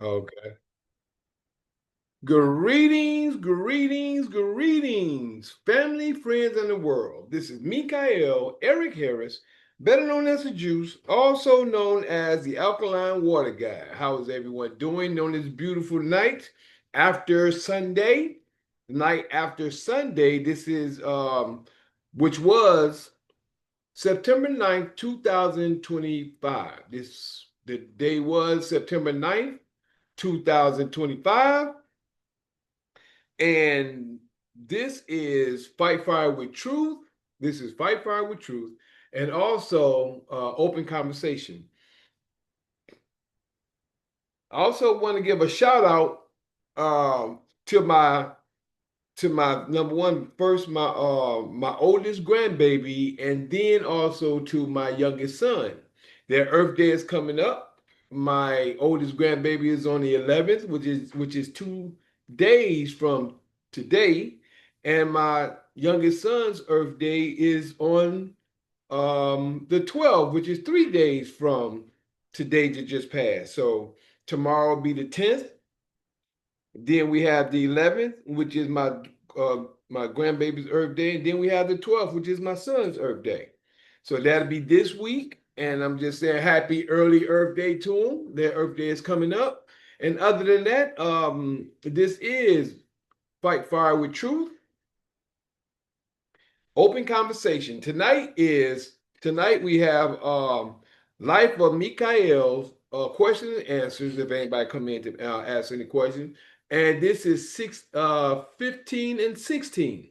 Okay. Greetings, greetings, greetings, family, friends, and the world. This is Mikael Eric Harris, better known as the Juice, also known as the Alkaline Water Guy. How is everyone doing on this beautiful night after Sunday? The night after Sunday, this is which was September 9th, 2025. The day was September 9th, 2025. And this is Fight Fire with Truth. This is Fight Fire with Truth, and also open conversation. I also want to give a shout out um, to my number one first my oldest grandbaby, and then also to my youngest son. Their Earth Day is coming up. My oldest grandbaby is on the 11th, which is 2 days from today, and my youngest son's Earth Day is on the 12th, which is 3 days from today that just passed. So tomorrow will be the 10th. Then we have the 11th, which is my grandbaby's Earth Day, and then we have the 12th, which is my son's Earth Day. So that'll be this week, and I'm just saying happy early Earth Day to them. Their Earth Day is coming up, and other than that, this is Fight Fire with Truth, open conversation. Tonight we have Life of Mikael's questions and answers. If anybody come in to ask any questions, and this is 15 and 16.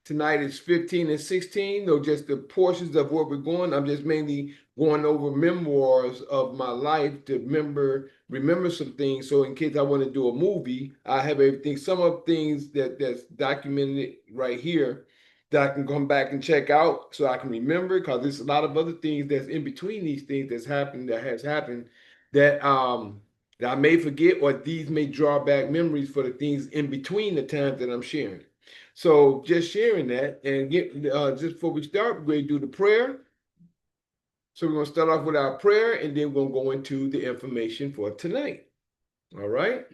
Tonight is 15 and 16, though just the portions of where we're going. I'm just mainly going over memoirs of my life to remember some things. So in case I want to do a movie, I have everything, some of things that's documented right here that I can come back and check out so I can remember, because there's a lot of other things that's in between these things that has happened that I may forget, or these may draw back memories for the things in between the times that I'm sharing. So just sharing that, and just before we start, we're going to do the prayer. So we're going to start off with our prayer, and then we're going to go into the information for tonight. All right.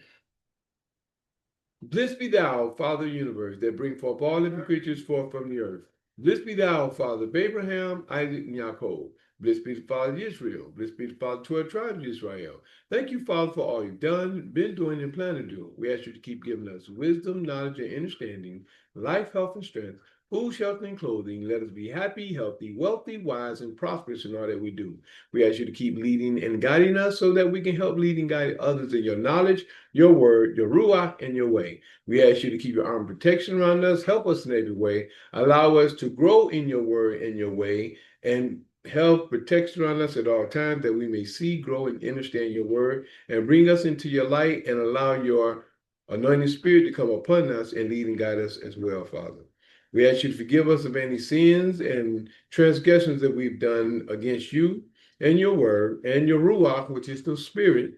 Blessed be thou, Father of the universe, that bring forth all living creatures forth from the earth. Blessed be thou, Father of Abraham, Isaac, and Jacob. Blessed be the Father of Israel. Blessed be the Father of 12 tribes of Israel. Thank you, Father, for all you've done, been doing, and plan to do. We ask you to keep giving us wisdom, knowledge, and understanding, life, health, and strength, food, shelter, and clothing. Let us be happy, healthy, wealthy, wise, and prosperous in all that we do. We ask you to keep leading and guiding us so that we can help lead and guide others in your knowledge, your word, your ruach, and your way. We ask you to keep your arm protection around us, help us in every way, allow us to grow in your word and your way, and help protection around us at all times, that we may see, grow, and understand your word, and bring us into your light, and allow your anointing spirit to come upon us and lead and guide us as well, Father. We ask you to forgive us of any sins and transgressions that we've done against you and your word and your ruach, which is the spirit.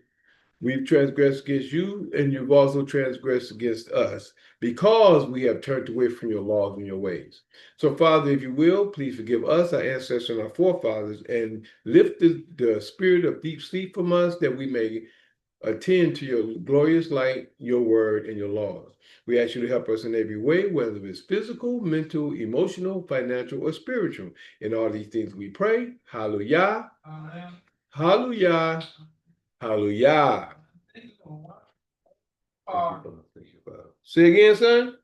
We've transgressed against you, and you've also transgressed against us, because we have turned away from your laws and your ways. So, Father, if you will, please forgive us, our ancestors, and our forefathers, and lift the spirit of deep sleep from us, that we may attend to your glorious light, your word, and your laws. We ask you to help us in every way, whether it's physical, mental, emotional, financial, or spiritual. In all these things we pray. Hallelujah. Amen. Hallelujah. Hallelujah. Say again, son.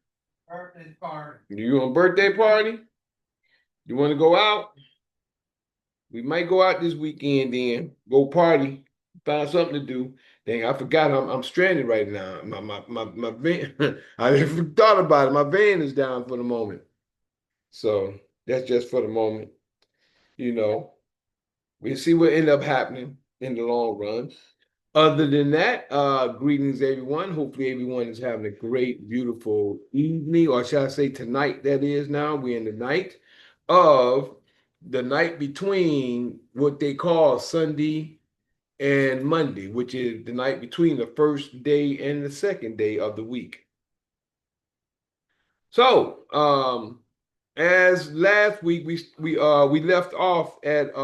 Birthday party. You on a birthday party? You want to go out? We might go out this weekend, then go party, find something to do. Dang, I forgot I'm stranded right now. My van, I never thought about it. My van is down for the moment. So that's just for the moment. You know, we'll see what end up happening in the long run. Other than that, greetings everyone. Hopefully everyone is having a great, beautiful evening, or shall I say tonight, that is now. We're in the night of the night between what they call Sunday and Monday, which is the night between the first day and the second day of the week. So, as last week we left off at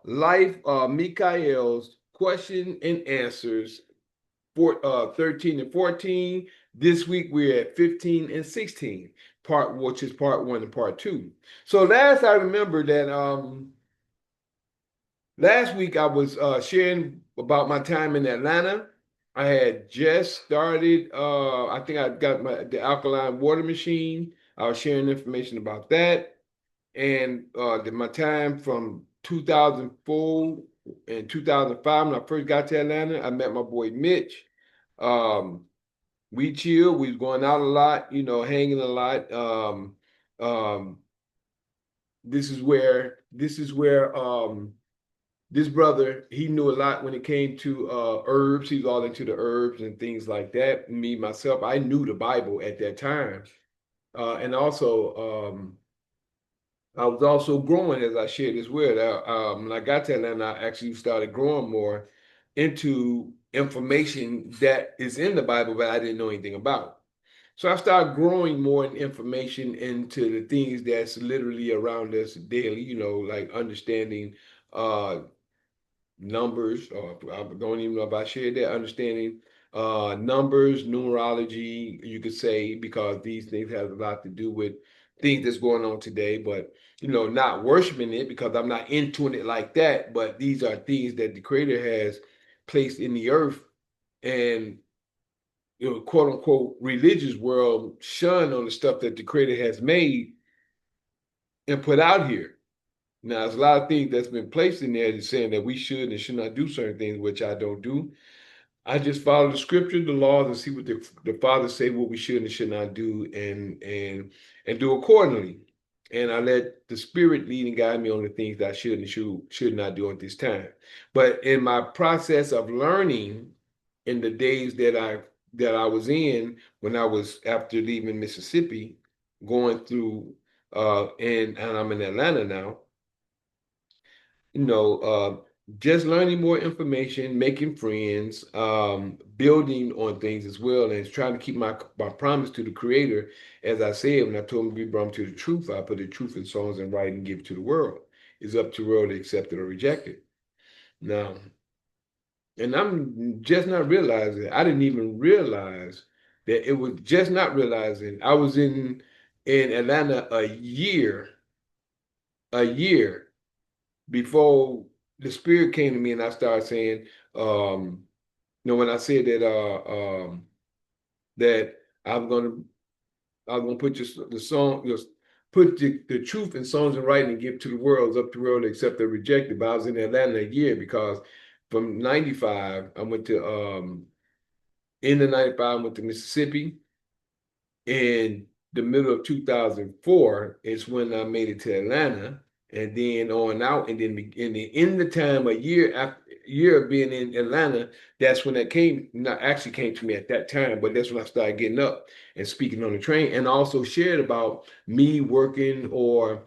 Life Mikael's question and answers for 13 and 14. This week we're at 15 and 16, which is part 1 and part 2. So last I remember that last week I was sharing about my time in Atlanta. I had just started, I think I got the alkaline water machine. I was sharing information about that. And my time from 2004 and 2005, when I first got to Atlanta, I met my boy Mitch. Um, we chilled. We was going out a lot, hanging a lot. Um, this is where this brother, he knew a lot when it came to herbs. He's all into the herbs and things like that. Me myself, I knew the Bible at that time, and also I was also growing, as I shared as well. When I got to Atlanta, I actually started growing more into information that is in the Bible, but I didn't know anything about. So I started growing more in information into the things that's literally around us daily, like understanding uh, numbers, or I don't even know if I shared that, understanding numbers, numerology, you could say, because these things have a lot to do with things that's going on today, but not worshiping it because I'm not into it like that, but these are things that the Creator has placed in the earth, and quote unquote religious world shun on the stuff that the Creator has made and put out here. Now, there's a lot of things that's been placed in there that's saying that we should and should not do certain things, which I don't do. I just follow the scripture, the laws, and see what the Father say what we should and should not do, and do accordingly. And I let the Spirit lead and guide me on the things that I should and should not do at this time. But in my process of learning, in the days that I was in when I was after leaving Mississippi, going through and I'm in Atlanta now, you know, just learning more information, making friends, building on things as well, and trying to keep my promise to the Creator. As I said, when I told him to be brought to the truth, I put the truth in songs and writing and give it to the world. It's up to the world to accept it or reject it. Now, and I'm just not realizing, I didn't even realize that it was just not realizing I was in Atlanta a year before the Spirit came to me, and I started saying, when I said that I'm gonna I'm gonna put the song, put the truth in songs and writing and give it to the world. It's up to the world to accept or reject it. But I was in Atlanta a year because from '95 I went to in the '95 I went to Mississippi. In the middle of 2004 is when I made it to Atlanta, and then on out, and then in the time a year of being in Atlanta, that's when that came. Not actually came to me at that time, but that's when I started getting up and speaking on the train, and also shared about me working or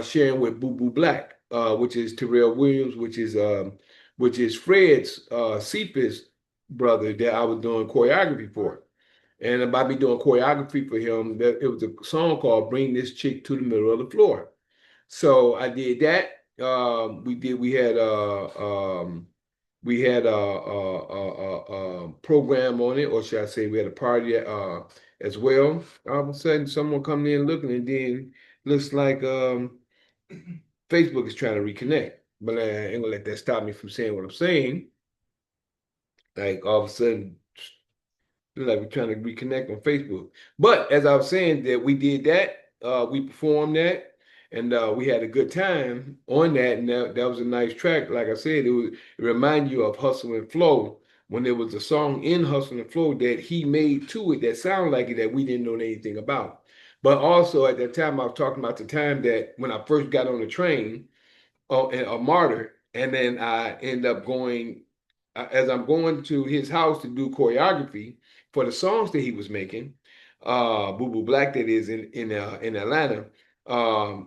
sharing with Boo Boo Black, which is Terrell Williams, which is Fred's Cephas brother that I was doing choreography for. And about me doing choreography for him, it was a song called "Bring This Chick to the Middle of the Floor." So I did that. We had a program on it, or should I say, we had a party as well. All of a sudden, someone coming in looking, and then looks like Facebook is trying to reconnect. But I ain't gonna let that stop me from saying what I'm saying. Like all of a sudden, like we're trying to reconnect on Facebook. But as I was saying, that we did that, we performed that, and we had a good time on that, and that was a nice track. Like I said, it reminded you of Hustle and Flow when there was a song in Hustle and Flow that he made to it that sounded like it that we didn't know anything about. But also at that time, I was talking about the time that when I first got on the train, a martyr, and then I end up going as I'm going to his house to do choreography for the songs that he was making, Boo Boo Black, that is in Atlanta.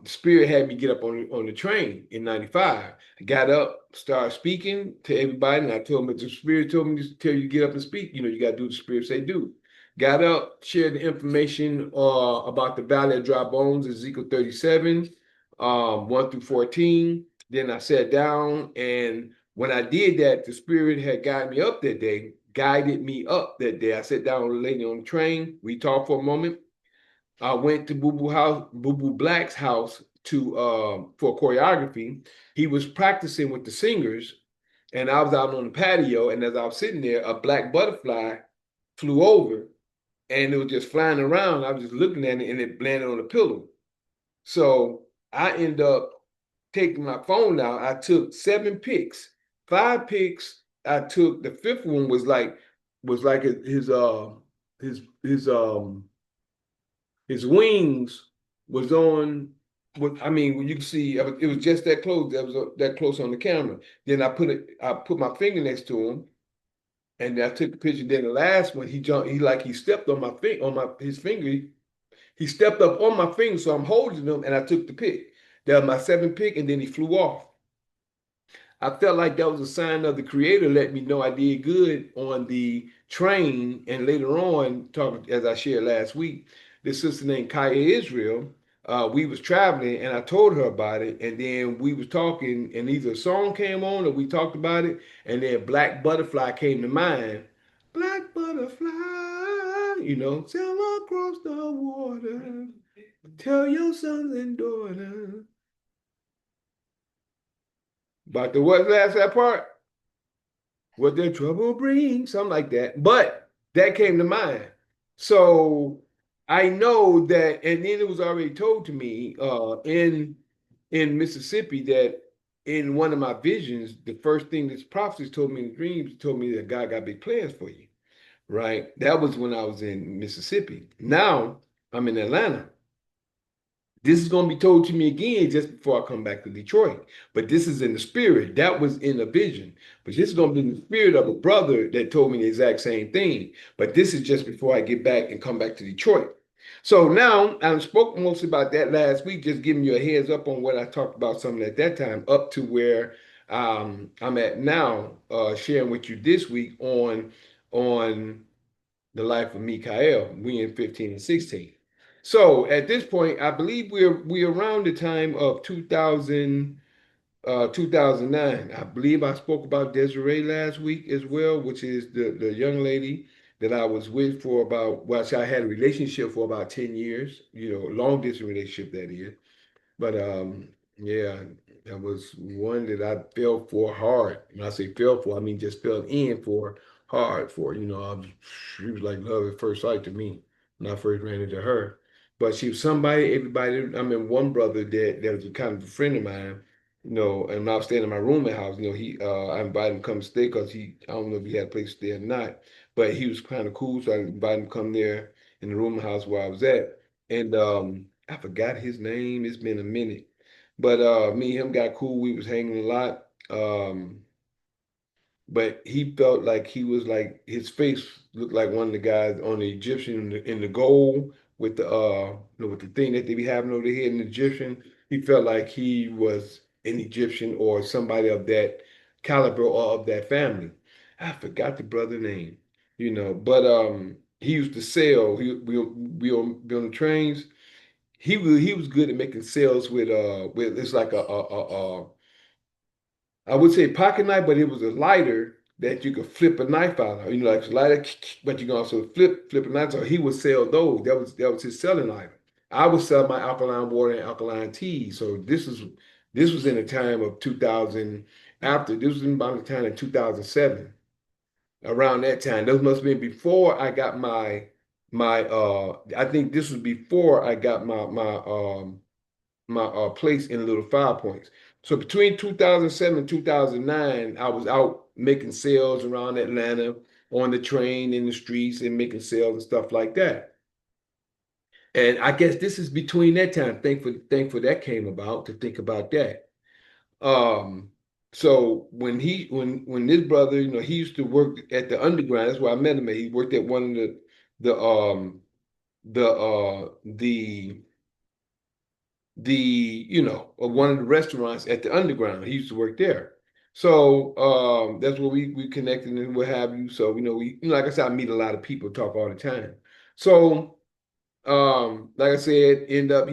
Spirit had me get up on the train in '95. I got up, started speaking to everybody, and I told him that the Spirit told me to tell you to get up and speak. You got to do what the Spirit say do. Got up, shared the information about the Valley of Dry Bones, Ezekiel 37, 1 through 14. Then I sat down and when I did that, the spirit had guided me up that day. I sat down with a lady on the train. We talked for a moment. I went to Boo Boo Black's house to for choreography. He was practicing with the singers, and I was out on the patio. And as I was sitting there, a black butterfly flew over, and it was just flying around. I was just looking at it, and it landed on the pillow. So I ended up taking my phone out. I took 7 pics, 5 pics. I took the fifth one was like his his um his wings was on. I mean, when you can see, it was just that close. That was that close on the camera. Then I put my finger next to him, and I took the picture. Then the last one, he jumped. He stepped on my finger, his finger. He stepped up on my finger, so I'm holding him, and I took the pic. That was my 7th pic, and then he flew off. I felt like that was a sign of the creator letting me know I did good on the train. And later on, as I shared last week, this sister named Kaya Israel, we was traveling and I told her about it. And then we was talking and either a song came on or we talked about it. And then Black Butterfly came to mind. Black butterfly, sail across the water. Tell your sons and daughters. About the what last that part? What their trouble brings, something like that. But that came to mind. So I know that, and then it was already told to me in Mississippi that in one of my visions, the first thing this prophet told me in dreams told me that God got big plans for you. Right? That was when I was in Mississippi. Now I'm in Atlanta. This is going to be told to me again just before I come back to Detroit. But this is in the spirit. That was in a vision. But this is going to be in the spirit of a brother that told me the exact same thing. But this is just before I get back and come back to Detroit. So now I spoke mostly about that last week, just giving you a heads up on what I talked about something at that time, up to where I'm at now, sharing with you this week on the life of Mikael. We in 15 and 16. So at this point, I believe we're around the time of 2009. I believe I spoke about Desiree last week as well, which is the young lady that I was with for about, well, I had a relationship for about 10 years, long distance relationship that is. But yeah, that was one that I fell for hard. When I say fell for, I mean just fell in for hard for. She was like love at first sight to me when I first ran into her. But she was somebody, everybody. I mean, one brother that was a kind of a friend of mine. And when I was staying in my roommate house, I invited him to come stay because I don't know if he had a place to stay or not, but he was kind of cool, so I invited him to come there in the rooming house where I was at. And I forgot his name. It's been a minute. But me and him got cool. We was hanging a lot. But he felt like he was like his face looked like one of the guys on the Egyptian in the gold with with the thing that they be having over their head in the Egyptian. He felt like he was an Egyptian or somebody of that caliber or of that family. I forgot the brother name, But he used to sell. Be on the trains. He was good at making sales with it's like I would say pocket knife, but it was a lighter that you could flip a knife out of. Like a lighter, but you can also flip a knife. So he would sell those. That was his selling item. I would sell my alkaline water and alkaline tea. So this was in the time of 2000. This was in about the time of 2007. Around that time, those must have been before I got my. I think this was before I got my place in Little Five Points. So between 2007 and 2009, I was out making sales around Atlanta on the train, in the streets, and making sales and stuff like that. And I guess this is between that time. Thankful that came about to think about that. Um, so when this brother, he used to work at the underground. That's where I met him at. He worked at one of the one of the restaurants at the underground. He used to work there. So that's where we connected and what have you. So, like I said, I meet a lot of people, talk all the time. So like I said, he ended up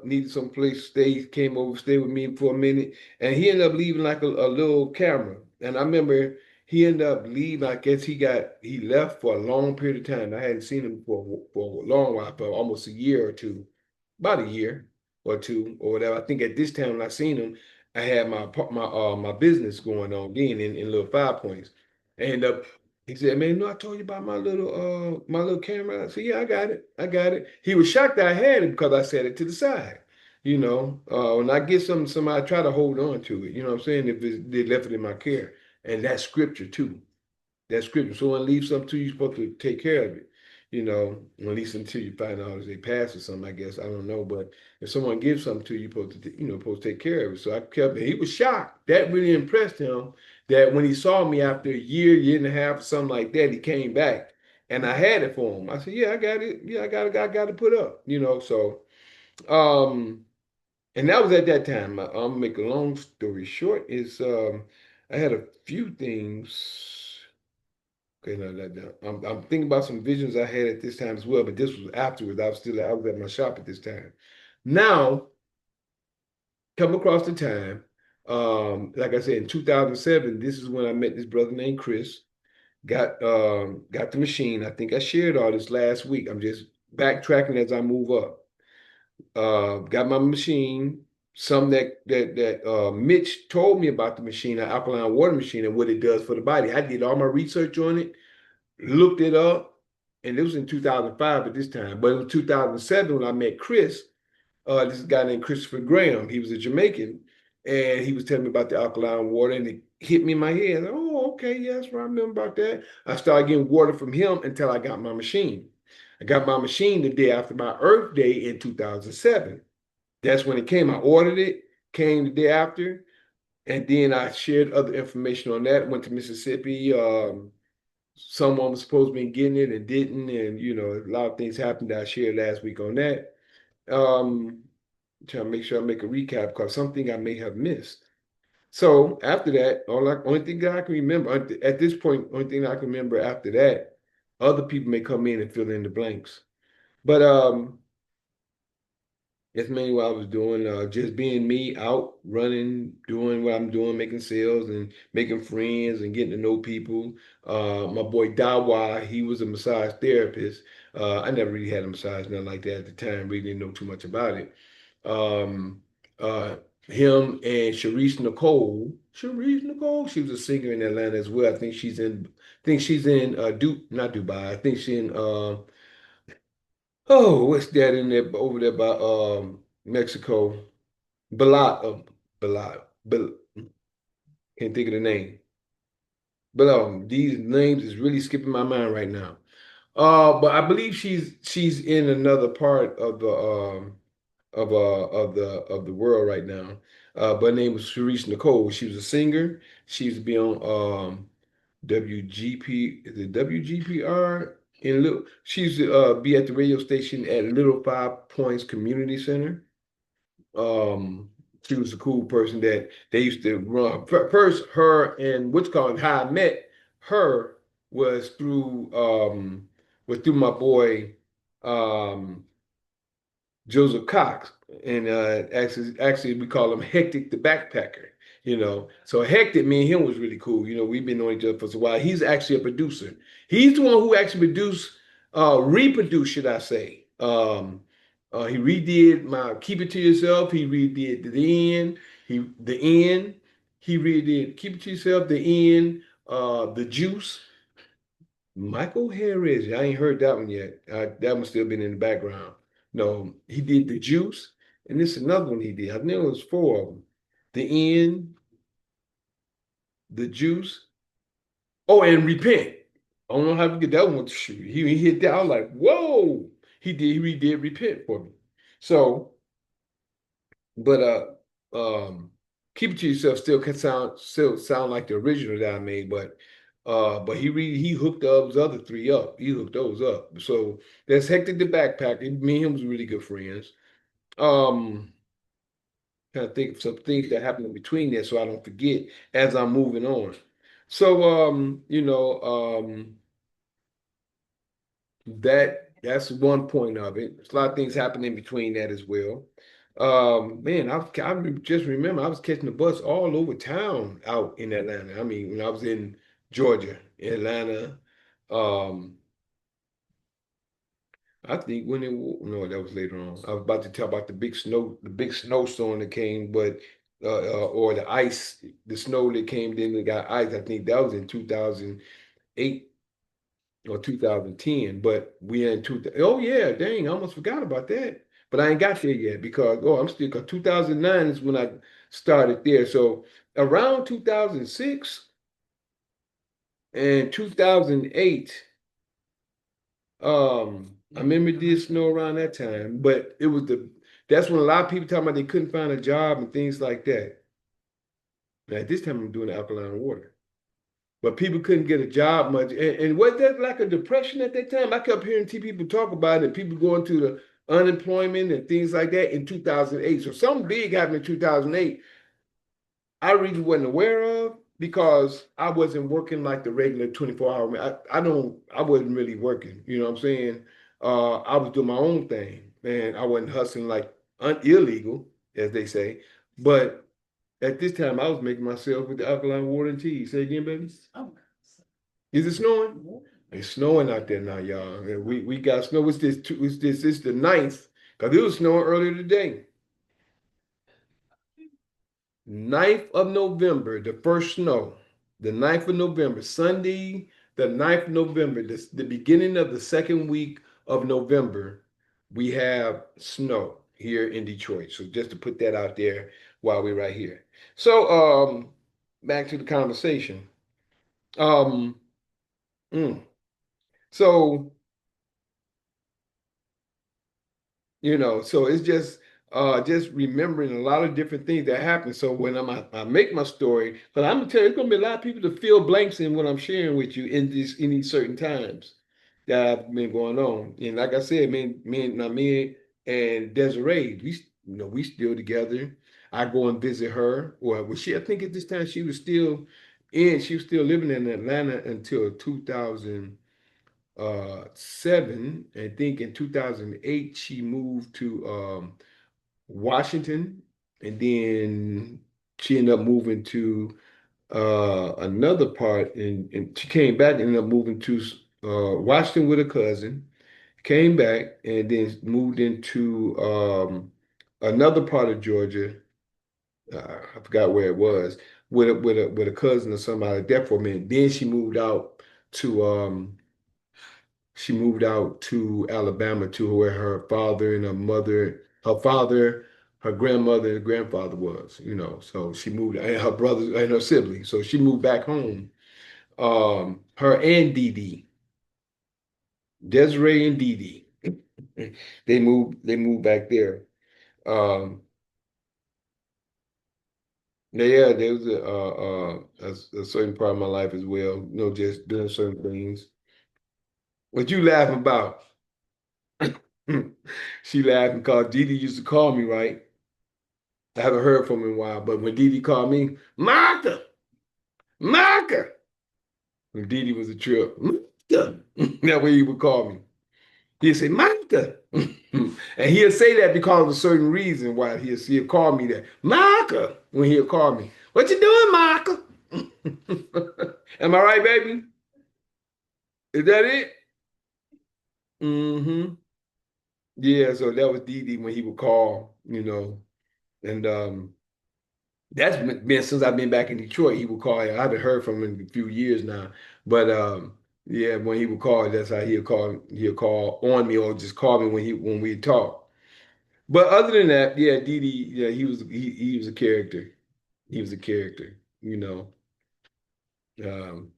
needed some place to stay, came over, stayed with me for a minute, and he ended up leaving like a little camera. And I remember he ended up leaving. I guess he left for a long period of time. I hadn't seen him for a long while, for almost a year or two, about a year or two or whatever. I think at this time when I seen him, I had my business going on then in little 5 Points. And he said, "Man, no, I told you about my little camera." I said, "Yeah, I got it. I got it." He was shocked that I had it because I set it to the side. When I get something, I try to hold on to it. You know what I'm saying? If they left it in my care, and that's scripture too. That's scripture. Someone leaves something to you, you're supposed to take care of it. At least until you find out if they pass or something. I guess I don't know, but if someone gives something to you, you're supposed to take care of it. So I kept it. He was shocked. That really impressed him. That when he saw me after a year and a half, or something like that, he came back and I had it for him. I said, "Yeah, I got it. Yeah, I got to put up." So. Um, and that was at that time. I'll make a long story short. Is I had a few things. Okay, no, I'm thinking about some visions I had at this time as well, but this was afterwards. I was at my shop at this time. Now, come across the time, like I said, in 2007, this is when I met this brother named Chris. Got the machine. I think I shared all this last week. I'm just backtracking as I move up. Got my machine. Some that Mitch told me about the machine, an alkaline water machine, and what it does for the body. I did all my research on it, looked it up, and it was in 2005 at this time. But it was 2007 when I met Chris. This guy named Christopher Graham. He was a Jamaican, and he was telling me about the alkaline water, and it hit me in my head. Oh, okay, yes, I remember about that. I started getting water from him until I got my machine. I got my machine the day after my Earth Day in 2007. That's when it came. I ordered it, came the day after, and then I shared other information on that. Went to Mississippi. Someone was supposed to be getting it and didn't, and a lot of things happened that I shared last week on that. Um, Trying to make sure I make a recap because something I may have missed. So after that, only thing that I can remember at this point, only thing I can remember after that, other people may come in and fill in the blanks. But that's mainly what I was doing. Just being me, out running, doing what I'm doing, making sales and making friends and getting to know people. My boy Dawa, he was a massage therapist. I never really had a massage, nothing like that at the time. Really didn't know too much about it. Um, uh, Him and Sharice Nicole, she was a singer in Atlanta as well. I think she's in not Dubai. I think she's in oh, what's that in there over there by Mexico? Balat, Balat, can't think of the name. But these names is really skipping my mind right now. But I believe she's in another part of the world right now. But her name was Sharice Nicole. She was a singer. She used to be on WGP, is it WGPR in Little? She used to be at the radio station at Little 5 Points Community Center. Um, she was a cool person that they used to run. First, her and what's called how I met her was through my boy um Joseph Cox, and actually we call him Hectic the Backpacker. So Hectic, me and him was really cool. We've been knowing each other for a while. He's actually a producer. He's the one who actually reproduced, should I say? He redid my "Keep It to Yourself." He redid the end. The end. He redid "Keep It to Yourself." The end. The Juice. Michael Harris. I ain't heard that one yet. That one still been in the background. No, he did the Juice, and this is another one he did. I think it was four of them. The End, the Juice. Oh, and Repent. I don't know how to get that one to shoot. He hit that. I was like, whoa. He redid Repent for me. So, but Keep It to Yourself still sound like the original that I made, but he hooked those other three up. He hooked those up. So that's Hectic the Backpacker. Me and him was really good friends. Um, Trying to think of some things that happened in between there so I don't forget as I'm moving on. So that's one point of it. There's a lot of things happen in between that as well. Man, just remember I was catching the bus all over town out in Atlanta. I mean, when I was in Georgia, Atlanta, um, I think when it no, that was later on. I was about to tell about the big snowstorm that came, but or the ice, the snow that came, then it got ice. I think that was in 2008 or 2010. But we in two. Oh yeah, dang, I almost forgot about that. But I ain't got there yet because I'm still because 2009 is when I started there. So around 2006 and 2008. I remember it did snow around that time, but that's when a lot of people talking about they couldn't find a job and things like that. Now this time I'm doing alkaline water. But people couldn't get a job much. And was that like a depression at that time? I kept hearing people talk about it and people going to the unemployment and things like that in 2008. So something big happened in 2008 I really wasn't aware of because I wasn't working like the regular 24 hour. I wasn't really working, you know what I'm saying? I was doing my own thing, and I wasn't hustling like illegal, as they say. But at this time, I was making myself with the alkaline water and tea. Say again, baby. Is it snowing? It's snowing out there now, y'all. And we got snow. It's the ninth, because it was snowing earlier today. 9th of November, the first snow. The 9th of November, Sunday, the 9th of November, the beginning of the second week of November, we have snow here in Detroit. So just to put that out there while we're right here. So back to the conversation. Um, mm, so so it's just remembering a lot of different things that happen. So when I make my story, but I'm gonna tell you, it's gonna be a lot of people to fill blanks in what I'm sharing with you in these certain times that have been going on. And like I said, me and Desiree, we still together. I go and visit her. Or was she? I think at this time she was still living in Atlanta until 2007. I think in 2008 she moved to Washington, and then she ended up moving to another part, and she came back and ended up moving to Washington with a cousin. Came back and then moved into another part of Georgia. I forgot where it was with a cousin or somebody like that for a minute. Then she moved out to Alabama to where her father and her father, her grandmother, and grandfather was. So she moved, and her brothers and her siblings. So she moved back home. Her and Dee Dee, Desiree and Dee Dee, they moved back there. Um, yeah, there was a certain part of my life as well, just doing certain things. What you laughing about? She laughing because Dee Dee used to call me, right? I haven't heard from him in a while, but when Didi called me, Martha, Martha, when Didi was a trip, Martha, that way he would call me. He'd say, Martha. And he'll say that because of a certain reason why he'll call me that. Martha, when he'll call me. What you doing, Martha? Am I right, baby? Is that it? Mm-hmm. Yeah, so that was Didi when he would call. And that's been since I've been back in Detroit. He would call. I haven't heard from him in a few years now, but yeah, when he would call, that's how he'll call. He'll call on me or just call me when we talk. But other than that, yeah, Didi, yeah, he was a character. He was a character, you know. Um,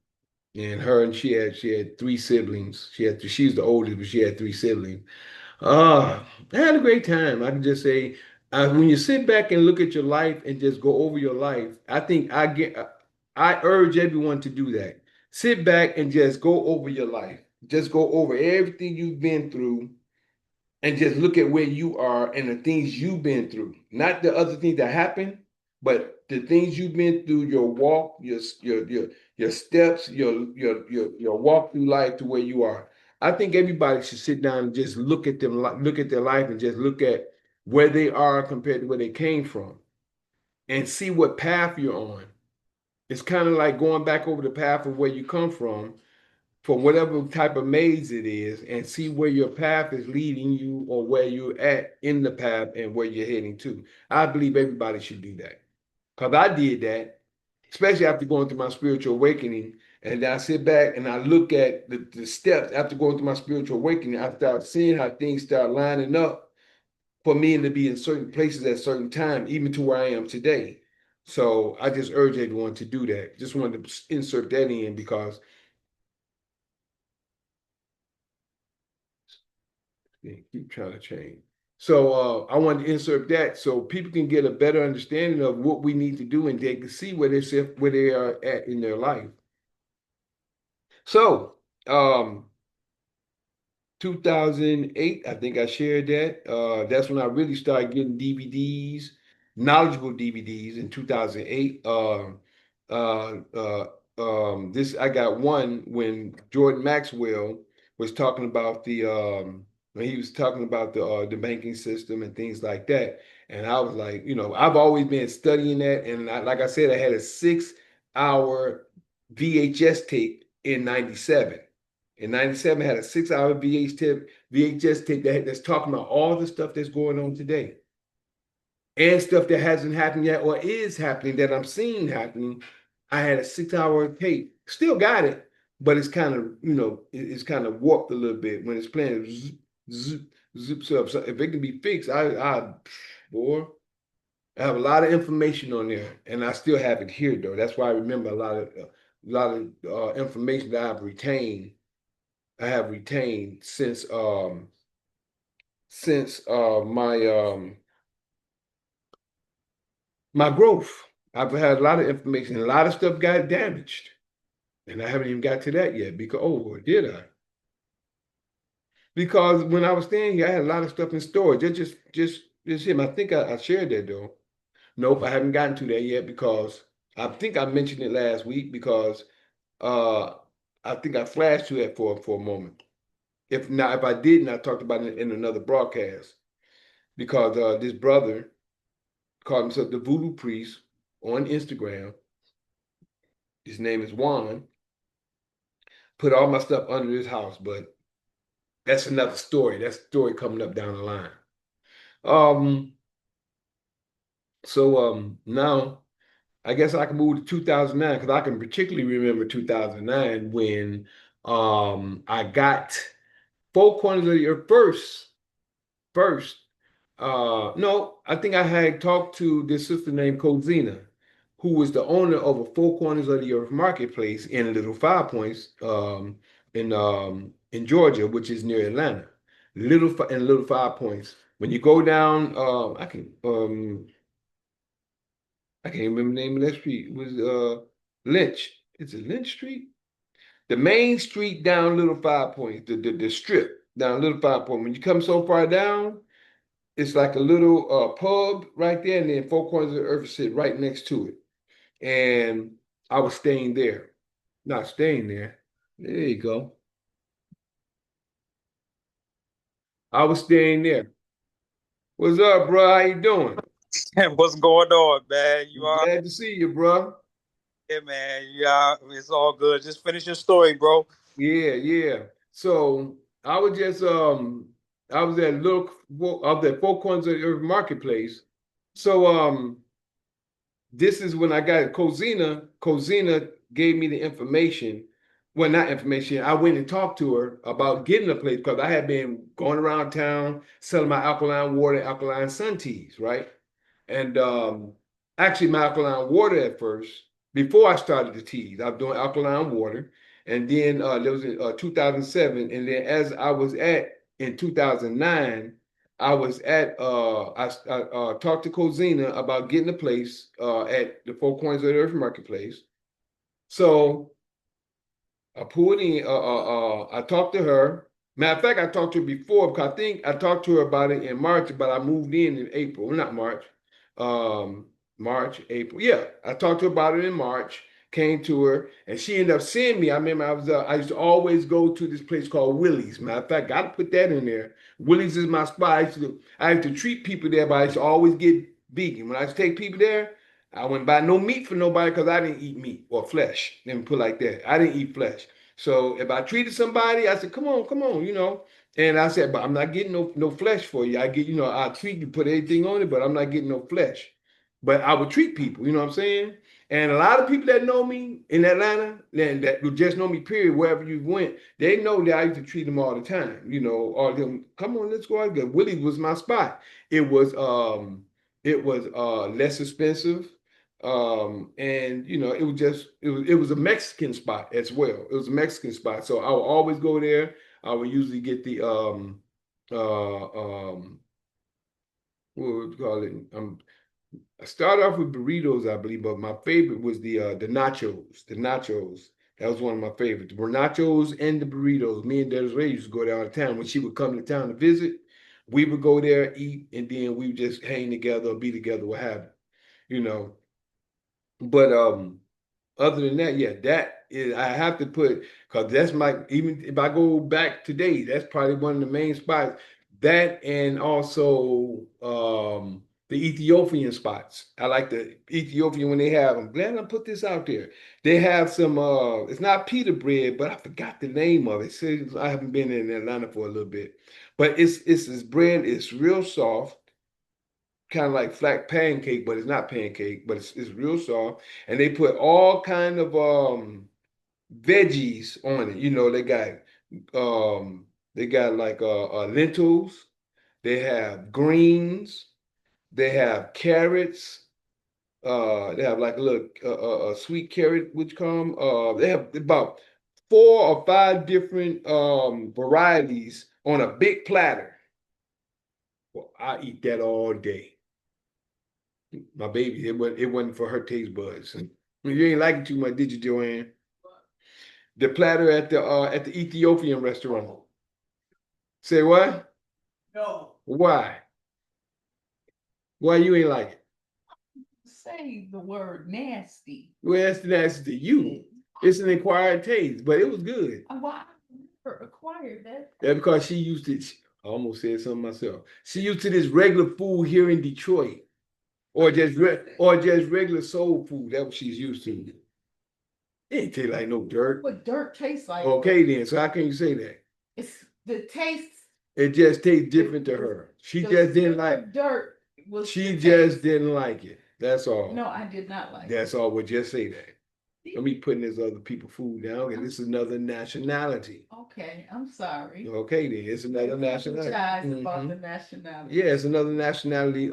and she had three siblings. She's the oldest, but she had three siblings. I had a great time. I can just say, when you sit back and look at your life and just go over your life, I urge everyone to do that. Sit back and just go over your life. Just go over everything you've been through and just look at where you are and the things you've been through. Not the other things that happen, but the things you've been through, your walk, your steps, your walk through life to where you are. I think everybody should sit down and just look at their life and just look at where they are compared to where they came from, and see what path you're on. It's kind of like going back over the path of where you come from whatever type of maze it is, and see where your path is leading you or where you're at in the path and where you're heading to. I believe everybody should do that because I did that, especially after going through my spiritual awakening. And then I sit back and I look at the steps after going through my spiritual awakening. I start seeing how things start lining up for me to be in certain places at certain time, even to where I am today. So I just urge everyone to do that. Just wanted to insert that in because keep trying to change. So I want to insert that so people can get a better understanding of what we need to do and they can see where they are at in their life. So 2008, I think I shared that. That's when I really started getting DVDs, knowledgeable DVDs in 2008. Uh, uh, this I got one when Jordan Maxwell was talking about when he was talking about the banking system and things like that. And I was like, I've always been studying that. And like I said, I had a 6 hour VHS tape in 97. In 97, I had a 6 hour VHS tape that's talking about all the stuff that's going on today and stuff that hasn't happened yet or is happening that I'm seeing happening. I had a 6 hour tape, still got it, but it's kind of, it's kind of warped a little bit when it's playing. Zoop, zips up. So if it can be fixed, boy, I have a lot of information on there, and I still have it here though. That's why I remember a lot of information that I have retained since my growth. I've had a lot of information. A lot of stuff got damaged, and I haven't even got to that yet. Did I? Because when I was staying here, I had a lot of stuff in storage. It just him. I think I shared that though. Nope, I haven't gotten to that yet because I think I mentioned it last week because uh I think I flashed to that for a moment. If I didn't, I talked about it in another broadcast because this brother called himself the Voodoo Priest on Instagram. His name is Juan. Put all my stuff under his house, but that's another story. That's a story coming up down the line. Um, so now I guess I can move to 2009 because I can particularly remember 2009 when I got Four Corners of the Earth first. No, I think I had talked to this sister named Cozina, who was the owner of a Four Corners of the Earth marketplace in Little Five Points, in Georgia, which is near Atlanta. Little Five Points. When you go down, I can't remember the name of that street. It was Lynch. Is it Lynch Street? The main street down Little Five Points, the strip down Little Five Points. When you come so far down, it's like a little pub right there, and then Four Corners of the Earth sit right next to it. And I was staying there. Not staying there. There you go. I was staying there. What's up, bro? How you doing? What's going on, man? You are, Glad to see you, bro. yeah, man. Yeah, it's all good. Just finish your story, bro. Yeah, yeah. So I was just I was at Four Corners of the Earth marketplace. So this is when I got Cozina. Cozina gave me the information. Well, not information. I went and talked to her about getting a place because I had been going around town selling my alkaline water, alkaline sun teas, right? And actually, my alkaline water at first, before I started the teas, I was doing alkaline water. And then there was in 2007. And then as I was in 2009, I was I talked to Cozina about getting a place at the Four Corners of the Earth Marketplace. So I pulled in, I talked to her. Matter of fact, I talked to her before because I think I talked to her about it in March, but I moved in April, not March, March, April. Yeah, I talked to her about it in March. came to her, and she ended up seeing me. I remember I used to always go to this place called Willie's. Matter of fact, got to put that in there. Willie's is my spot. I used to treat people there, but I used to always get vegan. When I used to take people there, I wouldn't buy no meat for nobody because I didn't eat meat or flesh. Let me put it like that. I didn't eat flesh. So if I treated somebody, I said, come on, you know. And I said, but I'm not getting no flesh for you. I get, you know, I treat you, put everything on it, but I'm not getting no flesh. But I would treat people, you know what I'm saying? And a lot of people that know me in Atlanta, and that would just know me, period, wherever you went, they know that I used to treat them all the time. You know, all of them, come on, let's go out again. Willie's was my spot. It was less expensive. And you know, it was a Mexican spot as well. It was a Mexican spot. So I would always go there. I would usually get the what would you call it? I started off with burritos, I believe, but my favorite was the nachos. The nachos. That was one of my favorites. The nachos and the burritos. Me and Desiree used to go there all the time. When she would come to town to visit, we would go there, eat, and then we would just hang together or be together, what have you. You know. But other than that, yeah, that is I have to put because that's my even if I go back today, that's probably one of the main spots. That and also the Ethiopian spots. I like the Ethiopian when they have. I'm glad I put this out there. They have some. It's not pita bread, but I forgot the name of it. Since I haven't been in Atlanta for a little bit, but it's this bread. It's real soft, kind of like flat pancake, but it's not pancake, but it's real soft. And they put all kind of veggies on it. You know, they got like lentils, they have greens, they have carrots, they have like a little sweet carrot, which come. They have about 4 or 5 different varieties on a big platter. Well, I eat that all day. My baby, it wasn't for her taste buds. You ain't like it too much, did you, Joanne? The platter at the Ethiopian restaurant. Say what? No. Why? Why you ain't like it? Say the word nasty. Well, that's to you. It's an acquired taste, but it was good. Why never acquired that? That's because she used to. I almost said something myself. She used to this regular food here in Detroit, or just regular soul food. That's what she's used to. It ain't taste like no dirt. What dirt tastes like? Okay, then. So how can you say that? It's the taste. It just tastes different to her. She just didn't like dirt. She just didn't like it. That's all. No, I did not like it. That's all. We'll just say that. Let me putting this other people food down, and this is another nationality. Okay, I'm sorry. Okay, then it's another nationality. About the nationality. Yeah, it's another nationality.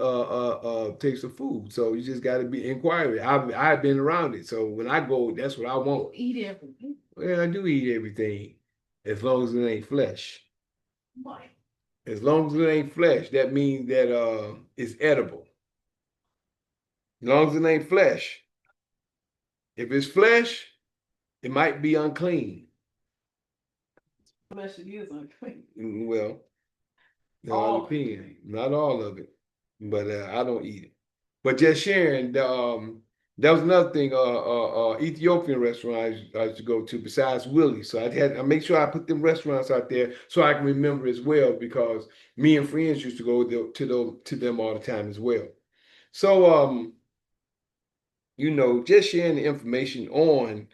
Taste of food. So you just got to be inquiring. I've been around it, so when I go, that's what I want. You eat everything. Well, I do eat everything, as long as it ain't flesh. Why? As long as it ain't flesh, that means that it's edible. As long as it ain't flesh. If it's flesh, it might be unclean. Flesh it is unclean. Well, it all depends. Not all of it, but I don't eat it. But just sharing, that was another thing. Ethiopian restaurant I used to go to besides Willie's. So I make sure I put them restaurants out there so I can remember as well because me and friends used to go to them all the time as well. So you know, just sharing the information on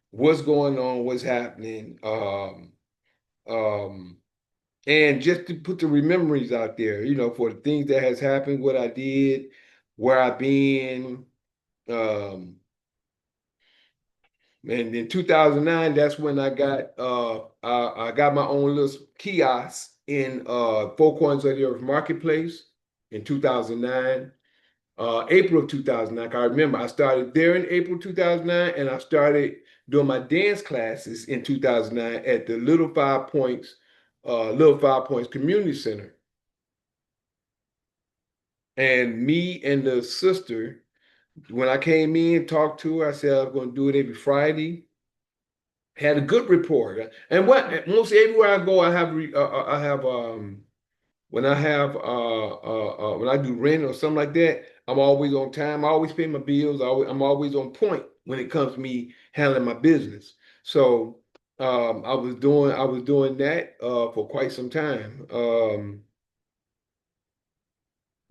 what's going on, what's happening, and just to put the memories out there, you know, for the things that has happened, what I did, where I've been. And in 2009, that's when I got my own little kiosk in Four Corners of the Earth Marketplace in 2009. April of 2009. I remember I started there in April 2009, and I started doing my dance classes in 2009 at the Little Five Points Community Center. And me and the sister, when I came in, talked to her, I said I was going to do it every Friday. Had a good rapport, and most everywhere I go, when I do rent or something like that, I'm always on time. I always pay my bills. I'm always on point. when it comes to me handling my business. So I was doing that for quite some time.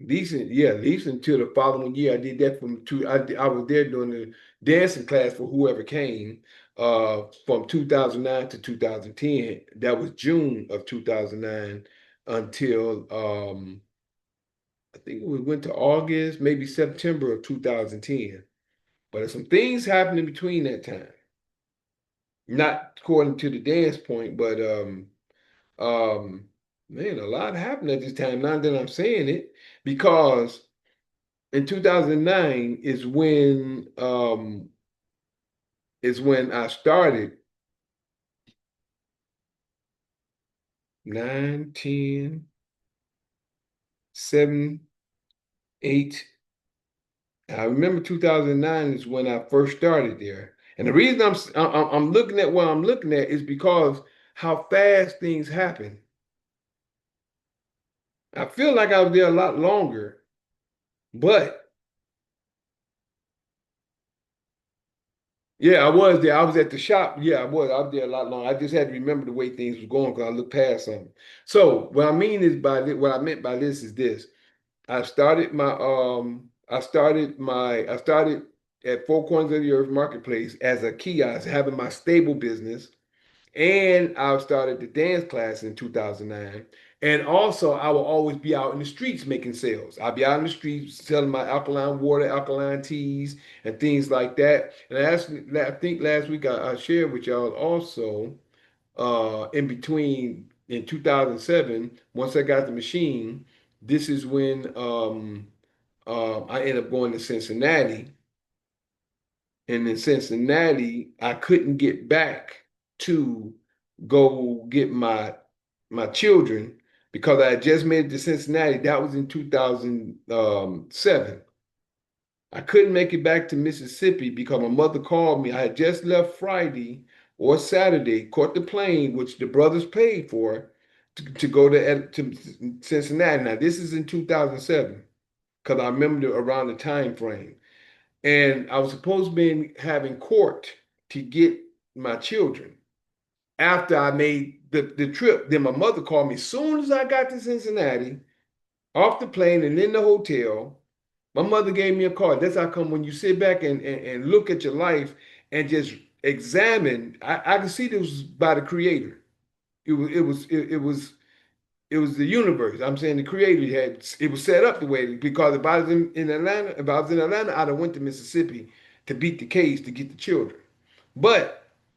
At least until the following year. I did that from two. I was there doing the dancing class for whoever came from 2009 to 2010. That was June of 2009 until I think we went to August, maybe September of 2010. But there's some things happening between that time. Not according to the dance point, but um man, a lot happened at this time. Now that I'm saying it, because in 2009 is when I started 9, 10, 7, 8. I remember 2009 is when I first started there. And the reason I'm looking at what I'm looking at is because how fast things happen. I feel like I was there a lot longer, but yeah, I was there. I was at the shop. Yeah, I was. I was there a lot longer. I just had to remember the way things was going because I looked past something. So what I mean is what I meant by this is this. I started at Four Corners of the Earth Marketplace as a kiosk, having my stable business. And I started the dance class in 2009. And also, I will always be out in the streets making sales. I'll be out in the streets selling my alkaline water, alkaline teas, and things like that. And I think last week I shared with y'all also in between in 2007, once I got the machine, this is when I ended up going to Cincinnati. And in Cincinnati, I couldn't get back to go get my children because I had just made it to Cincinnati. That was in 2007. I couldn't make it back to Mississippi because my mother called me. I had just left Friday or Saturday, caught the plane, which the brothers paid for, to go to Cincinnati. Now, this is in 2007 because I remember around the time frame. And I was supposed to be having court to get my children after I made the trip. Then my mother called me as soon as I got to Cincinnati, off the plane and in the hotel. My mother gave me a card. That's how come when you sit back and look at your life and just examine, I can see this was by the creator. It was the universe. I'm saying the creator had it was set up the way because if I was in Atlanta, if I was in Atlanta, I'd have went to Mississippi to beat the case to get the children. But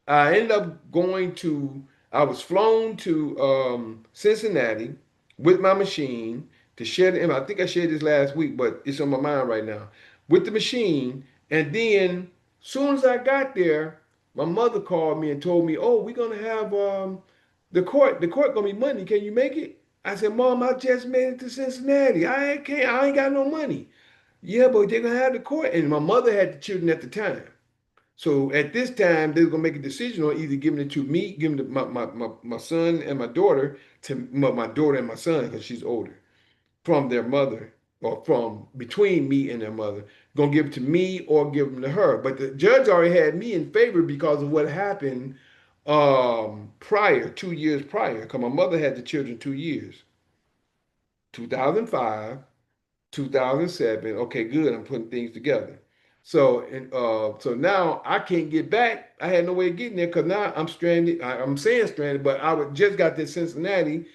I ended up going to, I was flown to Cincinnati with my machine to share the, I think I shared this last week, but it's on my mind right now, with the machine. And then soon as I got there, my mother called me and told me, oh, we're going to have the court going to be Monday. Can you make it? I said, Mom, I just made it to Cincinnati. I ain't got no money. Yeah, but they're going to have the court. And my mother had the children at the time. So at this time, they're gonna make a decision on either giving it to me, giving it to my son and my daughter, to my daughter and my son, because she's older, from their mother, or from between me and their mother. Gonna give it to me or give them to her. But the judge already had me in favor because of what happened prior, 2 years prior, because my mother had the children 2 years, 2005. 2007. Okay, good. I'm putting things together. So now I can't get back. I had no way of getting there because now I'm stranded. I'm saying stranded, but I would just got to Cincinnati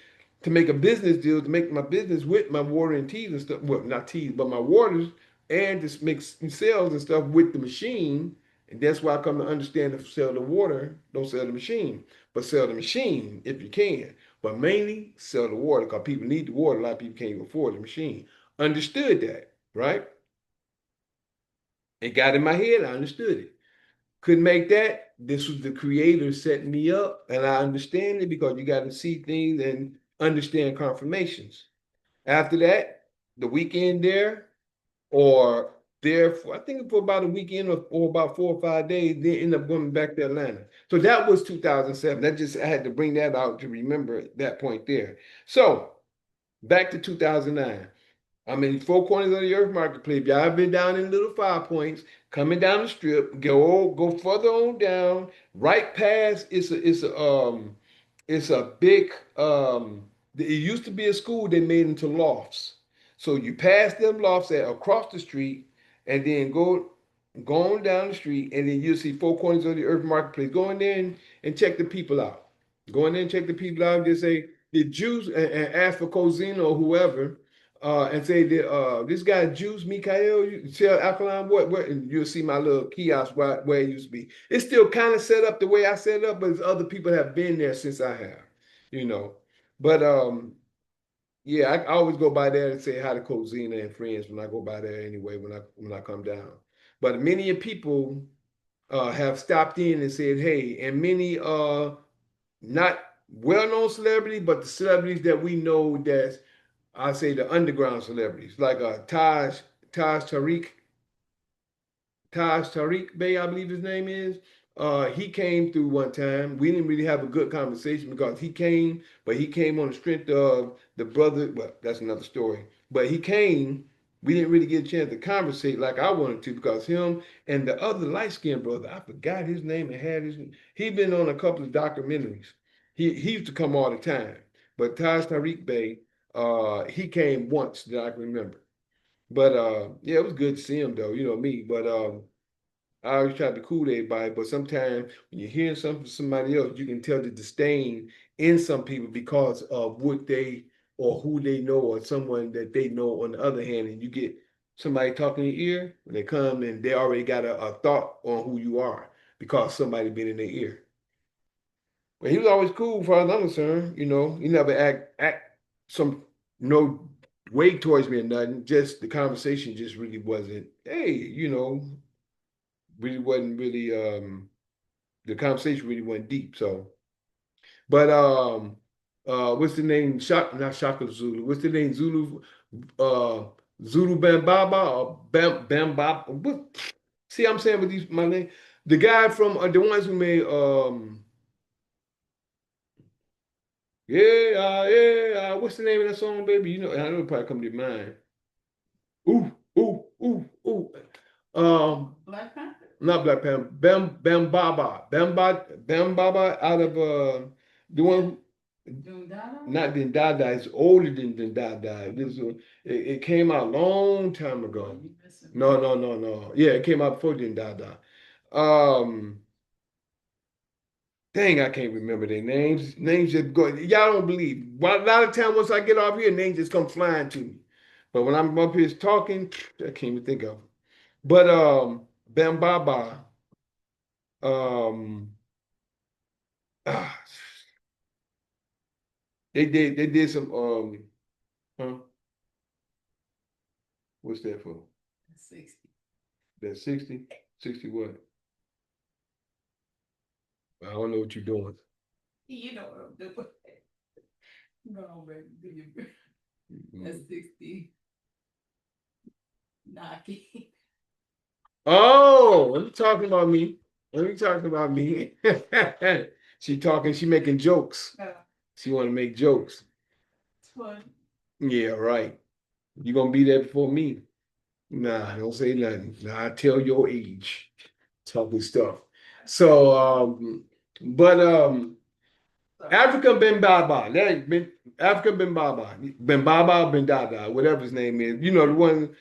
to make a business deal to make my business with my water and teas and stuff. Well, not teas, but my waters and just make sales and stuff with the machine. And that's why I come to understand if sell the water, don't sell the machine, but sell the machine if you can. But mainly sell the water because people need the water. A lot of people can't even afford the machine. Understood that, right? It got in my head. I understood it. Couldn't make that. This was the creator setting me up, and I understand it because you got to see things and understand confirmations. After that, the weekend there, or there for I think for about a weekend or about 4 or 5 days, then end up going back to Atlanta. So that was 2007. That just I had to bring that out to remember that point there. So back to 2009. I'm in Four Corners of the Earth Marketplace. Y'all been down in Little Five Points. coming down the strip, go further on down, right past. It's a big it used to be a school they made into lofts. So you pass them lofts at across the street and then go on down the street and then you'll see four corners of the earth marketplace. Go in there and check the people out. Go in there and check the people out. Just say the Jews and ask for Cozina or whoever. And say this guy Juice Mikael, you tell Alkaline what, and you'll see my little kiosk where it used to be. It's still kind of set up the way I set up, but other people have been there since I have, you know. But yeah, I always go by there and say hi to Cozina and friends when I go by there anyway when I come down. But many people have stopped in and said hey, and many not well-known celebrities, but the celebrities that we know that's I say the underground celebrities like Taj Tariq Bey, I believe his name is. He came through one time. We didn't really have a good conversation because he came, but he came on the strength of the brother. Well, that's another story. But he came. We didn't really get a chance to conversate like I wanted to because him and the other light skinned brother, I forgot his name and had his. He'd been on a couple of documentaries. He used to come all the time. But Taj Tariq Bey, he came once that I can remember. But yeah, it was good to see him though. You know me. But I always try to cool everybody, but sometimes when you're hearing something from somebody else, you can tell the disdain in some people because of what they or who they know or someone that they know on the other hand, and you get somebody talking in your ear, when they come and they already got a thought on who you are because somebody been in their ear. But he was always cool, as far as I'm concerned. You know, he never act some no way towards me or nothing. Just the conversation just really wasn't. Hey, you know, really wasn't really the conversation really went deep. So, but what's the name? Not Shaka Zulu. What's the name? Uh, Zulu Bambaba or Bambaba. What? See, I'm saying with these my name. The guy from the ones who made what's the name of that song, baby? You know, I know it probably come to mind. Ooh, ooh, ooh, ooh. Black Panther? Not Black Panther. Bam Baba out of the one Dundada? not Dindada. It's older than Dindada. It came out a long time Oh, ago. you missing No, me. no, no, no. Yeah, it came out before Dindada. Um, dang, I can't remember their names. Names just go. Y'all don't believe. Well, a lot of time once I get off here, names just come flying to me. But when I'm up here talking, I can't even think of them. But Bam Baba, um, ah, they did some huh? What's that for? 60. That 60? 60 what? I don't know what you're doing. You know what I'm doing. Go on, baby. Do your That's Mm. 60. Naki. Oh, are you talking about me? Are you talking about me? She making jokes. She want to make jokes. 20. Yeah, right. You gonna be there before me? Nah, don't say nothing. Nah, I tell your age. Talking stuff. So but Africa Ben Baba, that Ben Africa Ben Baba, Ben Baba Ben Dada, whatever his name is. You know the one.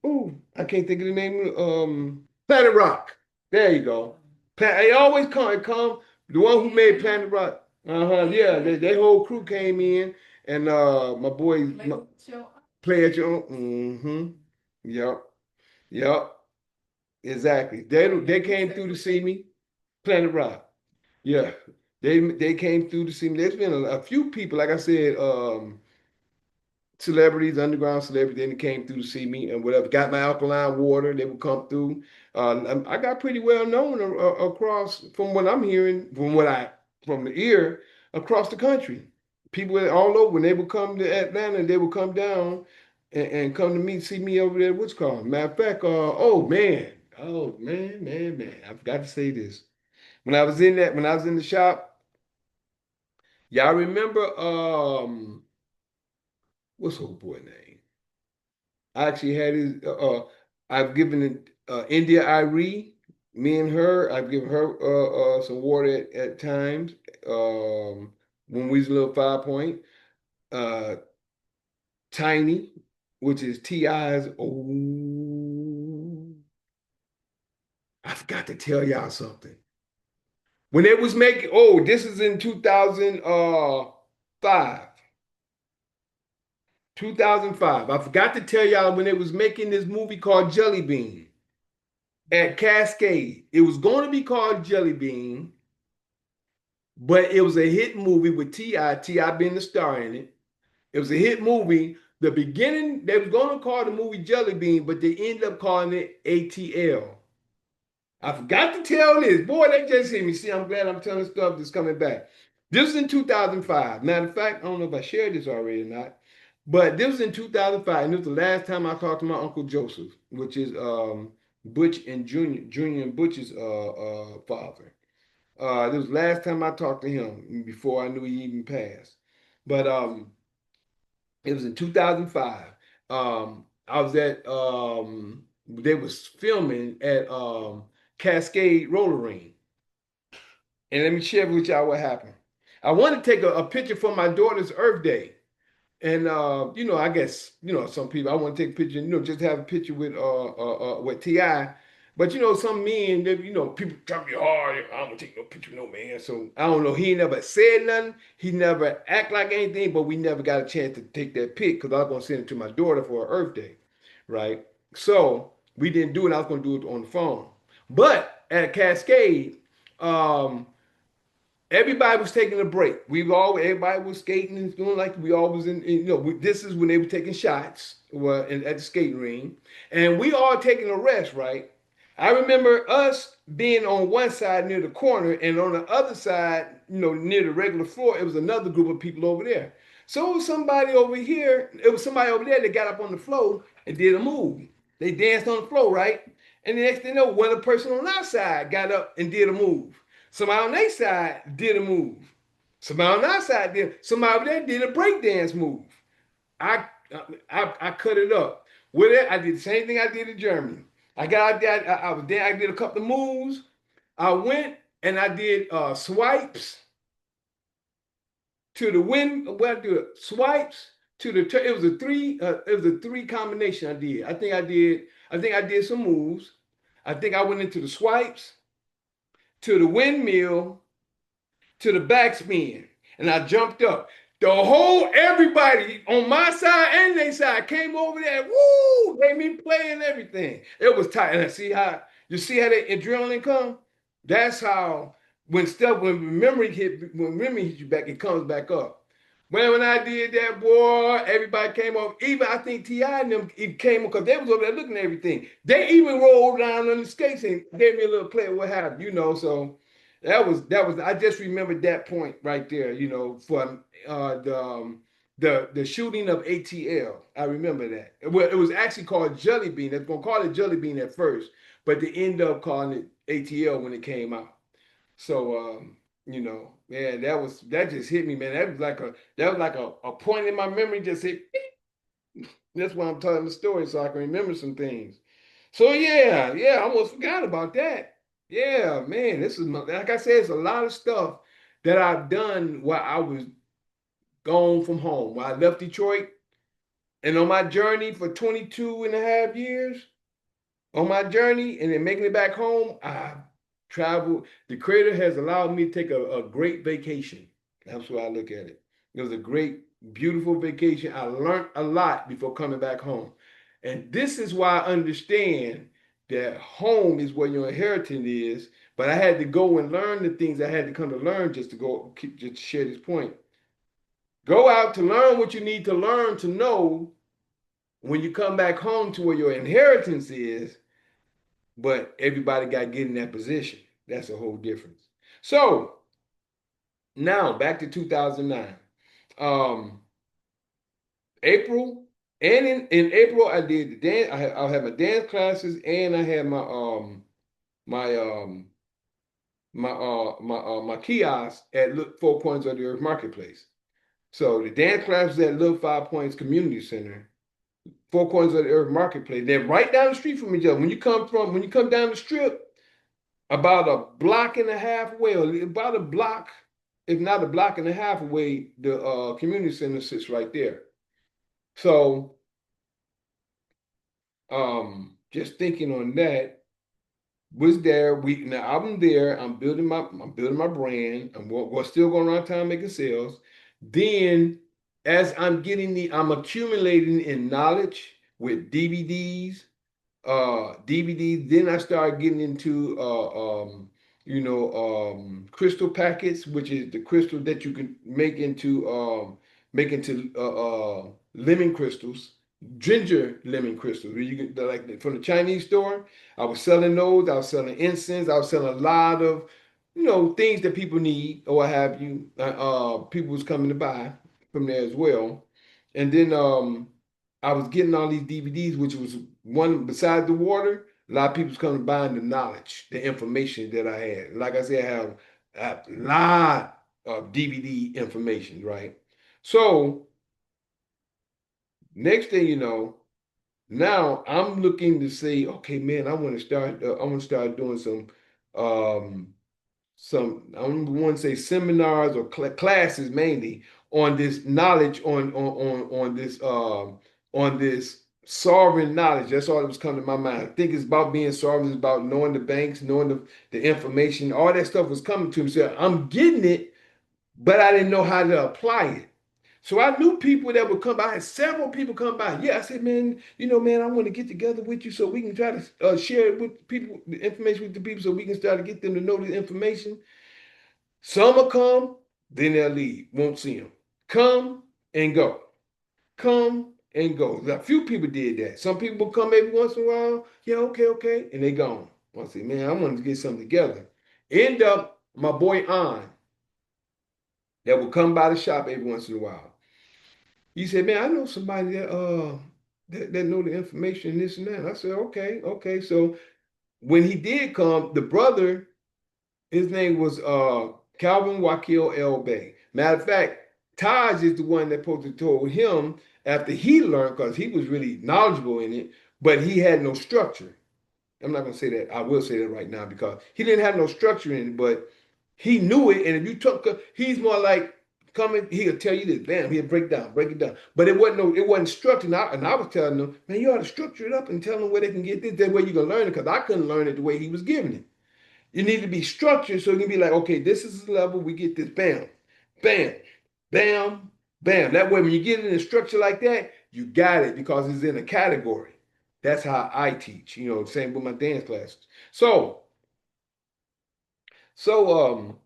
Who? I can't think of the name. Planet Rock. There you go. They always come. Come. The one who made Planet Rock. Yeah, their whole crew came in, and my boy play at your own. Yep. Yep. Exactly. They came through to see me. Planet Rock. Yeah, they came through to see me. There's been a few people, like I said, celebrities, underground celebrities, they came through to see me and whatever. Got my alkaline water, they would come through. I got pretty well known across from what I'm hearing, from the ear across the country. People all over when they would come to Atlanta, they would come down and come to me, see me over there. What's called? Matter of fact, man, I forgot to say this. When I was in the shop. Y'all remember what's old boy name? I actually had his I've given India Irie, me and her. I've given her some water at times. When we was a little 5 point. Uh, Tiny, which is T.I.'s. Oh, I forgot to tell y'all something. When it was making, this is in 2005. 2005. I forgot to tell y'all when it was making this movie called Jelly Bean at Cascade. It was going to be called Jelly Bean, but it was a hit movie with T.I., T.I. being the star in it. It was a hit movie. The beginning, they was going to call the movie Jelly Bean, but they ended up calling it ATL. I forgot to tell this. Boy, they just hit me. See, I'm glad I'm telling stuff that's coming back. This was in 2005. Matter of fact, I don't know if I shared this already or not, but this was in 2005, and this was the last time I talked to my Uncle Joseph, which is Butch and Junior and Butch's father. This was the last time I talked to him before I knew he even passed. But it was in 2005. I was at they was filming at Cascade Roller Ring. And let me share with y'all what happened. I wanted to take a picture for my daughter's Earth Day. And I guess, some people I want to take a picture, just have a picture with T.I. But some men, people tell me, oh, I don't take no picture with no man. So I don't know. He never said nothing. He never act like anything, but we never got a chance to take that pic because I was gonna send it to my daughter for her Earth Day. Right. So we didn't do it. I was gonna do it on the phone. But at Cascade, um, everybody was taking a break. Everybody was skating and doing like we always this is when they were taking shots at the skating ring, and we all taking a rest, right? I remember us being on one side near the corner, and on the other side, near the regular floor, it was another group of people over there. So it was somebody over here, it was somebody over there that got up on the floor and did a move. They danced on the floor, right? And the next thing you know, one other person on our side got up and did a move. Somebody on their side did a move. Somebody on our side did. Somebody over there did a breakdance move. I, I cut it up. With it, I did the same thing I did in Germany. I got out there. I was there. I did a couple of moves. I went and I did swipes to the wind. What I do? Swipes to the. It was a three. It was a three combination. I did. I think I did. I think I did some moves. I think I went into the swipes to the windmill to the backspin, and I jumped up. Everybody on my side and their side came over there. Woo! Made me play and everything. It was tight. And I see how the adrenaline come. That's how when memory hits you back, it comes back up. When I did that, boy, everybody came up. Even I think T.I. and them even came up because they was over there looking at everything. They even rolled down on the skates and gave me a little play. What happened. So that was. I just remembered that point right there. For the shooting of ATL. I remember that. Well, it was actually called Jelly Bean. They're gonna call it Jelly Bean at first, but they end up calling it ATL when it came out. So man, that just hit me, man. That was like a point in my memory, just hit. That's why I'm telling the story so I can remember some things. So yeah, I almost forgot about that. Yeah, man, like I said, it's a lot of stuff that I've done while I was gone from home. While I left Detroit and on my journey for 22 and a half years, on my journey and then making it back home, I traveled. The Creator has allowed me to take a great vacation. That's why I look at it. It was a great, beautiful vacation. I learned a lot before coming back home. And this is why I understand that home is where your inheritance is. But I had to go and learn the things I had to come to learn just to share this point. Go out to learn what you need to learn to know when you come back home to where your inheritance is, but everybody got to get in that position. That's a whole difference. So now back to 2009. April, and in April I did the dance. I had my dance classes, and I had my my kiosk at Four Points of the Earth Marketplace. So the dance class was at Little Five Points Community Center. Four Corners of the Earth Marketplace. They're right down the street from each other. When you come down the strip, about a block and a half away, or about a block, if not a block and a half away, the community center sits right there. So, just thinking on that, was there. Now I'm there. I'm building my brand. We're still going around town making sales. Then, as I'm accumulating in knowledge with DVDs. Then I started getting into crystal packets, which is the crystal that you can make into lemon crystals, ginger lemon crystals. Where you get like from the Chinese store. I was selling those. I was selling incense. I was selling a lot of things that people need or what have you. People was coming to buy from there as well, and then I was getting all these DVDs, which was one besides the water. A lot of people's coming buying the knowledge, the information that I had. Like I said, I have a lot of DVD information, right? So next thing you know, now I'm looking to say, okay, man, I want to start. I want to start doing um, I don't want to say seminars or classes mainly on this knowledge on this sovereign knowledge. That's all that was coming to my mind. I think it's about being sovereign. It's about knowing the banks, knowing the information. All that stuff was coming to me. So I'm getting it, but I didn't know how to apply it. So I knew people that would come by. I had several people come by. Yeah, I said, man, man, I want to get together with you so we can try to share it with people, the information with the people, so we can start to get them to know the information. Some will come, then they'll leave. Won't see them. Come and go. Come and go. A few people did that. Some people will come maybe once in a while. Yeah, okay, okay. And they gone. I say, man, I want to get something together. End up my boy An that will come by the shop every once in a while. He said, man, I know somebody that know the information, this and that. I said, okay, okay. So when he did come, the brother, his name was Calvin Wakil El Bay. Matter of fact, Taj is the one that supposed to told him after he learned, because he was really knowledgeable in it, but he had no structure. I'm not gonna say that. I will say that right now because he didn't have no structure in it, but he knew it. And if you took, he's more like coming. He'll tell you this, bam. He'll break it down. But it wasn't structured. And I was telling them, man, you ought to structure it up and tell them where they can get this. That way you can learn it because I couldn't learn it the way he was giving it. You need to be structured so you can be like, okay, this is the level we get this, bam, bam, bam, bam. That way, when you get it in a structure like that, you got it because it's in a category. That's how I teach. Same with my dance classes. So, so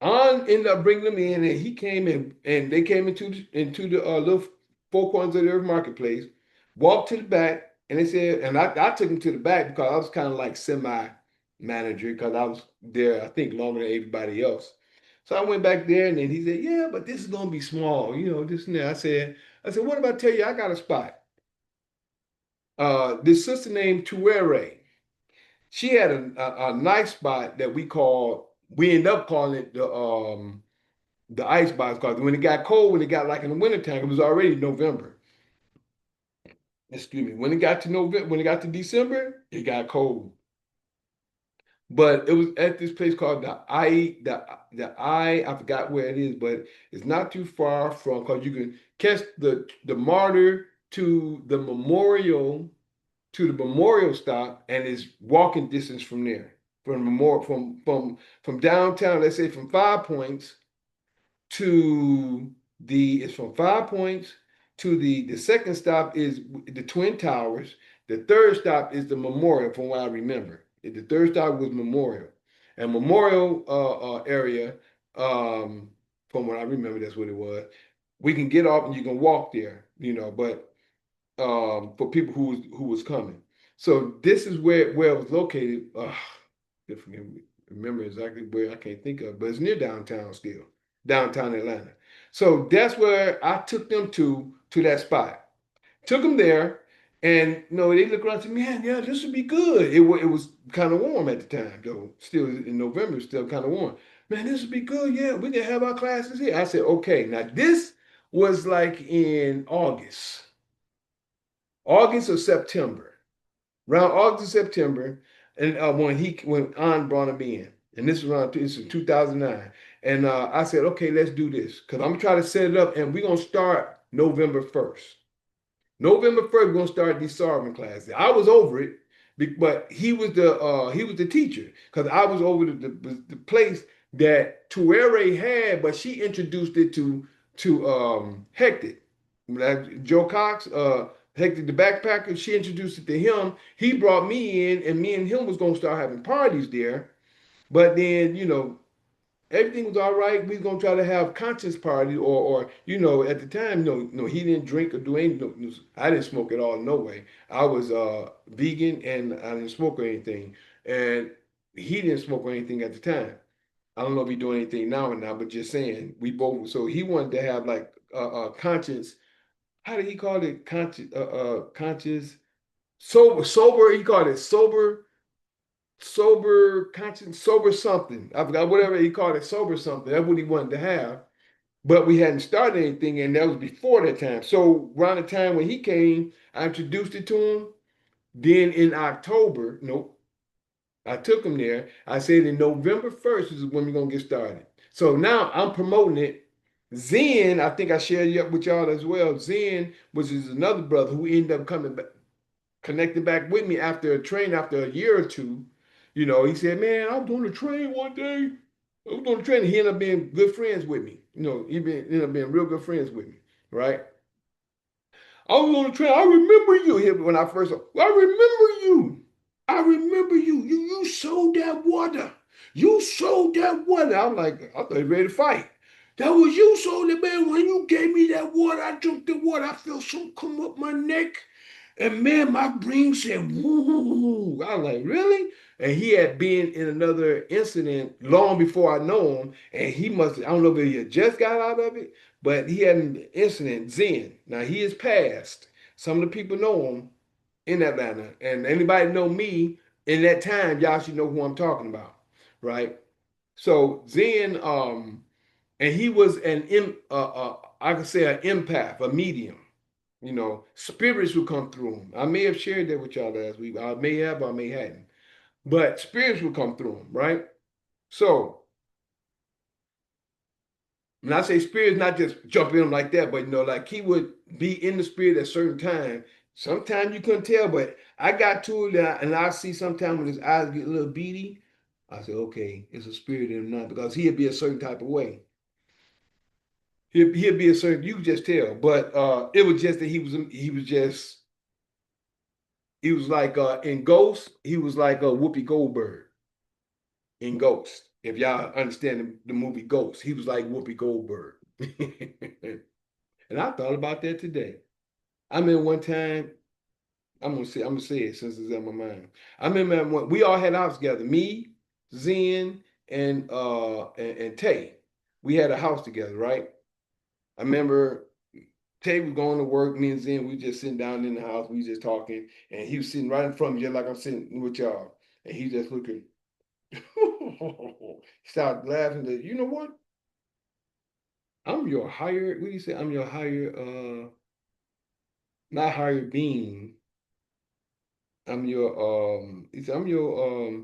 An ended up bringing them in, and he came in, and they came into the little Four Corners of the Earth Marketplace, walked to the back, and they said, and I took him to the back because I was kind of like semi-manager because I was there, I think, longer than everybody else. So I went back there, and then he said, "Yeah, but this is gonna be small, this and that." I said, "What if I tell you I got a spot?" This sister named Tuere, she had a nice spot that we end up calling it the ice box because when it got cold, when it got like in the wintertime, it was already November. Excuse me. When it got to December, it got cold. But it was at this place called I forgot where it is, but it's not too far from because you can catch the MARTA to the memorial stop, and it's walking distance from there. From downtown, let's say from 5 Points to it's from 5 Points to the second stop is the Twin Towers. The third stop is the Memorial, from what I remember. The third stop was Memorial. And Memorial area, from what I remember, that's what it was. We can get off and you can walk there, but for people who was coming. So this is where it was located. If I can remember exactly where, I can't think of, but it's near downtown still, downtown Atlanta. So that's where I took them to that spot. Took them there, and they look around and said, "Man, yeah, this would be good." It was kind of warm at the time, though. Still in November, still kind of warm. Man, this would be good. Yeah, we can have our classes here. I said, "Okay, now this was like in August or September, around August, September, and when An brought him in, and this is 2009, and I said, okay, let's do this because I'm gonna try to set it up, and we're gonna start November 1st. November 1st, we're gonna start these sovereign classes. I was over it, but he was the teacher because I was over the place that Tuere had, but she introduced it to Hectic. Like Joe Cox, Hectic the backpacker, she introduced it to him. He brought me in, and me and him was gonna start having parties there. But then, everything was all right. We was gonna try to have conscious party, or at the time, no, he didn't drink or do anything. No, I didn't smoke at all, no way. I was vegan and I didn't smoke or anything, and he didn't smoke or anything at the time. I don't know if he doing anything now or not, but just saying we both. So he wanted to have like conscious. How did he call it? Conscious, sober. He called it sober conscience, sober something. I forgot whatever he called it, sober something. That's what he wanted to have. But we hadn't started anything, and that was before that time. So around the time when he came, I introduced it to him. Then in October, nope, I took him there. I said in November 1st is when we're gonna get started. So now I'm promoting it. Zen, I think I shared it up with y'all as well. Zen, which is another brother who ended up coming back, connected back with me after a train after a year or two. He said, "Man, I was on the train one day. I was on the train." And he ended up being good friends with me. Ended up being real good friends with me, right? I was on the train. I remember you when I first. I remember you. I remember you. You sold that water. You sold that water. I'm like, I thought he was ready to fight. That was you sold it, man. When you gave me that water, I drank the water. I felt something come up my neck. And man, my brain said, woo. I was like, really? And he had been in another incident long before I know him. And he I don't know if he had just got out of it, but he had an incident, Zen. Now he is passed. Some of the people know him in Atlanta. And anybody know me in that time, y'all should know who I'm talking about. Right? So Zen, and he was I could say an empath, a medium. Spirits would come through him. I may have shared that with y'all last week. I may have, I may hadn't. But spirits would come through him, right? So when I say spirits, not just jump in him like that, but like he would be in the spirit at a certain time. Sometimes you couldn't tell, but I got to it, and I see sometimes when his eyes get a little beady, I said, okay, it's a spirit in him now because he'd be a certain type of way. He'd be a certain, you could just tell. But it was just that he was like in Ghost, he was like a Whoopi Goldberg in Ghost. If y'all understand the movie Ghost, he was like Whoopi Goldberg. And I thought about that today. I remember one time, I'm gonna say it since it's in my mind. I remember when we all had a house together, me, Zen, and Tay. We had a house together, right? I remember Tay was going to work, me and Zen, we just sitting down in the house, we just talking, and he was sitting right in front of me, just like I'm sitting with y'all. And he just looking, started laughing. That you know what? I'm your higher. What do you say? I'm your higher. Not higher being. I'm your. He said, I'm your.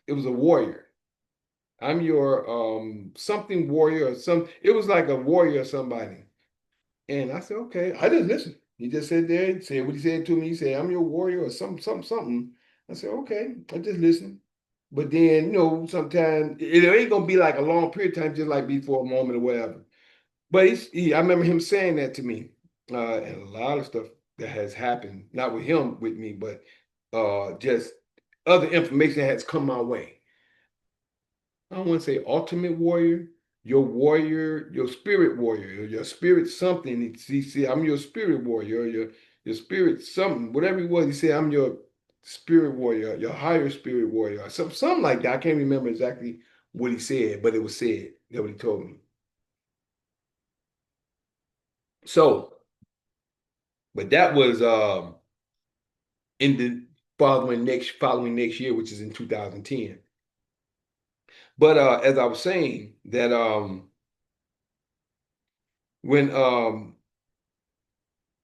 It was a warrior. I'm your something warrior or some. It was like a warrior or somebody. And I said, okay. I didn't listen. He just said there, and said what he said to me. He said, I'm your warrior or something. I said, okay. I just listened. But then, sometimes it ain't gonna be like a long period of time, just like before a moment or whatever. But I remember him saying that to me, and a lot of stuff that has happened, not with him, with me, but just other information that has come my way. I don't want to say ultimate warrior, your spirit warrior, your spirit something. He said, I'm your spirit warrior, or your spirit something, whatever it was. He said, I'm your spirit warrior, your higher spirit warrior, something like that. I can't remember exactly what he said, but it was said. That's what he told me. So, but that was in the following next year, which is in 2010. But as I was saying, that when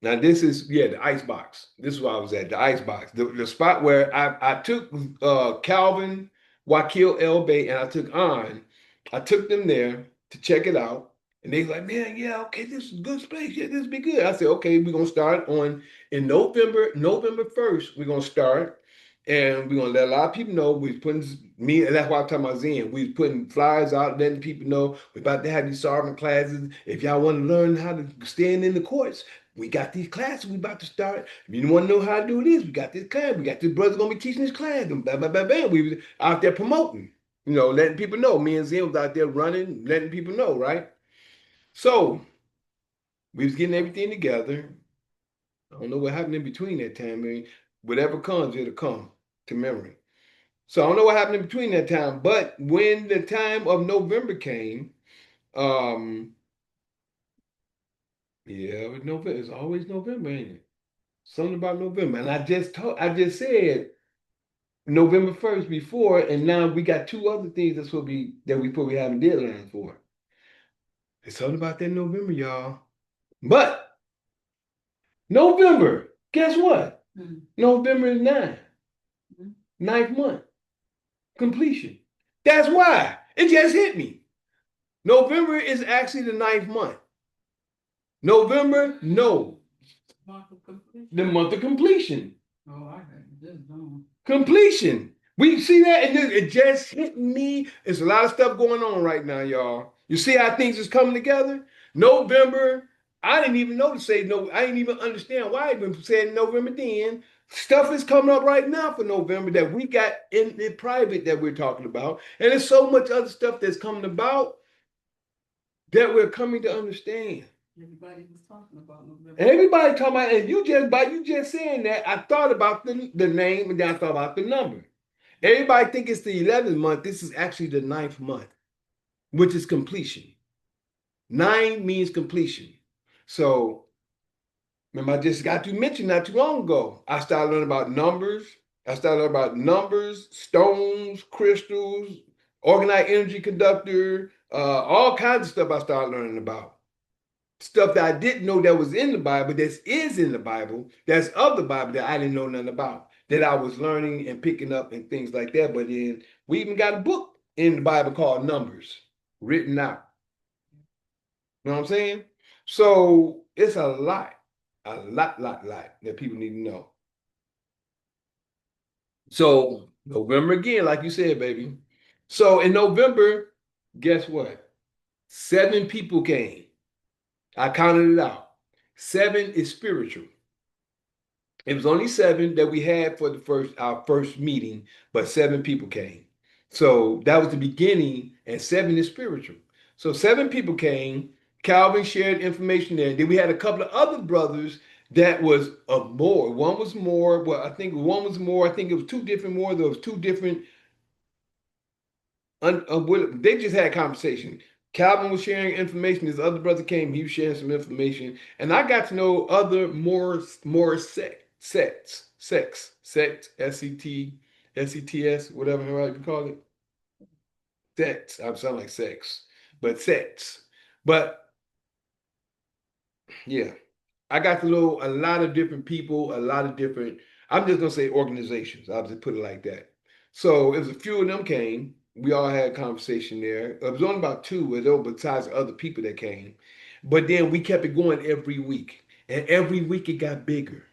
now this is the ice box. This is where I was at, the ice box. The spot where I took Calvin, Wakil El Bay, and I took On. I took them there to check it out. And they like, man, yeah, okay, this is a good space. Yeah, this be good. I said, okay, we're gonna start on in November 1st, we're gonna start. And we're gonna let a lot of people know we putting me, and that's why I'm talking about Zen. We putting flyers out, letting people know we're about to have these sovereign classes. If y'all want to learn how to stand in the courts, we got these classes we about to start. If you want to know how to do this, we got this class. We got this brother gonna be teaching this class. And blah, blah, blah, blah. We was out there promoting, letting people know. Me and Zen was out there running, letting people know, right? So we was getting everything together. I don't know what happened in between that time. I mean, whatever comes, it'll come to memory. So I don't know what happened in between that time. But when the time of November came, um, yeah, it was November. It's always November, ain't it? Something about November. And I just said November 1st before, and now we got two other things that we probably having deadlines for. It's something about that November, y'all. But November, guess what? November is 9th month completion. That's why it just hit me. November is actually the 9th month. November, no, Month of completion. the month of completion. Oh, I got this on. Completion. We see that, and it just hit me. It's a lot of stuff going on right now, y'all. You see how things is coming together? November, I didn't even know to say no. I didn't even understand why I even said November then. Stuff is coming up right now for November that we got in the private that we're talking about. And there's so much other stuff that's coming about that we're coming to understand. Everybody was talking about November. Everybody talking about, and by you just saying that, I thought about the name and then I thought about the number. Everybody think it's the 11th month. This is actually the 9th month, which is completion. 9 means completion. So remember, I just got to mention not too long ago. I started learning about numbers. Stones, crystals, organized energy conductor, all kinds of stuff I started learning about. Stuff that I didn't know that was in the Bible, that is in the Bible, that's of the Bible that I didn't know nothing about, that I was learning and picking up and things like that. But then we even got a book in the Bible called Numbers, written out. You know what I'm saying? So it's a lot that people need to know. So November again, like you said, baby. So in November, guess what? 7 people came. I counted it out. 7 is spiritual. It was only 7 that we had for our first meeting, but 7 people came. So that was the beginning, and 7 is spiritual. So 7 people came. Calvin shared information there. Then we had a couple of other brothers that was more. One was more. Well, I think one was more. I think it was 2 different more. There was 2 different. They just had a conversation. Calvin was sharing information. His other brother came. He was sharing some information, and I got to know other more sects, SETS, whatever you call it. Sects. I sound like sex, but sects. But yeah, I got to know a lot of different people, a lot of different. I'm just gonna say organizations. I'll just put it like that. So it was a few of them came. We all had a conversation there. It was only about 2 though, besides other people that came. But then we kept it going every week, and every week it got bigger.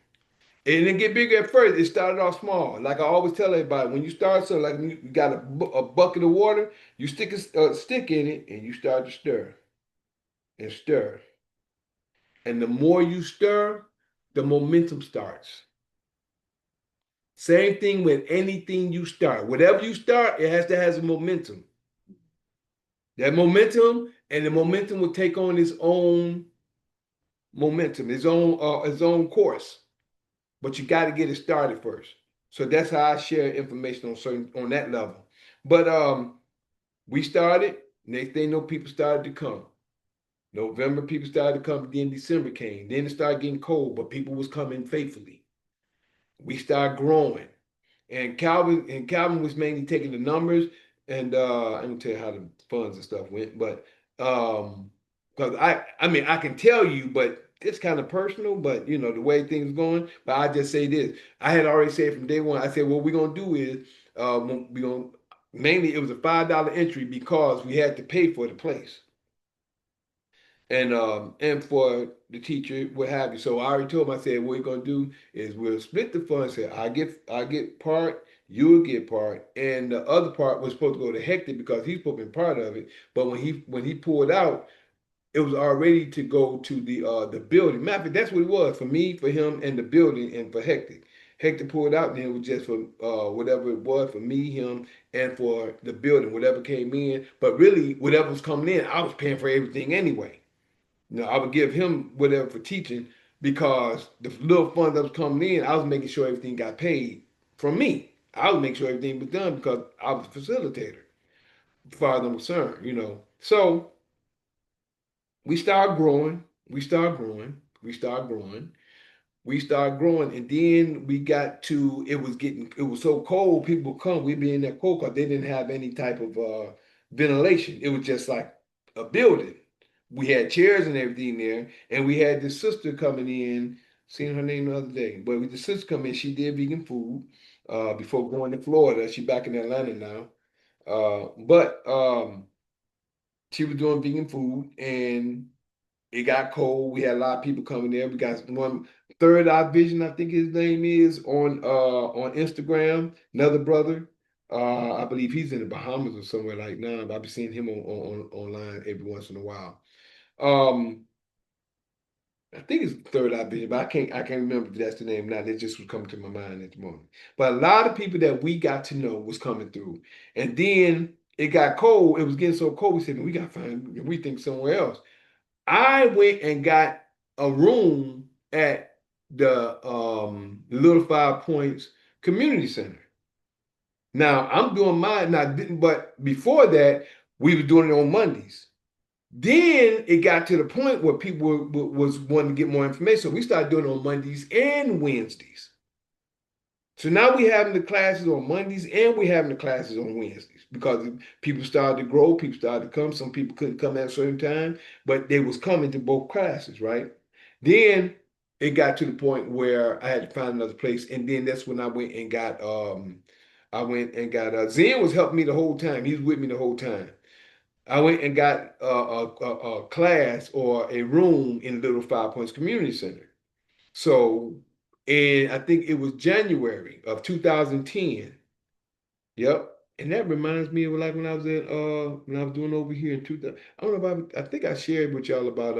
It didn't get bigger at first. It started off small. Like I always tell everybody, when you start something, like when you got a bucket of water, you stick a stick in it, and you start to stir and stir. And the more you stir, the momentum starts. Same thing with anything you start. Whatever you start, it has to have a momentum. That momentum, and the momentum will take on its own momentum, its own course. But you got to get it started first. So that's how I share information on that level. But we started. Next thing you know, people started to come. November, people started to come. Then December came. Then it started getting cold, but people was coming faithfully. We started growing. And Calvin was mainly taking the numbers, and I'm gonna tell you how the funds and stuff went. But because I mean I can tell you, but it's kind of personal. But you know the way things going. But I just say this: I had already said from day one. I said what we're gonna do is we gonna mainly it was a $5 entry because we had to pay for the place and for the teacher, what have you. So I already told him, I said, what we're gonna do is we'll split the funds. Say I get part, you'll get part, and the other part was supposed to go to Hector because he's supposed to be part of it. But when he pulled out, it was already to go to the building. Matter of fact, that's what it was for me, for him, and the building, and for Hector. Hector pulled out, and it was just for whatever it was for me, him, and for the building, whatever came in. But really, whatever was coming in, I was paying for everything anyway. You know, I would give him whatever for teaching because the little funds that was coming in, I was making sure everything got paid from me. I would make sure everything was done because I was a facilitator, as far as I'm concerned, you know. So we started growing, we started growing, we started growing, we started growing, and then we got to it was so cold, people would come, we'd be in that cold because they didn't have any type of ventilation. It was just like a building. We had chairs and everything there, and we had this sister coming in, seen her name the other day. But with the sister come in, she did vegan food before going to Florida. She back in Atlanta now. But she was doing vegan food and it got cold. We had a lot of people coming there. We got one Third Eye Vision, I think his name is, on Instagram. Another brother. I believe he's in the Bahamas or somewhere like now. I've been seeing him on online every once in a while. Um, I think it's Third Eye Vision, but I can't remember if that's the name now. That just was coming to my mind at the moment. But a lot of people that we got to know was coming through. And then it got cold. It was getting so cold. We said, we got to find, we think somewhere else. I went and got a room at the Little Five Points Community Center. Now I'm doing mine now, but before that, we were doing it on Mondays. Then it got to the point where people was wanting to get more information. So we started doing it on Mondays and Wednesdays. So now we having the classes on Mondays and we having the classes on Wednesdays because people started to grow, people started to come. Some people couldn't come at a certain time, but they was coming to both classes, right? Then it got to the point where I had to find another place, and then that's when I went and got Zen was helping me the whole time. He was with me the whole time. I went and got a class or a room in Little Five Points Community Center. So, and I think it was January of 2010. Yep. And that reminds me of like when I was doing over here in 2000. I don't know about I think I shared with y'all about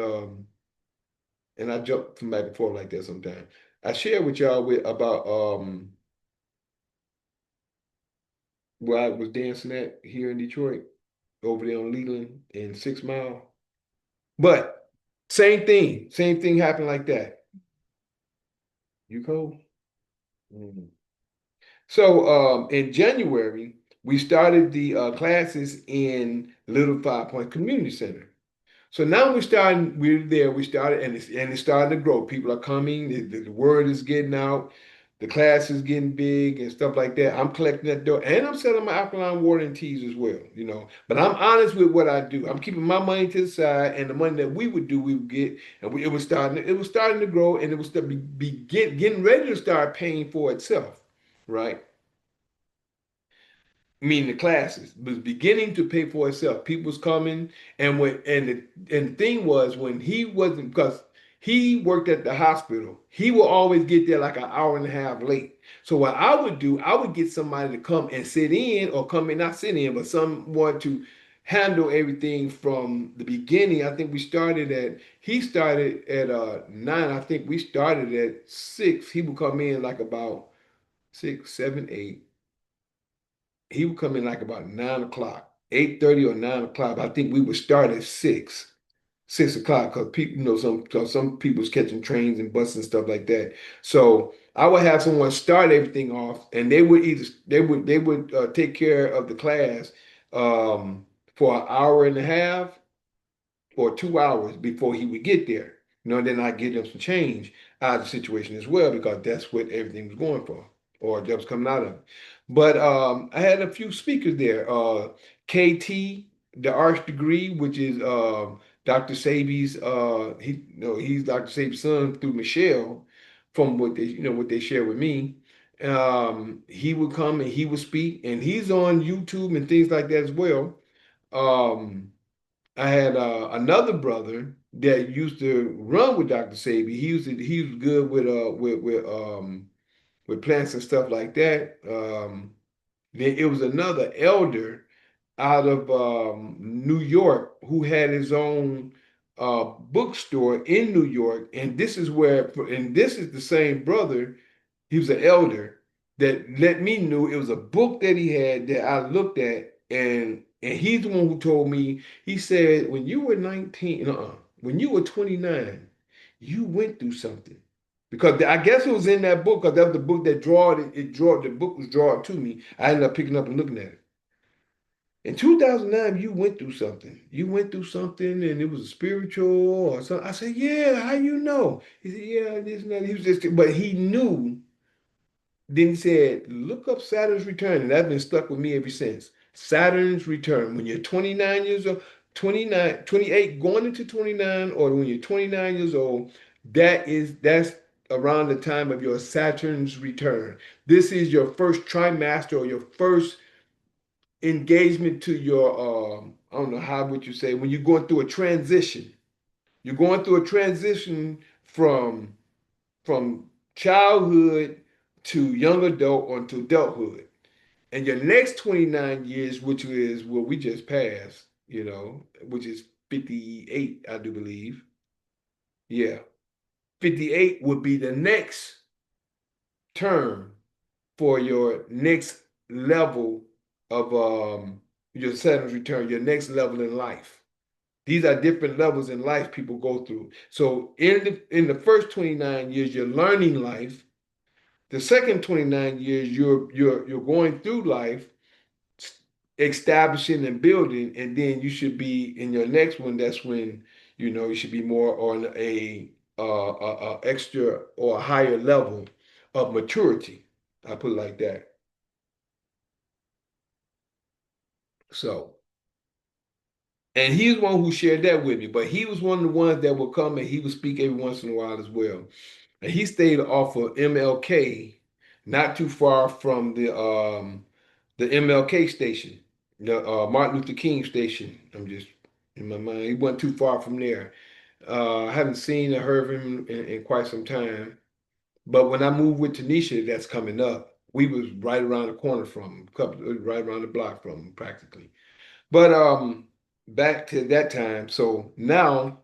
and I jump from back and forth like that sometimes. I shared with y'all about where I was dancing at here in Detroit, over there on Leland and 6 Mile. But same thing happened like that. You cold? Mhm. So in January, we started the classes in Little Five Point Community Center. So now we're there, we started, and it's starting to grow. People are coming, the word is getting out, the class is getting big and stuff like that. I'm collecting that dough, and I'm selling my alkaline water and teas as well, you know. But I'm honest with what I do. I'm keeping my money to the side, and the money that we would do, we would get, and it was starting to grow, and it was getting ready to start paying for itself, right? Meaning the classes was beginning to pay for itself. People was coming, and the thing was when he wasn't because he worked at the hospital, he will always get there like an hour and a half late. So what I would do, I would get somebody to come and sit in, or come in, not sit in, but someone to handle everything from the beginning. I think he started at 9. I think we started at 6. He would come in like about 6, 7, 8. He would come in like about 9 o'clock, 8:30 or 9 o'clock. I think we would start at 6 o'clock because people, some people's catching trains and buses and stuff like that. So I would have someone start everything off, and they would take care of the class um, for an hour and a half or 2 hours before he would get there. Then I get them some change out of the situation as well because that's what everything was going for, or that was coming out of it. But I had a few speakers there. KT, the Arts Degree, which is Dr. Sabi's he's Dr. Sabi's son through Michelle, from what they share with me. He would come and he would speak, and he's on YouTube and things like that as well. Um, I had another brother that used to run with Dr. Sabi. He was good with plants and stuff like that. Then it was another elder out of New York who had his own bookstore in New York, and this is the same brother. He was an elder that let me know it was a book that he had that I looked at, and he's the one who told me. He said, when you were 19, when you were 29, you went through something. Because I guess it was in that book, because that was the book that the book was drawn to me. I ended up picking up and looking at it. In 2009, you went through something. You went through something and it was spiritual or something. I said, yeah, how you know? He said, yeah, this and that. He was just, but he knew. Then he said, look up Saturn's return. And that's been stuck with me ever since. Saturn's return. When you're 29 years old, 29, 28, going into 29, or when you're 29 years old, that's around the time of your Saturn's return. This is your first trimester or your first engagement to your I don't know how would you say when you're going through a transition. You're going through a transition from childhood to young adult or to adulthood. And your next 29 years, which is what we just passed, which is 58, I do believe. Yeah. 58 would be the next term for your next level of your Saturn's return, your next level in life. These are different levels in life people go through. So in the first 29 years, you're learning life. The second 29 years, you're going through life, establishing and building, and then you should be in your next one. That's when you should be more on a extra or a higher level of maturity. I put it like that. So, and he's one who shared that with me, but he was one of the ones that would come and he would speak every once in a while as well. And he stayed off of MLK, not too far from the MLK station, the Martin Luther King station. I'm just in my mind. He wasn't too far from there. I haven't seen or heard of him in quite some time. But when I moved with Tanisha, that's coming up. We was right around the corner from him, right around the block from him, practically. But back to that time. So now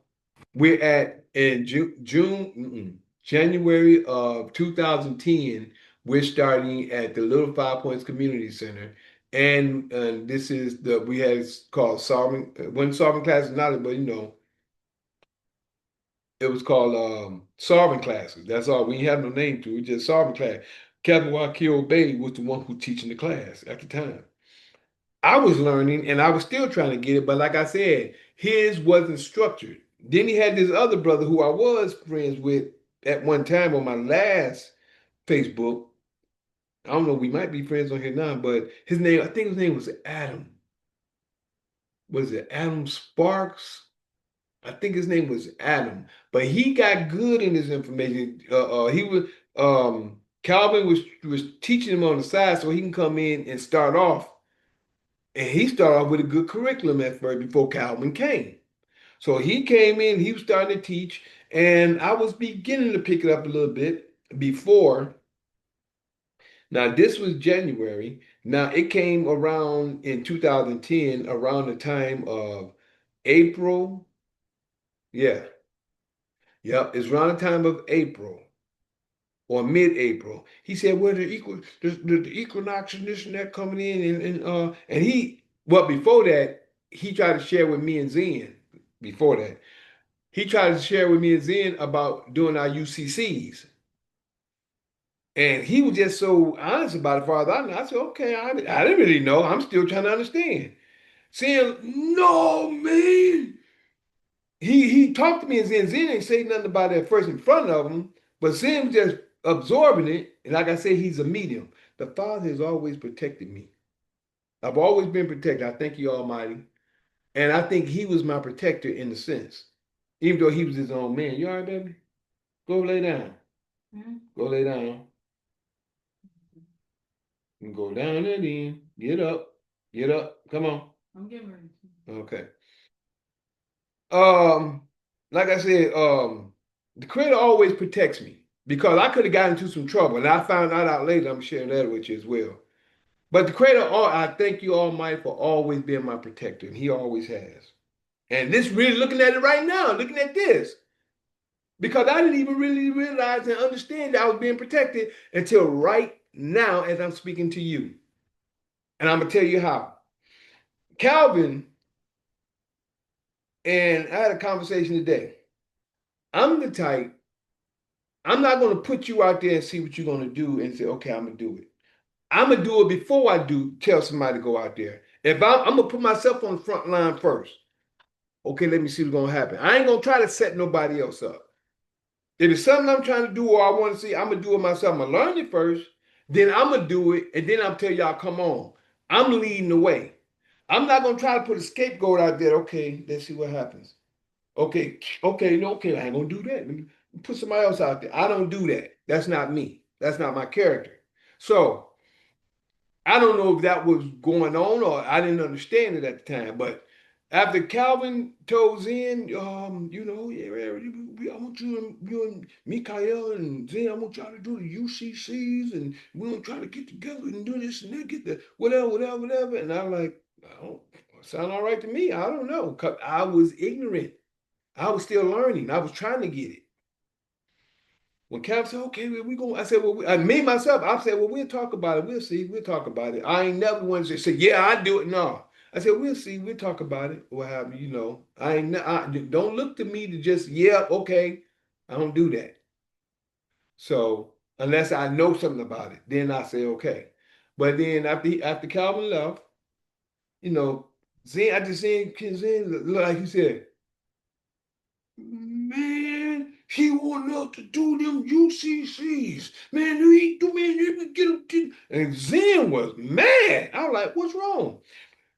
we're at in January of 2010. We're starting at the Little Five Points Community Center, and this is we had it's called solving when solving classes knowledge, but it was called solving classes. That's all. We didn't have no name to it, just solving class. Kevin Wakil Bay was the one who teaching the class at the time. I was learning and I was still trying to get it, but like I said, his wasn't structured. Then he had this other brother who I was friends with at one time on my last Facebook. I don't know, we might be friends on here now, but I think his name was Adam. Was it Adam Sparks? I think his name was Adam, but he got good in his information. He was Calvin was teaching him on the side so he can come in and start off. And he started off with a good curriculum at first before Calvin came. So he came in, he was starting to teach, and I was beginning to pick it up a little bit before. Now, this was January. Now, it came around in 2010, around the time of April. Yeah, yep, it's around the time of April or mid-April. He said, well, the equinox and this and that coming in, well, before that, he tried to share with me and Zen. Before that, he tried to share with me and Zen about doing our UCCs. And he was just so honest about it, Father. I said, okay, I didn't really know. I'm still trying to understand. Saying, no, man. He talked to me and Zen ain't say nothing about it at first in front of him, but Zen was just absorbing it. And like I said, he's a medium. The Father has always protected me. I've always been protected. I thank you, Almighty. And I think he was my protector in a sense, even though he was his own man. You all right, baby? Go lay down. Go lay down. And go down there then. Get up. Get up. Come on. I'm getting ready. Okay. Um, like I said, the creator always protects me because I could have gotten into some trouble, and I found that out later. I'm sharing that with you as well. But the creator, I thank you, Almighty, for always being my protector, and He always has. And this really looking at it right now, looking at this, because I didn't even really realize and understand that I was being protected until right now as I'm speaking to you. And I'm gonna tell you how. Calvin and I had a conversation today. I'm the type, I'm not going to put you out there and see what you're going to do and say, okay, I'm going to do it. I'm going to do it before I do tell somebody to go out there. If I'm going to put myself on the front line first. Okay, let me see what's going to happen. I ain't going to try to set nobody else up. If it's something I'm trying to do or I want to see, I'm going to do it myself. I'm going to learn it first, then I'm going to do it, and then I'll tell y'all, come on. I'm leading the way. I'm not going to try to put a scapegoat out there. Okay, let's see what happens. Okay, no, okay, I ain't gonna do that. Let me put somebody else out there. I don't do that. That's not me. That's not my character. So I don't know if that was going on or I didn't understand it at the time. But after Calvin told Zen, I want you and Mikael and Zen, I want y'all to do the UCCs and we're gonna try to get together and do this and that, get the whatever. And I'm like, I don't sound all right to me. I don't know. 'Cause I was ignorant. I was still learning. I was trying to get it. When Cap said, okay, we going, I said, well, me myself, I said, well, we'll talk about it. We'll see. We'll talk about it. I ain't never once say, yeah, I do it. No. I said, we'll see. We'll talk about it. What have you. Don't look to me to just, yeah, okay. I don't do that. So unless I know something about it, then I say, okay. But then after Calvin left, Zen, I just seen Zen, like he said, man, he wanted us to do them UCCs. Man, we get him. And Zen was mad. I was like, what's wrong?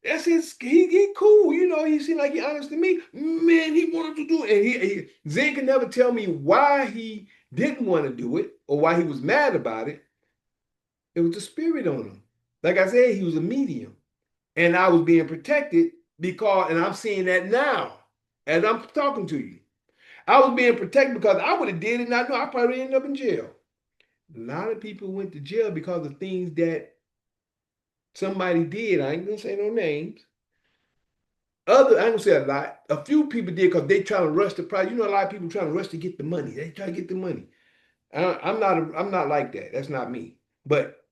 That's his, he cool. He seemed like he honest to me. Man, he wanted to do it. And Zen could never tell me why he didn't want to do it or why he was mad about it. It was the spirit on him. Like I said, he was a medium. And I was being protected and I'm seeing that now as I'm talking to you. I was being protected because I would have did it and I know I probably ended up in jail. A lot of people went to jail because of things that somebody did. I ain't gonna say no names. I ain't gonna say a lot. A few people did because they trying to rush the price. A lot of people trying to rush to get the money. They try to get the money. I'm not like that. That's not me. But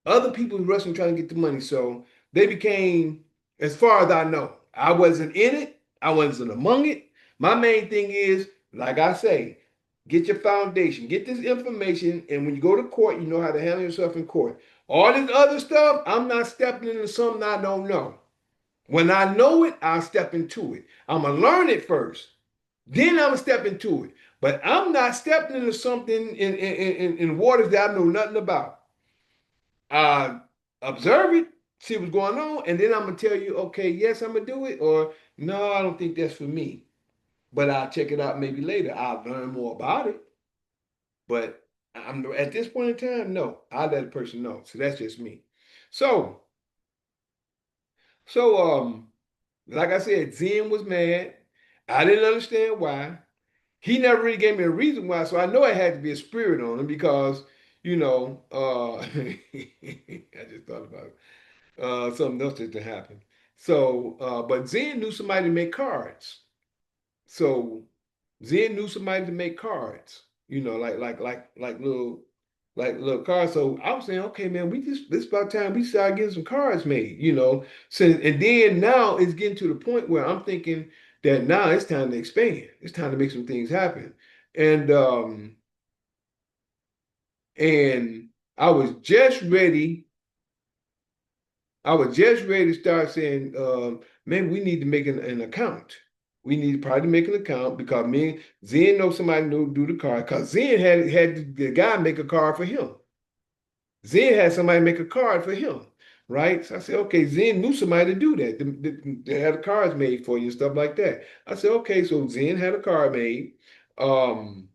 other people rushing trying to get the money. So they became, as far as I know, I wasn't in it. I wasn't among it. My main thing is, like I say, get your foundation, get this information, and when you go to court, you know how to handle yourself in court. All this other stuff, I'm not stepping into something I don't know. When I know it, I'll step into it. I'm going to learn it first. Then I'm going to step into it. But I'm not stepping into something in waters that I know nothing about. Observe it, see what's going on, and then I'm going to tell you, okay, yes, I'm going to do it, or no, I don't think that's for me. But I'll check it out maybe later. I'll learn more about it. But I'm at this point in time, no, I'll let a person know. So that's just me. So, so like I said, Zen was mad. I didn't understand why. He never really gave me a reason why. So I know it had to be a spirit on him because, I just thought about it. Something else that happened. So, but Zen knew somebody to make cards. So Zen knew somebody to make cards, like little cards. So I was saying, okay, man, this about time we start getting some cards made. And then now it's getting to the point where I'm thinking that now it's time to expand. It's time to make some things happen. And I was just ready. I was just ready to start saying, man, we need to make an account. We need to probably make an account because me and Zen know somebody to do the card. Because Zen had the guy make a card for him. Zen had somebody make a card for him. right? So I said, okay, Zen knew somebody to do that. They had the cards made for you and stuff like that. I said, okay, so Zen had a card made. Um,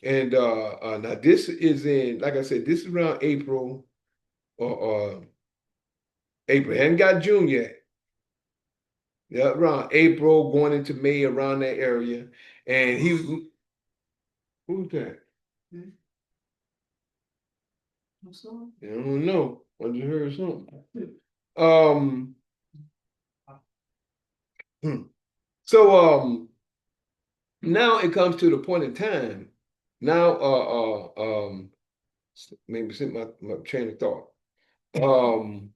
and now this is in, like I said, this is around April or April. Hadn't got June yet. Yeah, around April, going into May, around that area. And he was, who's that? I don't know. I just heard something. Um, hmm. So now it comes to the point in time. Now maybe sent my train of thought. Um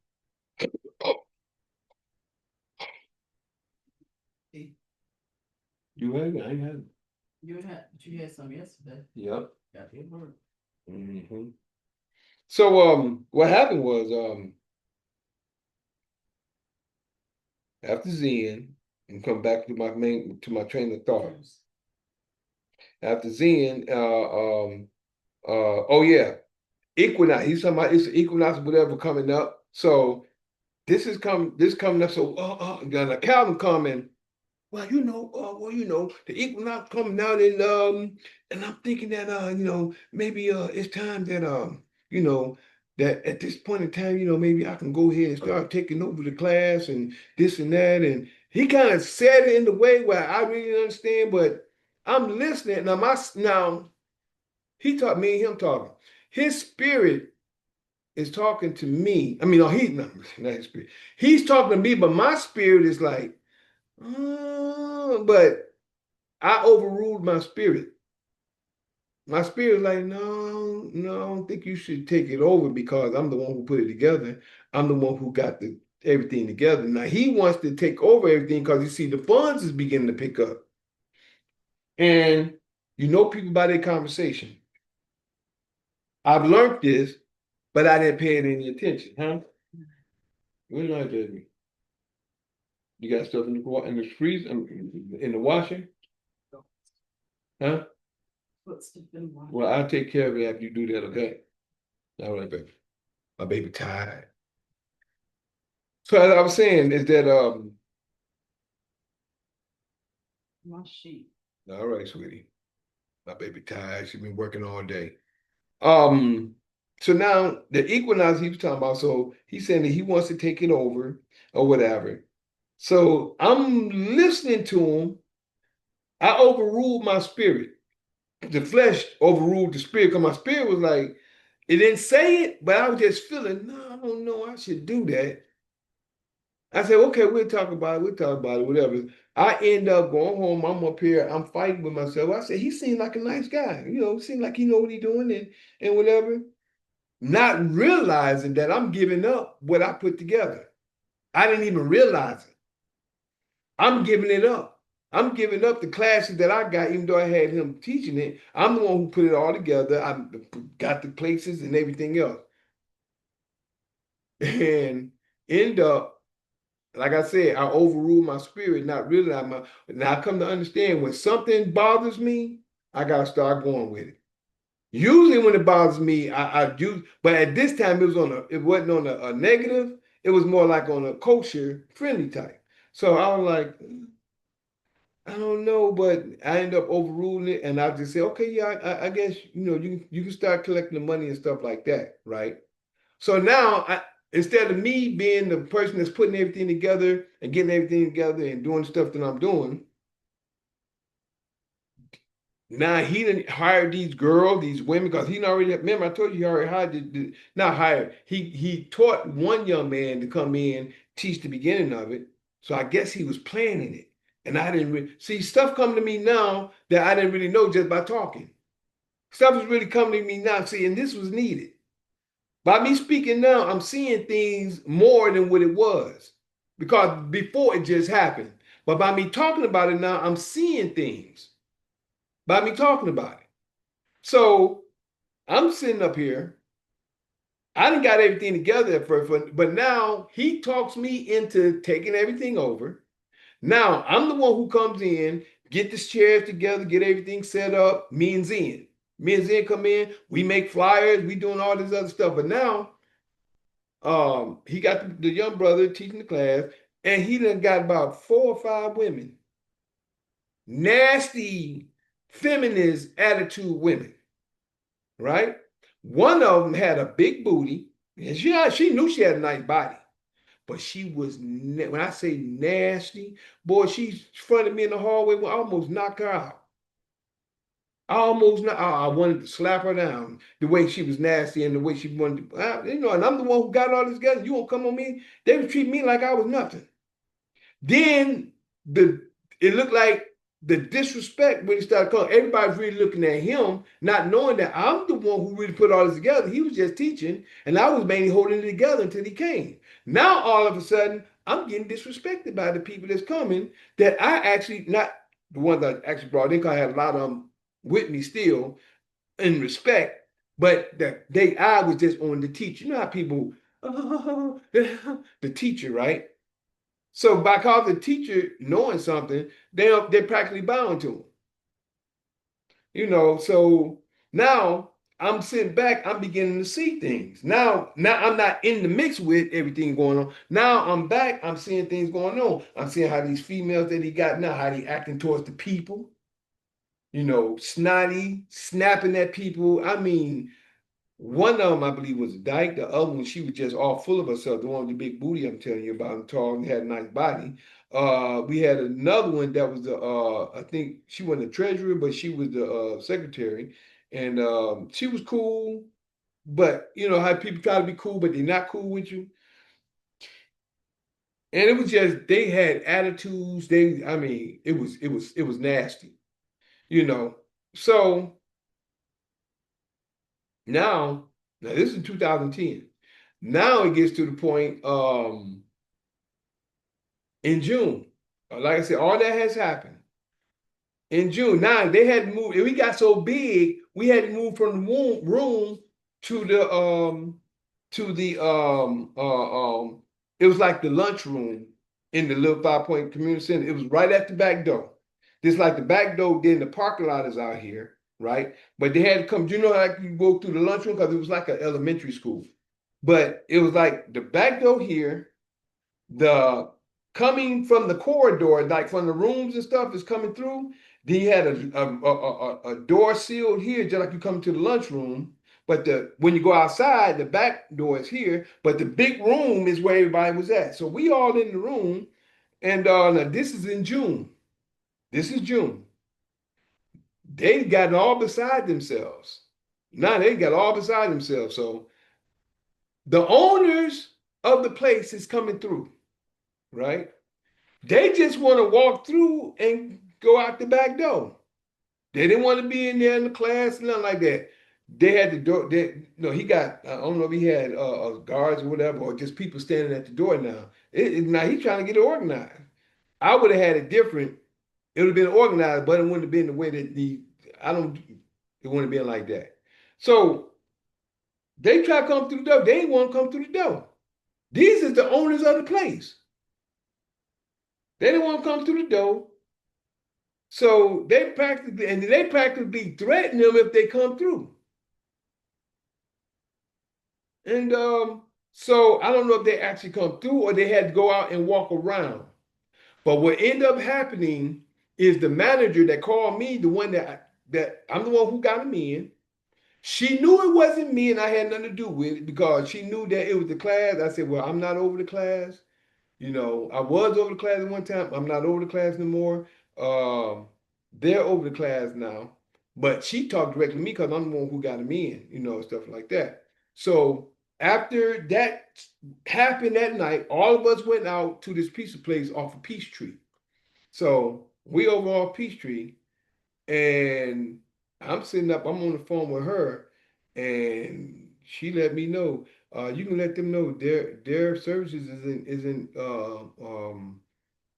you had it? I had it. You had some yesterday. Yep. Got it work. Hmm. So what happened was after Zen, and come back to my train of thought. After Zen, oh yeah, equinox. He's talking about it's the equinox, whatever coming up. So this coming up. So the Calvin coming. Well, the equinox coming out, and I'm thinking that maybe it's time that that at this point in time, maybe I can go ahead and start taking over the class and this and that. And he kind of said it in the way where I really understand, but I'm listening. Now he taught me and him talking. His spirit is talking to me. I mean, no, he's not his spirit. He's talking to me, but my spirit is like, but I overruled my spirit. My spirit like, no, I don't think you should take it over because I'm the one who put it together. I'm the one who got everything together. Now he wants to take over everything because you see the funds is beginning to pick up. And people by their conversation. I've learned this, but I didn't pay it any attention, huh? What did I do? You got stuff in the freezer, in the washer? Huh? Well, I'll take care of it after you do that, okay? All right, baby. My baby tired. So as I was saying is that My sheet. all right, sweetie. My baby tired. She's been working all day. Um, so now the equinox he was talking about, so he's saying that he wants to take it over or whatever. So I'm listening to him. I overruled my spirit. The flesh overruled the spirit because my spirit was like, it didn't say it, but I was just feeling, no, I don't know, I should do that. I said, okay, we'll talk about it. We'll talk about it, whatever. I end up going home. I'm up here. I'm fighting with myself. I said, he seemed like a nice guy. Seemed like he know what he's doing and whatever. Not realizing that I'm giving up what I put together. I didn't even realize it. I'm giving it up. I'm giving up the classes that I got, even though I had him teaching it. I'm the one who put it all together. I got the places and everything else. And end up, like I said, I overrule my spirit, not realize my. Now I come to understand when something bothers me, I gotta start going with it. Usually when it bothers me, I do, but at this time it wasn't on a negative. It was more like on a kosher friendly type. So I was like, I don't know, but I end up overruling it, and I just say, okay, yeah, I guess you can start collecting the money and stuff like that, right? So now, instead of me being the person that's putting everything together and getting everything together and doing stuff that I'm doing, now he didn't hire these girls, these women, because he already remember I told you he already hired not hired. He taught one young man to come in teach the beginning of it. So I guess he was planning it, and I didn't see stuff coming to me now that I didn't really know just by talking. Stuff is really coming to me now. See, and this was needed. By me speaking now, I'm seeing things more than what it was because before it just happened. But by me talking about it now, I'm seeing things by me talking about it. So I'm sitting up here. I didn't got everything together at first, but now he talks me into taking everything over. Now I'm the one who comes in, get the chairs together, get everything set up. Me and Zen. Me and Zen come in, we make flyers, we doing all this other stuff. But now he got the young brother teaching the class, and he done got about 4 or 5 women, nasty, feminist attitude women, right? One of them had a big booty, and she knew she had a nice body, but she was when I say nasty, boy, she fronted me in the hallway. I almost knocked her out. I wanted to slap her down the way she was nasty and the way she wanted to, and I'm the one who got all this together. You won't come on me. They would treat me like I was nothing. Then it looked like the disrespect when he started coming. Everybody's really looking at him, not knowing that I'm the one who really put all this together. He was just teaching, and I was mainly holding it together until he came. Now all of a sudden, I'm getting disrespected by the people that's coming that I actually not the ones that I actually brought in, because I had a lot of them with me still in respect, but I was just on the teacher. You know how people, the teacher, right? So by cause the teacher knowing something, they're practically bound to him. So now I'm sitting back, I'm beginning to see things. Now I'm not in the mix with everything going on. Now I'm back, I'm seeing things going on. I'm seeing how these females that he got now, how they acting towards the people, snotty, snapping at people. I mean, one of them, I believe, was a dyke. The other one, she was just all full of herself. The one with the big booty I'm telling you about, and tall and had a nice body. We had another one that was I think she wasn't the treasurer, but she was the secretary, and she was cool. But you know how people try to be cool, but they're not cool with you. And it was just they had attitudes. I mean, it was nasty, you know. So now this is 2010. Now it gets to the point in June. Like I said, all that has happened in June. Now they had to move. We got so big, we had to move from the room to the it was like the lunchroom in the little 5 Point community center. It was right at the back door. Just like the back door, then the parking lot is out here, right? But they had to come. Do you know how you go through the lunchroom? Because it was like an elementary school. But it was like the back door here, the coming from the corridor, like from the rooms and stuff, is coming through. Then you had a door sealed here, just like you come to the lunchroom. But when you go outside, the back door is here. But the big room is where everybody was at. So we all in the room, and now this is in June. This is June. They got all beside themselves. Now they got all beside themselves. So the owners of the place is coming through, right? They just want to walk through and go out the back door. They didn't want to be in there in the class, nothing like that. They had the door. He got. I don't know if he had guards or whatever, or just people standing at the door now. Now he's trying to get it organized. I would have had it different. It would have been organized, but it wouldn't have been the way that I don't. It wouldn't have been like that. So they try to come through the door. They ain't want to come through the door. These is the owners of the place. They didn't want to come through the door. So they practically threaten them if they come through. And so I don't know if they actually come through or they had to go out and walk around. But what ended up happening is the manager that called me, the one that I'm the one who got him in. She knew it wasn't me and I had nothing to do with it because she knew that it was the class. I said, well, I'm not over the class. I was over the class at one time. I'm not over the class anymore. They're over the class now. But she talked directly to me because I'm the one who got him in, stuff like that. So after that happened that night, all of us went out to this pizza place off of Peachtree. So we over off Peachtree, and I'm sitting up, I'm on the phone with her, and she let me know, you can let them know their services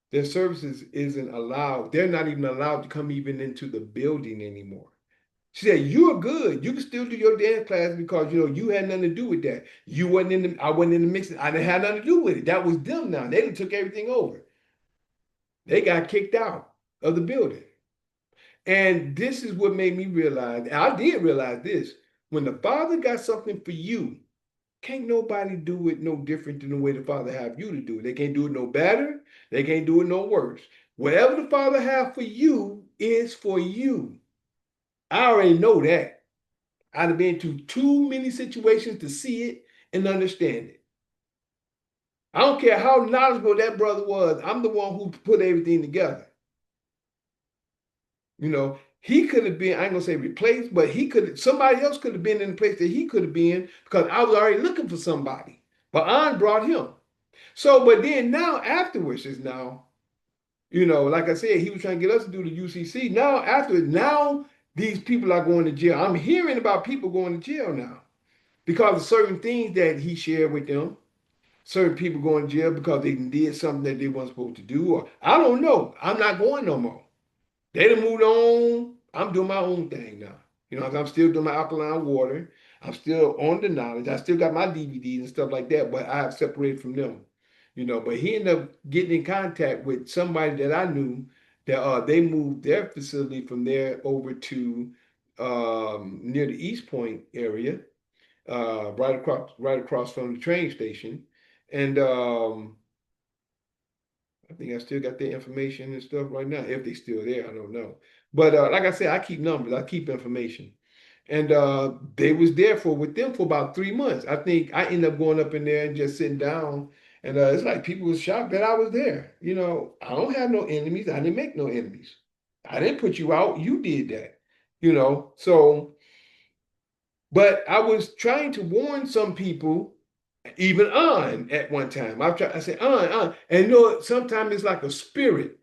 their services isn't allowed. They're not even allowed to come even into the building anymore. She said, "You're good. You can still do your dance class because you had nothing to do with that. You wasn't in the. I wasn't in the mix. I didn't have nothing to do with it. That was them now. They took everything over. They got kicked out of the building." And this is what made me realize. And I did realize this: when the Father got something for you, Can't nobody do it no different than the way the Father have you to do it. They can't do it no better. They can't do it no worse. Whatever the Father have for you is for you. I already know that. I've been to too many situations to see it and understand it. I don't care how knowledgeable that brother was. I'm the one who put everything together. You know, he could have been, I ain't gonna say replaced, but somebody else could have been in the place that he could have been because I was already looking for somebody. But An brought him. So, but then now afterwards is now, like I said, he was trying to get us to do the UCC. Now afterwards, now these people are going to jail. I'm hearing about people going to jail now because of certain things that he shared with them. Certain people going to jail because they did something that they weren't supposed to do, or I don't know. I'm not going no more. They done moved on. I'm doing my own thing now. I'm still doing my alkaline water. I'm still on the knowledge. I still got my DVDs and stuff like that, but I have separated from them. But he ended up getting in contact with somebody that I knew that they moved their facility from there over to near the East Point area, right across from the train station. And I think I still got their information and stuff right now. If they still there, I don't know. But like I said, I keep numbers, I keep information. And they was there with them for about 3 months. I think I ended up going up in there and just sitting down. And it's like people was shocked that I was there. I don't have no enemies. I didn't make no enemies. I didn't put you out. You did that. So, but I was trying to warn some people, even on at one time. I said, on. And sometimes it's like a spirit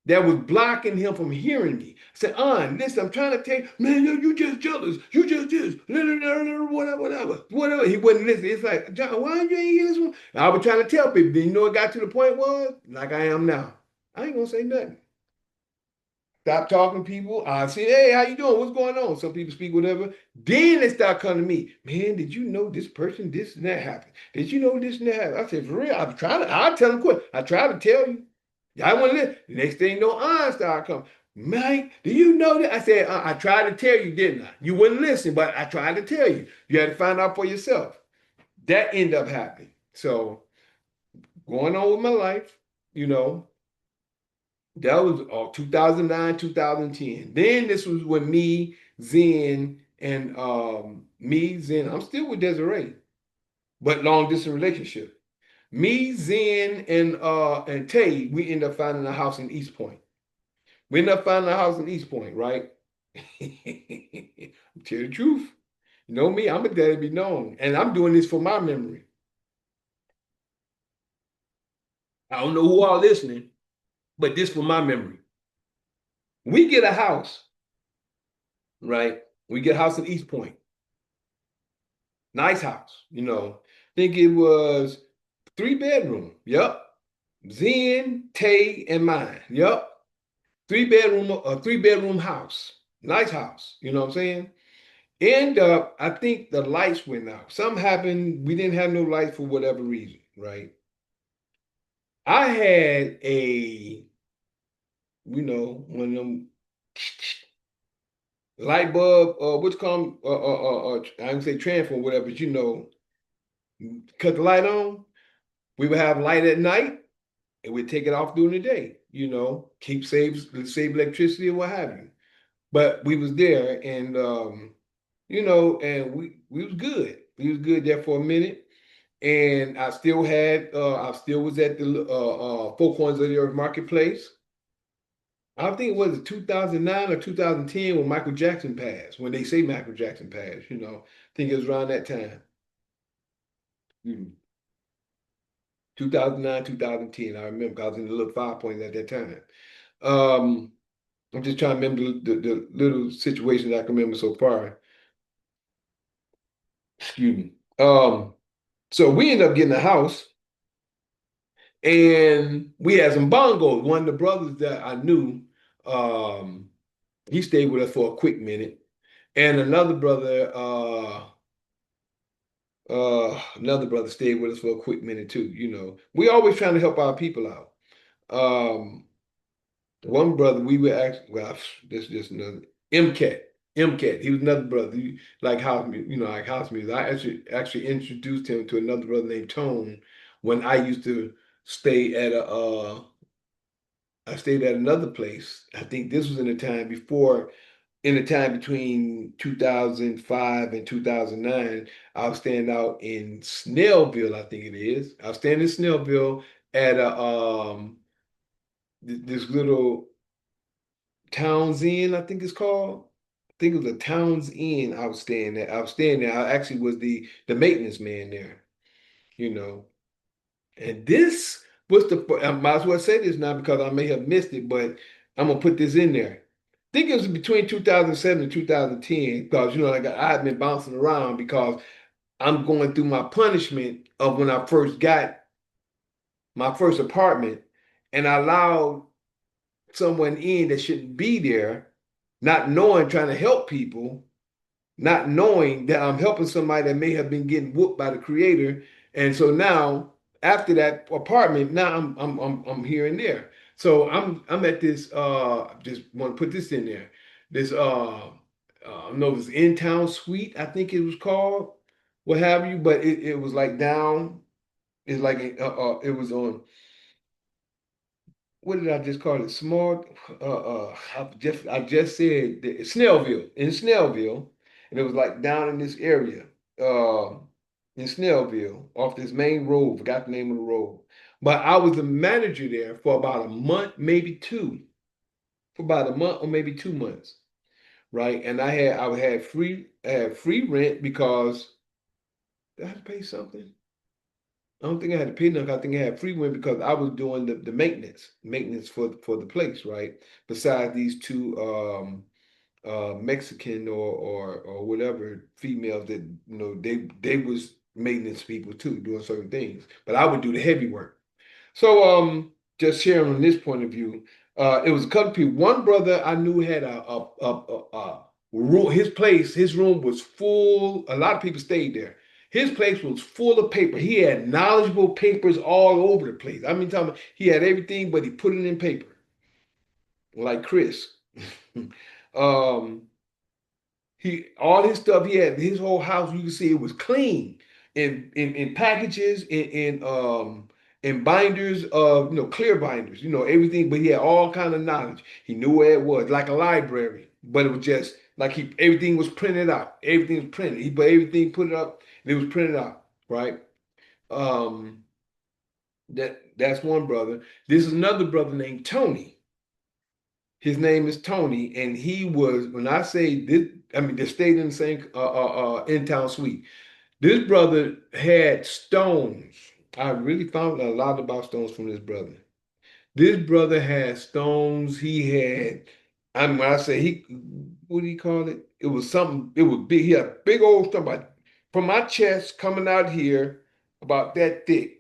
that was blocking him from hearing me. I said, listen, I'm trying to tell you, man, you just jealous. You just this, whatever. He wouldn't listen. It's like, John, why you ain't hear this one? I was trying to tell people. Then it got to the point was, like I am now. I ain't gonna say nothing. Stop talking to people. I say, hey, how you doing? What's going on? Some people speak whatever. Then they start coming to me. Man, did you know this person, this and that happened? Did you know this and that happened? I said, for real, I'll tell them quick. I try to tell you. I want to listen. The next thing you know, I start coming. Mike, do you know that? I said, I tried to tell you, didn't I? You wouldn't listen, but I tried to tell you. You had to find out for yourself. That ended up happening. So going on with my life, you know, that was 2009, 2010. Then this was when me, Zen, and Zen. I'm still with Desiree, but long distance relationship. Me, Zen, and Tay, we end up finding a house in East Point. We end up finding a house in East Point, right? Tell the truth. You know me, I'm a daddy be known. And I'm doing this for my memory. I don't know who all listening, but this for my memory. We get a house, right? We get a house in East Point. Nice house, think it was 3 bedroom. Yep. Zen, Tay, and mine. Yep. 3 bedroom house. Nice house. You know what I'm saying? End up, I think the lights went out. Something happened. We didn't have no lights for whatever reason, right? I had one of them light bulb, what's called, I can say transform, whatever, but cut the light on. We would have light at night and we'd take it off during the day, save electricity or what have you. But we was there and, and we was good. We was good there for a minute. And I still was at the Four Corners of the Earth Marketplace. I think it was 2009 or 2010 when Michael Jackson passed, when they say Michael Jackson passed, I think it was around that time. 2009, 2010, I remember because I was in the little 5 Point at that time. I'm just trying to remember the little situations I can remember so far. Excuse me. So we ended up getting a house and we had some bongos. One of the brothers that I knew, he stayed with us for a quick minute. And another brother stayed with us for a quick minute too. We always trying to help our people out. One brother we were actually, well, this just another MCAT. MCAT. He was another brother. He, like house music, like house music. I actually introduced him to another brother named Tone when I used to stay at a I stayed at another place. I think this was in the time between 2005 and 2009. I was staying out in Snellville, I think it is. I was staying in Snellville at a this little Towns Inn, I think it's called. I think it was a Towns Inn I was staying there. I was staying there. I actually was the maintenance man there, you know. And this was I might as well say this now because I may have missed it, but I'm gonna put this in there. I think it was between 2007 and 2010 because like I had been bouncing around because I'm going through my punishment of when I first got my first apartment and I allowed someone in that shouldn't be there, not knowing, trying to help people, not knowing that I'm helping somebody that may have been getting whooped by the creator. And so now, after that apartment, now I'm here and there. So I'm at this just want to put this in there. This I don't know, it was in town suite, I think it was called, what have you, but it was like down, it's like it was on, what did I just call it? Small. I just said that Snellville, in Snellville, and it was like down in this area, uh, in Snellville, off this main road. Forgot the name of the road, but I was the manager there for about a month, maybe two, for about a month or maybe 2 months, right? And I had free rent because did I have to pay something? I don't think I had to pay nothing. I think I had free rent because I was doing the maintenance for the place, right? Besides these two Mexican or whatever females that they was maintenance people too, doing certain things. But I would do the heavy work. So just sharing on this point of view, it was a couple people. One brother I knew had a room. His room was full. A lot of people stayed there. His place was full of paper. He had knowledgeable papers all over the place. I mean, he had everything, but he put it in paper, like Chris. um, he all his stuff he had his whole house. You can see it was clean in packages in binders of clear binders. Everything. But he had all kind of knowledge. He knew where it was, like a library. But it was just like he everything was printed out. Everything was printed. He put everything put it up. And it was printed out. Right. Um, that's one brother. This is another brother named Tony. His name is Tony, and he was, when I say this, I mean they stayed in the same in town suite. This brother had stones. I really found a lot about stones from this brother. This brother had stones. He had, I mean, when I say what do you call it? It was something. It was big. He had a big old stone, from my chest coming out here, about that thick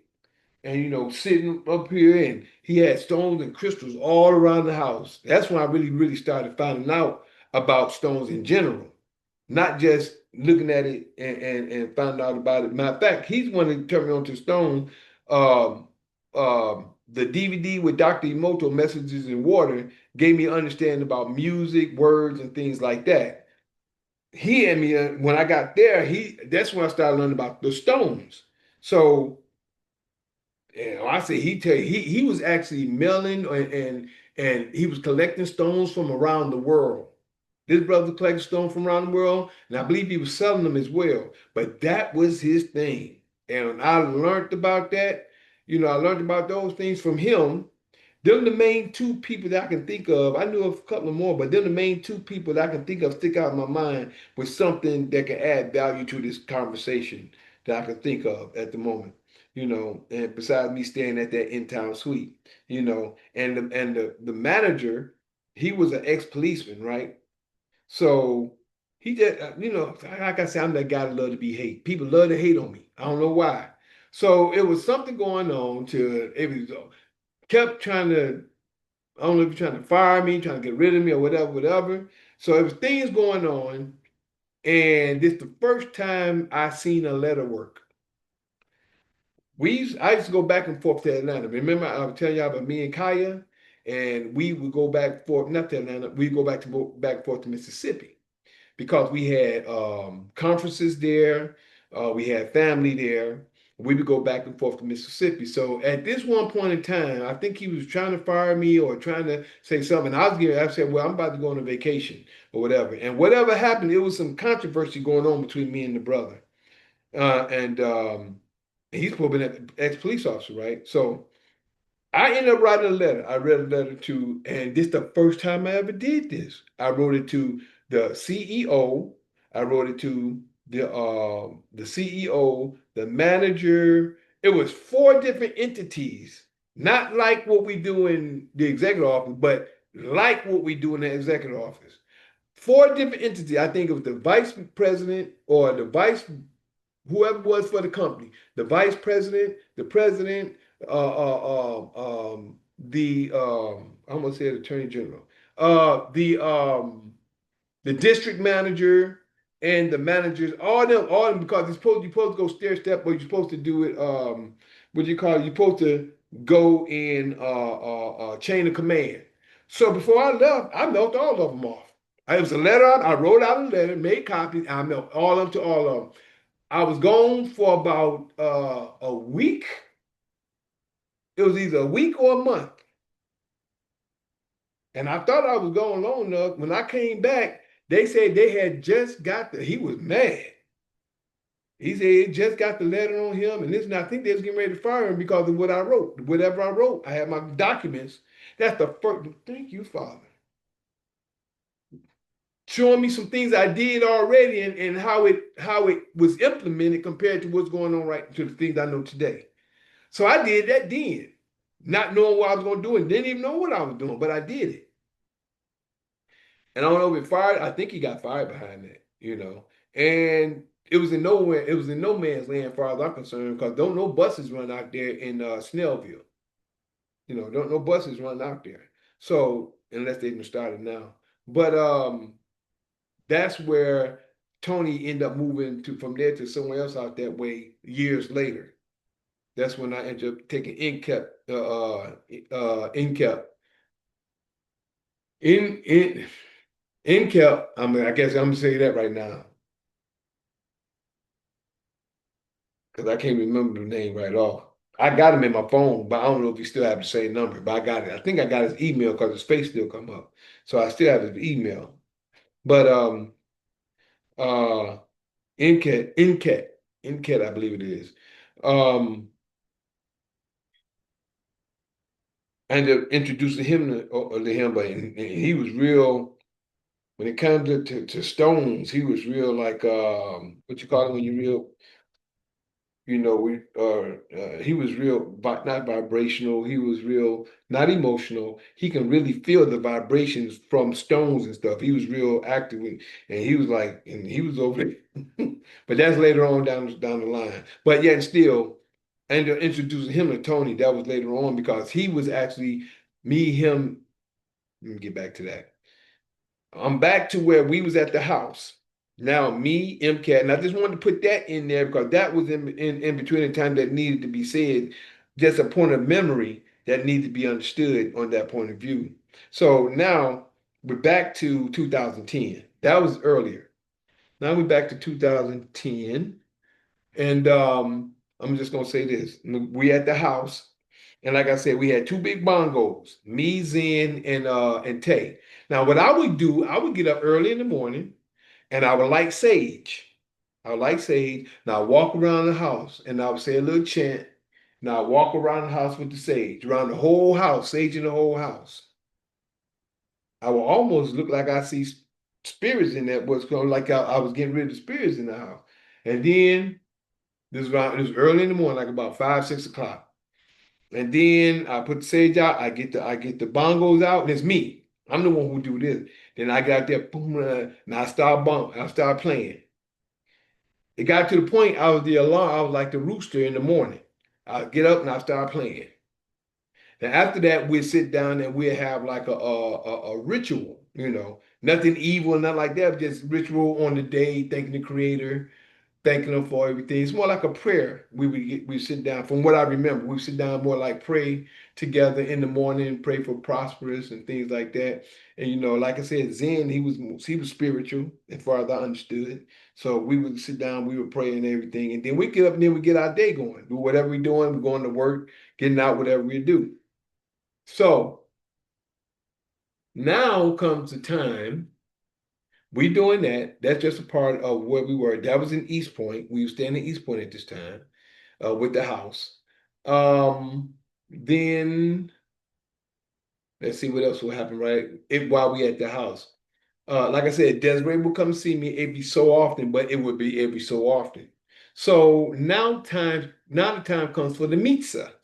and sitting up here, and he had stones and crystals all around the house. That's when I really, really started finding out about stones in general, not just looking at it and finding out about it. Matter of fact, he's one that turned me on to stone. The DVD with Dr. Emoto, Messages in Water, gave me understanding about music, words, and things like that. He and me, when I got there, that's when I started learning about the stones. So yeah, I say he was actually mailing and he was collecting stones from around the world. This brother collected stones from around the world, and I believe he was selling them as well. But that was his thing. And I learned about that. I learned about those things from him. Them the main two people that I can think of. I knew of a couple of more, but they're the main two people that I can think of stick out in my mind with something that can add value to this conversation that I can think of at the moment. And besides me staying at that in-town suite, and the manager, he was an ex-policeman, right? So he did, like I said, I'm that guy that love to be hate. People love to hate on me. I don't know why. So it was something going on to it was kept trying to, I don't know if you're trying to fire me, trying to get rid of me or whatever, whatever. So there was things going on, and this the first time I seen a letter work. I used to go back and forth to Atlanta. Remember, I was telling y'all about me and Kaya, and we would go back and forth, not to Atlanta, we go back and forth to Mississippi. because we had conferences there, we had family there. We would go back and forth to Mississippi. So at this one point in time, I think he was trying to fire me or trying to say something. I said, well, I'm about to go on a vacation or whatever. And whatever happened, it was some controversy going on between me and the brother. And he's probably an ex-police officer, right? So I ended up writing a letter. I read a letter to, and this is the first time I ever did this. I wrote it to the CEO. I wrote it to the CEO, the manager. It was four different entities, not like what we do in the executive office, but like what we do in the executive office. Four different entities. I think it was the vice president or the vice whoever was for the company, the vice president, the president, the I'm gonna say the attorney general, the district manager, and the managers, all them, because you're supposed to go stair step, but you're supposed to do it. What do you call it? You're supposed to go in chain of command. So before I left, I melted all of them off. It was a letter. I wrote out a letter, made copies. I melted all of them to all of them. I was gone for about a week. It was either a week or a month. And I thought I was going long enough. When I came back, they said they had just got he was mad. He said he just got the letter on him. And this, and I think they was getting ready to fire him because of what I wrote. Whatever I wrote, I had my documents. That's the first. Thank you, Father. Showing me some things I did already and how it was implemented compared to what's going on right to the things I know today. So I did that then, not knowing what I was going to do and didn't even know what I was doing, but I did it. And I don't know if it fired. I think he got fired behind that. And it was in nowhere. It was in no man's land, as far as I'm concerned, because don't no buses run out there in Snellville. Don't no buses run out there. So unless they've started now, but that's where Tony ended up moving to from there to somewhere else out that way years later. That's when I ended up taking NCAP. NCAP. I mean, I guess I'm gonna say that right now because I can't remember the name right off. I got him in my phone, but I don't know if he still have the same number. But I got it. I think I got his email because his face still come up, so I still have his email. But uh, NCAT, I believe it is. Um, I ended up introducing him to him, but and he was real. When it comes to stones, he was real like what you call it when you real, he was real not vibrational. He was real not emotional. He can really feel the vibrations from stones and stuff. He was real active, and he was like, and he was over there. But that's later on down the line. But yet still, I ended up introducing him to Tony. That was later on because he was actually me, him. Let me get back to that. I'm back to where we was at the house. Now me, MCAT, and I just wanted to put that in there because that was in between the time that needed to be said, just a point of memory that needed to be understood on that point of view. So now we're back to 2010. That was earlier. Now we're back to 2010. And I'm just gonna say this. We at the house, and like I said, we had two big bongos, me, Zen, and Tay. Now, what I would do, I would get up early in the morning and I would light sage. I would light sage, and I walk around the house and I would say a little chant. And I walk around the house with the sage, around the whole house, sage in the whole house. I will almost look like I see spirits in that, what's going like I was getting rid of the spirits in the house. And then it was early in the morning, like about 5, 6 o'clock. And then I put the sage out. I get the bongos out, and it's me. I'm the one who do this. Then I got there, boom, and I start I start playing. It got to the point I was the alarm. I was like the rooster in the morning. I get up and I start playing. And after that, we'd sit down and we'd have like a ritual. Nothing evil, nothing like that. Just ritual on the day, thanking the Creator, thanking Him for everything. It's more like a prayer. We sit down. From what I remember, we sit down more like pray together in the morning, pray for prosperous and things like that. And like I said, Zen, he was spiritual as far as I understood. So we would sit down, we would pray and everything, and then we get up and then we get our day going, do whatever we're doing, we're going to work, getting out, whatever we do. So now comes the time. We doing that. That's just a part of where we were. That was in East Point. We were staying in East Point at this time, with the house. Then let's see what else will happen, right? While we at the house. Like I said, Desiree will come see me every so often, but it would be every so often. So now the time comes for the mitzvah.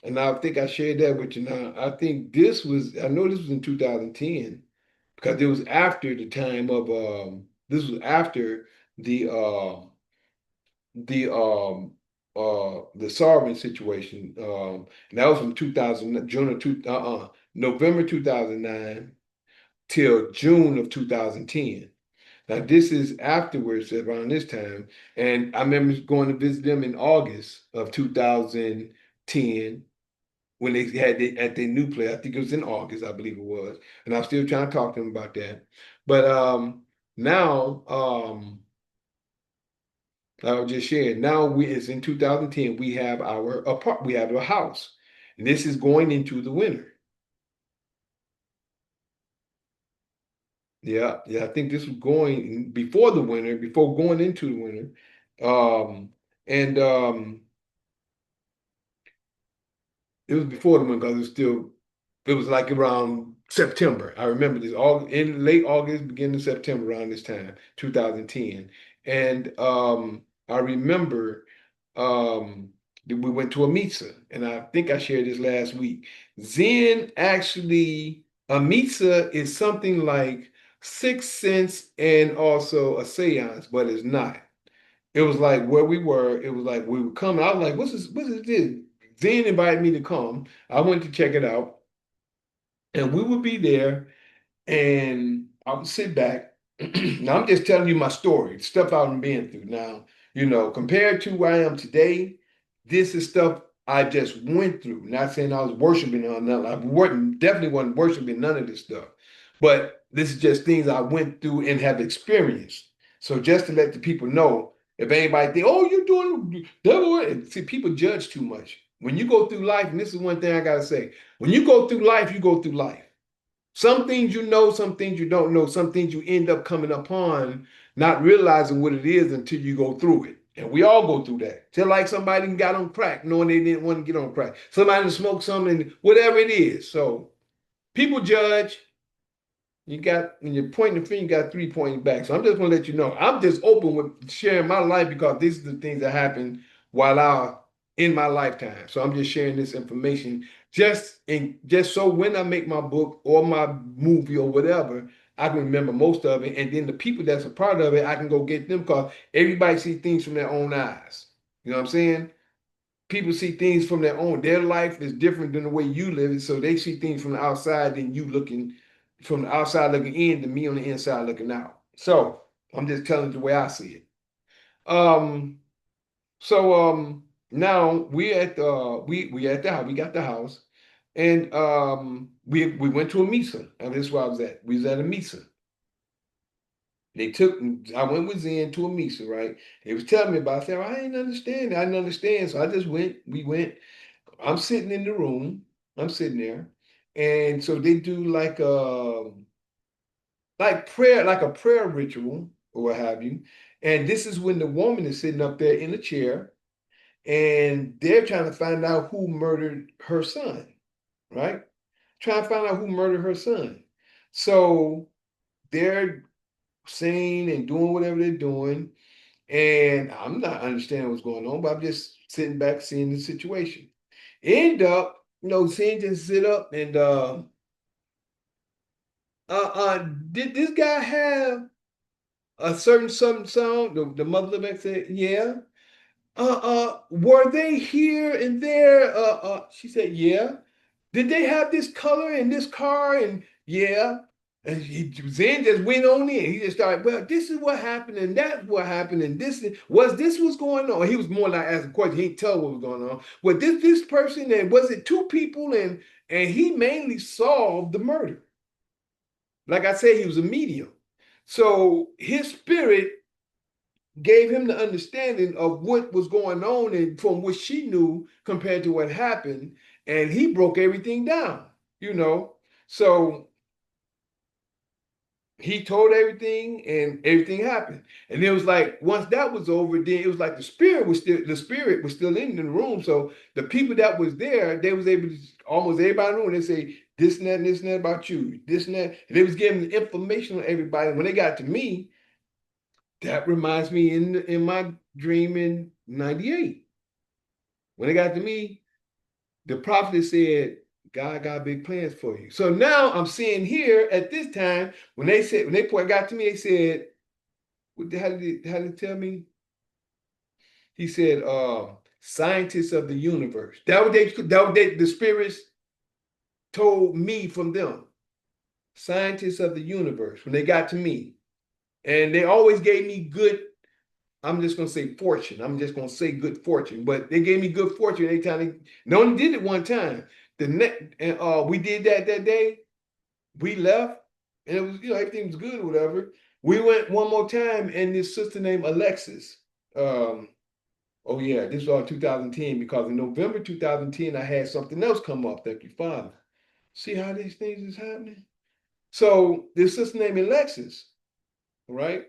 And I think I shared that with you now. I know this was in 2010 because it was after the time of this was after the the um the Sarvin situation. And that was from 2000 June of November 2009 till June of 2010. Now this is afterwards around this time, and I remember going to visit them in August of 2010 when they had at their new place. I think it was in August, I believe it was, and I was still trying to talk to them about that. But now I was just sharing. Now it's in 2010. We have we have a house, and this is going into the winter. Yeah, yeah. I think this was going before the winter, before going into the winter, and it was before the winter because it was like around September. I remember this all in late August, beginning of September, around this time, 2010, and I remember that we went to a mitzvah, and I think I shared this last week. Zen actually, a mitzvah is something like Sixth Sense and also a seance, but it's not. It was like where we were. It was like we were coming. I was like, "What's this? What is this?" Zen invited me to come. I went to check it out, and we would be there, and I would sit back. Now I'm just telling you my story, stuff I've been through. Now, compared to where I am today, this is stuff I just went through. Not saying I was worshiping or nothing. Definitely wasn't worshiping none of this stuff. But this is just things I went through and have experienced. So just to let the people know, if anybody think, oh, you're doing devil, see, people judge too much. When you go through life, and this is one thing I gotta say, when you go through life, you go through life. Some things you know, some things you don't know, some things you end up coming upon, not realizing what it is until you go through it. And we all go through that. Just like somebody got on crack, knowing they didn't want to get on crack. Somebody smoked something, whatever it is. So people judge. When you're pointing the finger, you got three pointing back. So I'm just gonna let you know. I'm just open with sharing my life because these are the things that happen in my lifetime. So I'm just sharing this information just so when I make my book or my movie or whatever, I can remember most of it. And then the people that's a part of it, I can go get them because everybody sees things from their own eyes. You know what I'm saying? People see things from their life is different than the way you live it. So they see things from the outside than you looking from the outside looking in than me on the inside looking out. So I'm just telling you the way I see it. Um, now we at the house, we got the house, and we went to a misa. And this is where I was at. We was at a misa. I went with Zen to a misa, right? He was telling me about it. I said, I didn't understand. I didn't understand. So I just we went. I'm sitting in the room. I'm sitting there. And so they do like a prayer ritual or what have you. And this is when the woman is sitting up there in a chair and they're trying to find out who murdered her son, right? Trying to find out who murdered her son. So they're saying and doing whatever they're doing. And I'm not understanding what's going on, but I'm just sitting back seeing the situation. End up, seeing just sit up and did this guy have a certain something song? The mother back said, yeah. Were they here and there? She said, yeah. Did they have this color in this car? And yeah. And Zen just went on in. He just started, well, this is what happened, and that's what happened, and this was going on. He was more like asking questions. He didn't tell what was going on. But this person, and was it two people, and he mainly solved the murder. Like I said, he was a medium. So his spirit gave him the understanding of what was going on and from what she knew compared to what happened. And he broke everything down, you know. So he told everything and everything happened. And it was like once that was over, then it was like the spirit was still in the room. So the people that was there, they was able to almost everybody knew, and they say this and that and this and that about you, this and that. And they was giving the information on everybody. When they got to me, that reminds me in my dream in 98. When they got to me, the prophet said, God got big plans for you. So now I'm seeing here at this time, when they got to me, they said, how did they tell me? He said, scientists of the universe. The spirits told me from them. Scientists of the universe, when they got to me. And they always gave me good, I'm just gonna say fortune. I'm just gonna say good fortune, but they gave me good fortune anytime they only did it one time. The next and we did that day. We left, and it was, everything was good or whatever. We went one more time, and this sister named Alexis. Um, oh yeah, this was all 2010 because in November 2010 I had something else come up. Thank you, Father. See how these things is happening. So this sister named Alexis, right?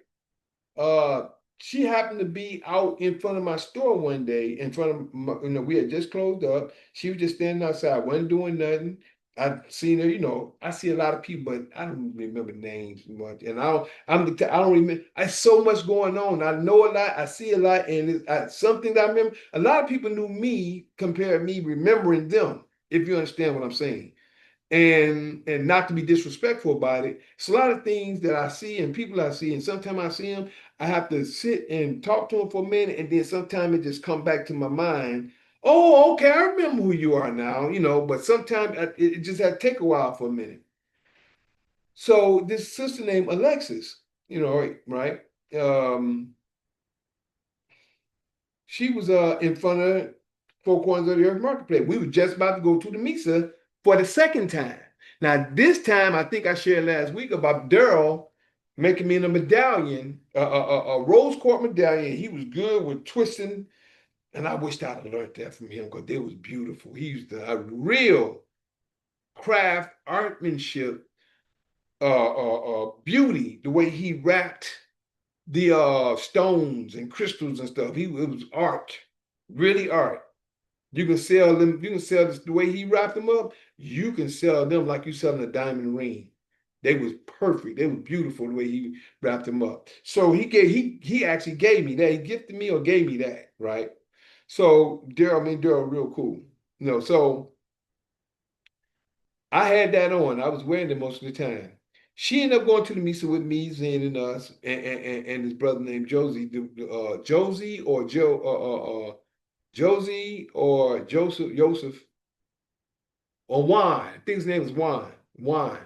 Uh, she happened to be out in front of my store one day, in front of my, we had just closed up. She was just standing outside, wasn't doing nothing. I seen her, I see a lot of people, but I don't remember names much. And I don't remember. I so much going on. I know a lot. I see a lot, and something that I remember. A lot of people knew me compared to me remembering them. If you understand what I'm saying, and not to be disrespectful about it. It's a lot of things that I see and people I see, and sometimes I see them, I have to sit and talk to them for a minute, and then sometimes it just come back to my mind. Oh, okay, I remember who you are now, but sometimes it just had to take a while for a minute. So this sister named Alexis, right? Um, she was in front of Four Corners of the Earth Marketplace. We were just about to go to the Misa for the second time. Now, this time, I think I shared last week about Daryl making me in a medallion, a rose quartz medallion. He was good with twisting, and I wished I'd have learned that from him because it was beautiful. He used a real craft, artmanship, beauty, the way he wrapped the stones and crystals and stuff. It was art, really art. You can sell them. You can sell this the way he wrapped them up. You can sell them like you selling a diamond ring. They was perfect. They were beautiful the way he wrapped them up. So he actually gave me that. He gifted me or gave me that, right? So Daryl, real cool. So I had that on. I was wearing it most of the time. She ended up going to the Misa with me, Zen, and us, and his brother named Josie, Josie or Josie or Joseph or Juan. I think his name is Juan. Juan.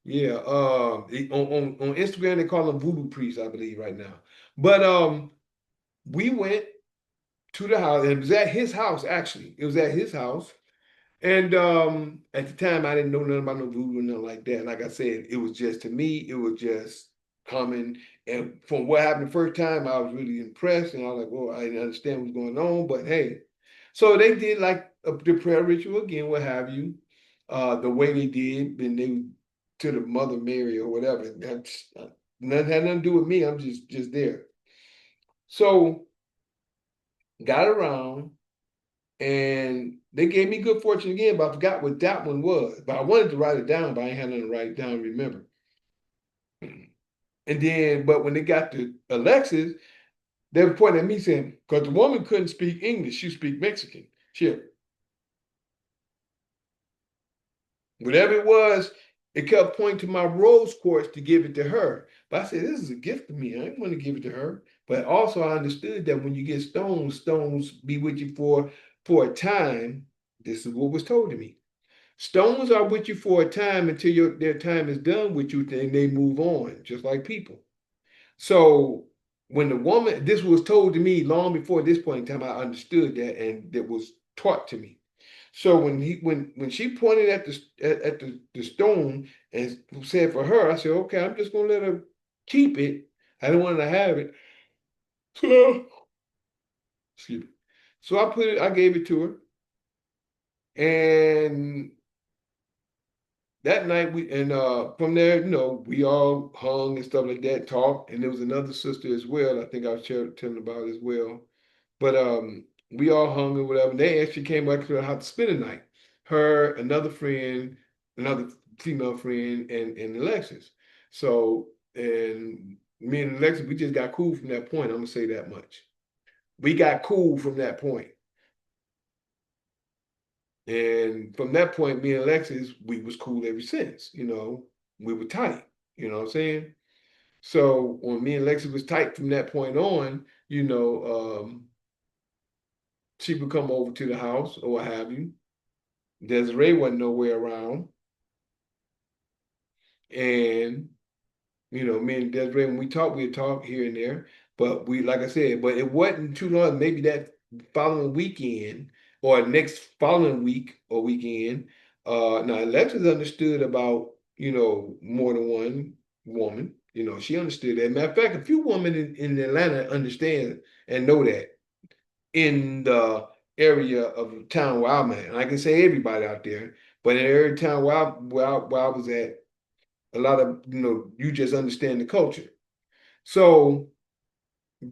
Yeah. On Instagram they call him Voodoo Priest, I believe, right now. But we went to the house, and it was at his house actually. It was at his house. And at the time, I didn't know nothing about no voodoo or nothing like that. Like I said, it was just to me, it was just coming. And from what happened the first time, I was really impressed, and I was like, "Well, I didn't understand what's going on." But hey, so they did like the prayer ritual again, what have you, the way they did, and they to the Mother Mary or whatever. That's nothing had nothing to do with me. I'm just there. So got around. And they gave me good fortune again, but I forgot what that one was. But I wanted to write it down, but I ain't had nothing to write it down and remember. And then, but when they got to Alexis, they were pointing at me saying, because the woman couldn't speak English, she speak Mexican. Whatever it was, it kept pointing to my rose quartz to give it to her. But I said, this is a gift to me. I didn't want to give it to her. But also I understood that when you get stones, stones be with you for a time. This is what was told to me. Stones are with you for a time until their time is done with you, and they move on, just like people. So when the woman, this was told to me long before this point in time, I understood that, and that was taught to me. So when she pointed at the stone and said for her, I said, okay, I'm just gonna let her keep it. I didn't want her to have it. So excuse me. So I gave it to her, and that night from there, we all hung and stuff like that, talked, and there was another sister as well. I think I was telling about as well. But we all hung or whatever. They actually came back to the house to spend the night. Her, another friend, another female friend, and Alexis. So and me and Alexis, we just got cool from that point. I'm gonna say that much. We got cool from that point. And from that point, me and Alexis, we was cool ever since. We were tight. You know what I'm saying? So when me and Alexis was tight from that point on, she would come over to the house or what have you. Desiree wasn't nowhere around. And, me and Desiree, when we'd talk here and there. But like I said, but it wasn't too long, maybe that following weekend or next following week or weekend. Now Alexis understood about, more than one woman. She understood that. Matter of fact, a few women in Atlanta understand and know that in the area of the town where I'm at. And I can say everybody out there, but in every town where I was at, a lot of, you just understand the culture. So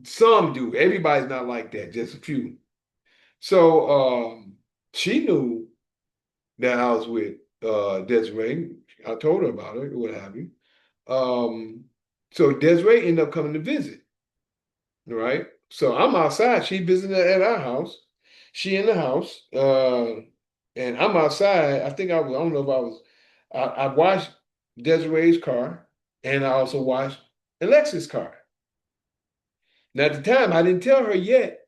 some do. Everybody's not like that, just a few. So she knew that I was with Desiree. I told her about it, what have you. Um, so Desiree ended up coming to visit, right? So I'm outside. She visited at our house. She in the house, and I'm outside. I think I don't know if I was. I washed Desiree's car, and I also washed Alexis' car. Now at the time, I didn't tell her yet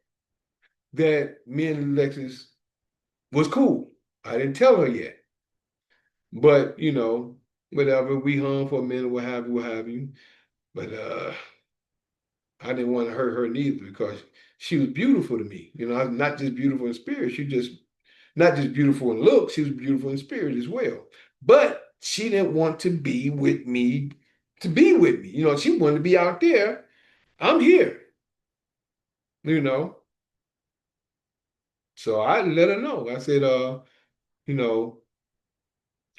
that me and Alexis was cool. I didn't tell her yet, but whatever. We hung for a minute, what have you. But I didn't want to hurt her neither because she was beautiful to me. Not just beautiful in spirit. She just not just beautiful in looks. She was beautiful in spirit as well. But she didn't want to be with me to be with me. She wanted to be out there. I'm here. You know. So I let her know. I said, you know,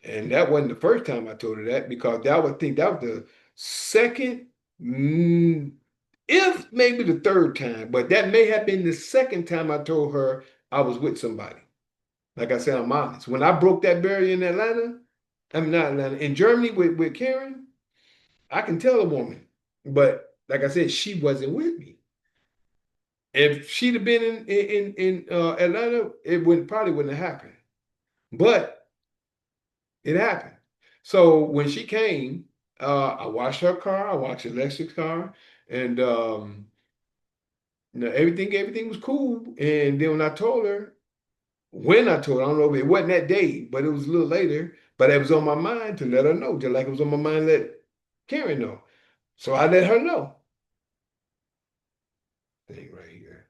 and that wasn't the first time I told her that because that was the second, mm, if maybe the third time, but that may have been the second time I told her I was with somebody. Like I said, I'm honest. When I broke that barrier in Atlanta, I mean not Atlanta, in Germany with Karen, I can tell a woman. But like I said, she wasn't with me. If she'd have been in Atlanta, it wouldn't have happened. But it happened. So when she came, I washed her car, I washed Alexa's car, and everything was cool. And then when I told her, I don't know if it wasn't that day, but it was a little later. But it was on my mind to let her know, just like it was on my mind to let Karen know. So I let her know. Thing right here.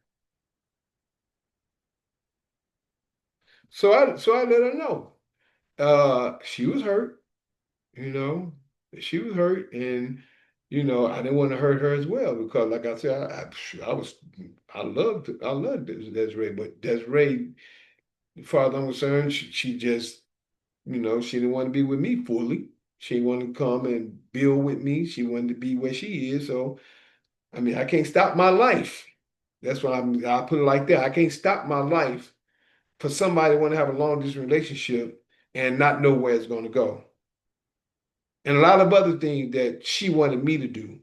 So I let her know. She was hurt, you know. She was hurt, and I didn't want to hurt her as well because, like I said, I loved Desiree, but Desiree, as far as I'm concerned, she just, she didn't want to be with me fully. She wanted to come and build with me. She wanted to be where she is. So, I mean, I can't stop my life. That's why I put it like that. I can't stop my life for somebody to want to have a long distance relationship and not know where it's going to go. And a lot of other things that she wanted me to do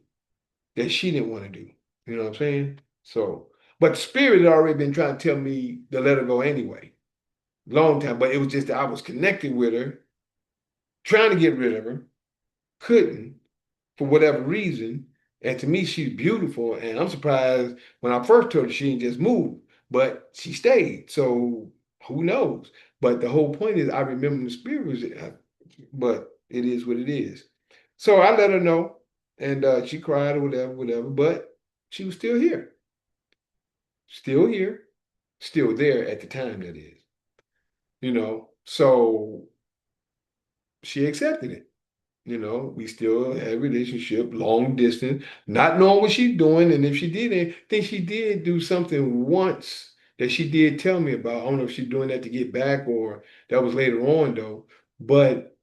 that she didn't want to do. You know what I'm saying? So, but the spirit had already been trying to tell me to let her go anyway. Long time, but it was just that I was connected with her, trying to get rid of her, couldn't for whatever reason. And to me, she's beautiful. And I'm surprised when I first told her she didn't just move, but she stayed. So Who knows? But the whole point is, I remember the spirit was, but it is what it is. So I let her know, and she cried or whatever, whatever. But she was still here, still there at the time. That is, So she accepted it. We still had a relationship, long distance, not knowing what she's doing. And if she did, I think she did do something once that she did tell me about. I don't know if she's doing that to get back or that was later on though. But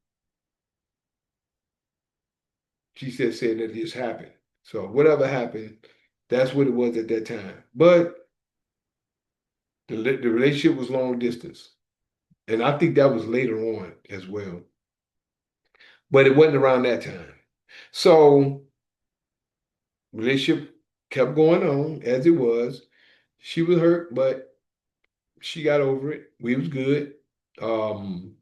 she said that this happened. So whatever happened, that's what it was at that time. But the relationship was long distance. And I think that was later on as well. But it wasn't around that time. So relationship kept going on as it was. She was hurt, but she got over it. We was good. Um,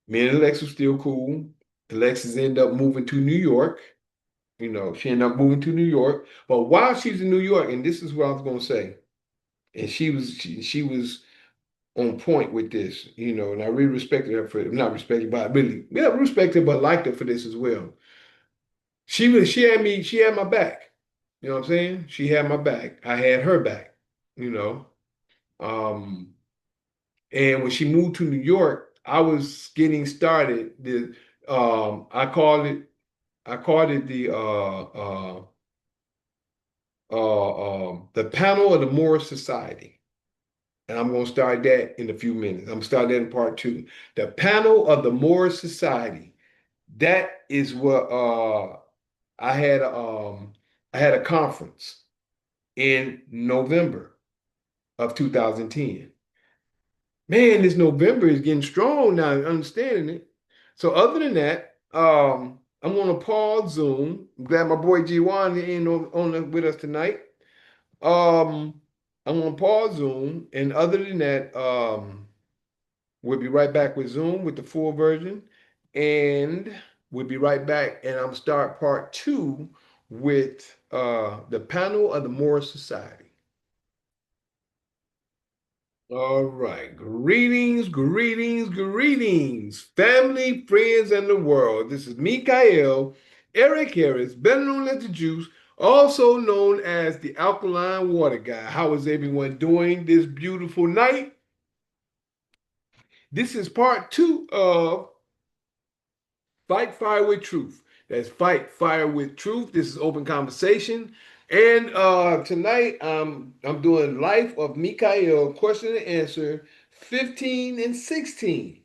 Me and Alex was still cool. Alexis ended up moving to New York. She ended up moving to New York. But while she's in New York, and this is what I was gonna say, and she was on point with this, and I really respected her for it. Not respected, but I really, yeah, respected, but liked her for this as well. She had my back. You know what I'm saying? She had my back. I had her back, you know. Um, and when she moved to New York, I was getting started. I called it the panel of the Moorish Society. And I'm going to start that in a few minutes. I'm going to start that in part two. The panel of the Moorish Society. That is what I had. I had a conference in November of 2010. Man, this November is getting strong now, understanding it. So other than that, I'm gonna pause Zoom. I'm glad my boy G1 in with us tonight. Um, I'm gonna pause Zoom, and other than that, we'll be right back with Zoom with the full version, and we'll be right back, and I'm start part two with the panel of the Moorish Society. All right. Greetings, greetings, greetings, family, friends, and the world. This is Mikael, Eric Harris, better known as the Juice, also known as the Alkaline Water Guy. How is everyone doing this beautiful night? This is part two of Fight Fire with Truth. That's Fight Fire with Truth. This is open conversation. And tonight I'm doing Life of Mikael, question and answer 15 and 16.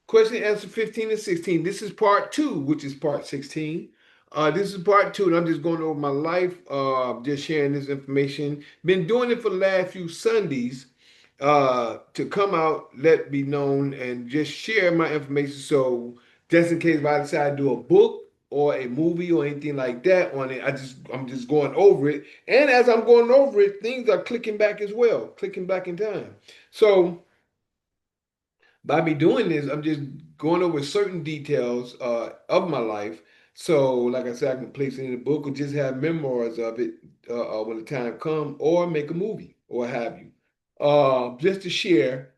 Question and answer 15 and 16. This is part two, which is part 16. This is part two, and I'm just going over my life, just sharing this information. Been doing it for the last few Sundays to come out, let be known, and just share my information. So just in case if I decide to do a book or a movie or anything like that on it, I'm just going over it. And as I'm going over it, things are clicking back as well, clicking back in time. So by me doing this, I'm just going over certain details of my life. So, like I said, I can place it in a book or just have memoirs of it when the time comes, or make a movie or have you. Just to share,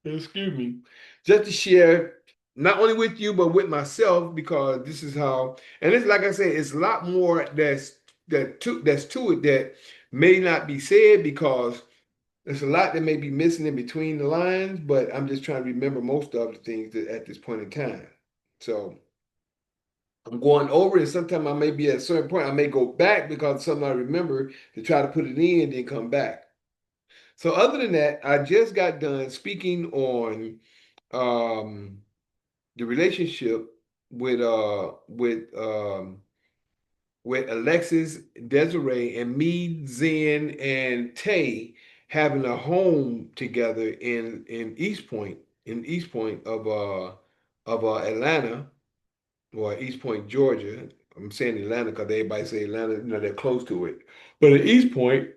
excuse me, just to share not only with you but with myself because this is how, and it's like I said, it's a lot more that's to it that may not be said because there's a lot that may be missing in between the lines, but I'm just trying to remember most of the things at this point in time. So I'm going over it. Sometimes I may be at a certain point, I may go back because something I remember to try to put it in and then come back. So other than that, I just got done speaking on um, the relationship with with Alexis, Desiree, and me, Zen, and Tay having a home together in East Point, of Atlanta or East Point, Georgia. I'm saying Atlanta because everybody say Atlanta, they're close to it. But at East Point,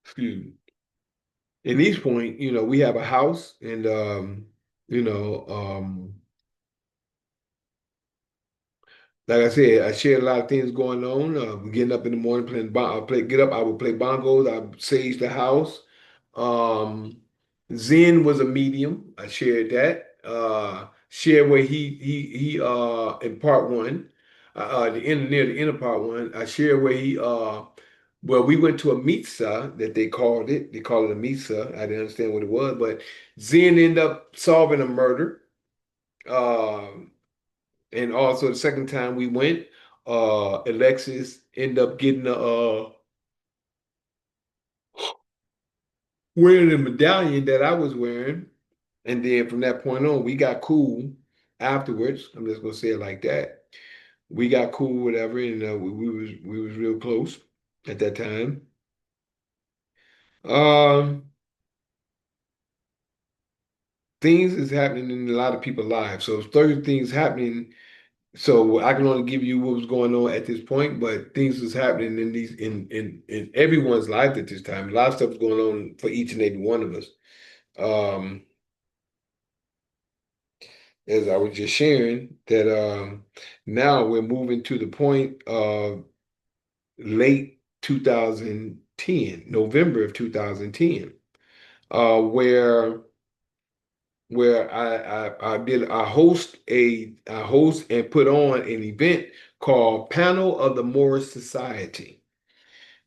excuse me, in East Point, we have a house and you know, um like I said, I shared a lot of things going on. Getting up in the morning, playing I would play bongos. I would sage the house. Um, Zen was a medium. I shared that. Shared where he in part one, the end near the end of part one. I shared where he well, we went to a mitzvah that they called it. They called it a mitzvah. I didn't understand what it was, but Zen ended up solving a murder. Um, and also the second time we went, Alexis ended up getting wearing the medallion that I was wearing. And then from that point on, we got cool afterwards. I'm just gonna say it like that. We got cool, whatever, and we was real close at that time. Um, things is happening in a lot of people's lives. So certain things happening. So I can only give you what was going on at this point, but things was happening in these in everyone's life at this time. A lot of stuff was going on for each and every one of us. Um, as I was just sharing that now we're moving to the point of late 2010, November of 2010, where I host and put on an event called Panel of the Moorish Society.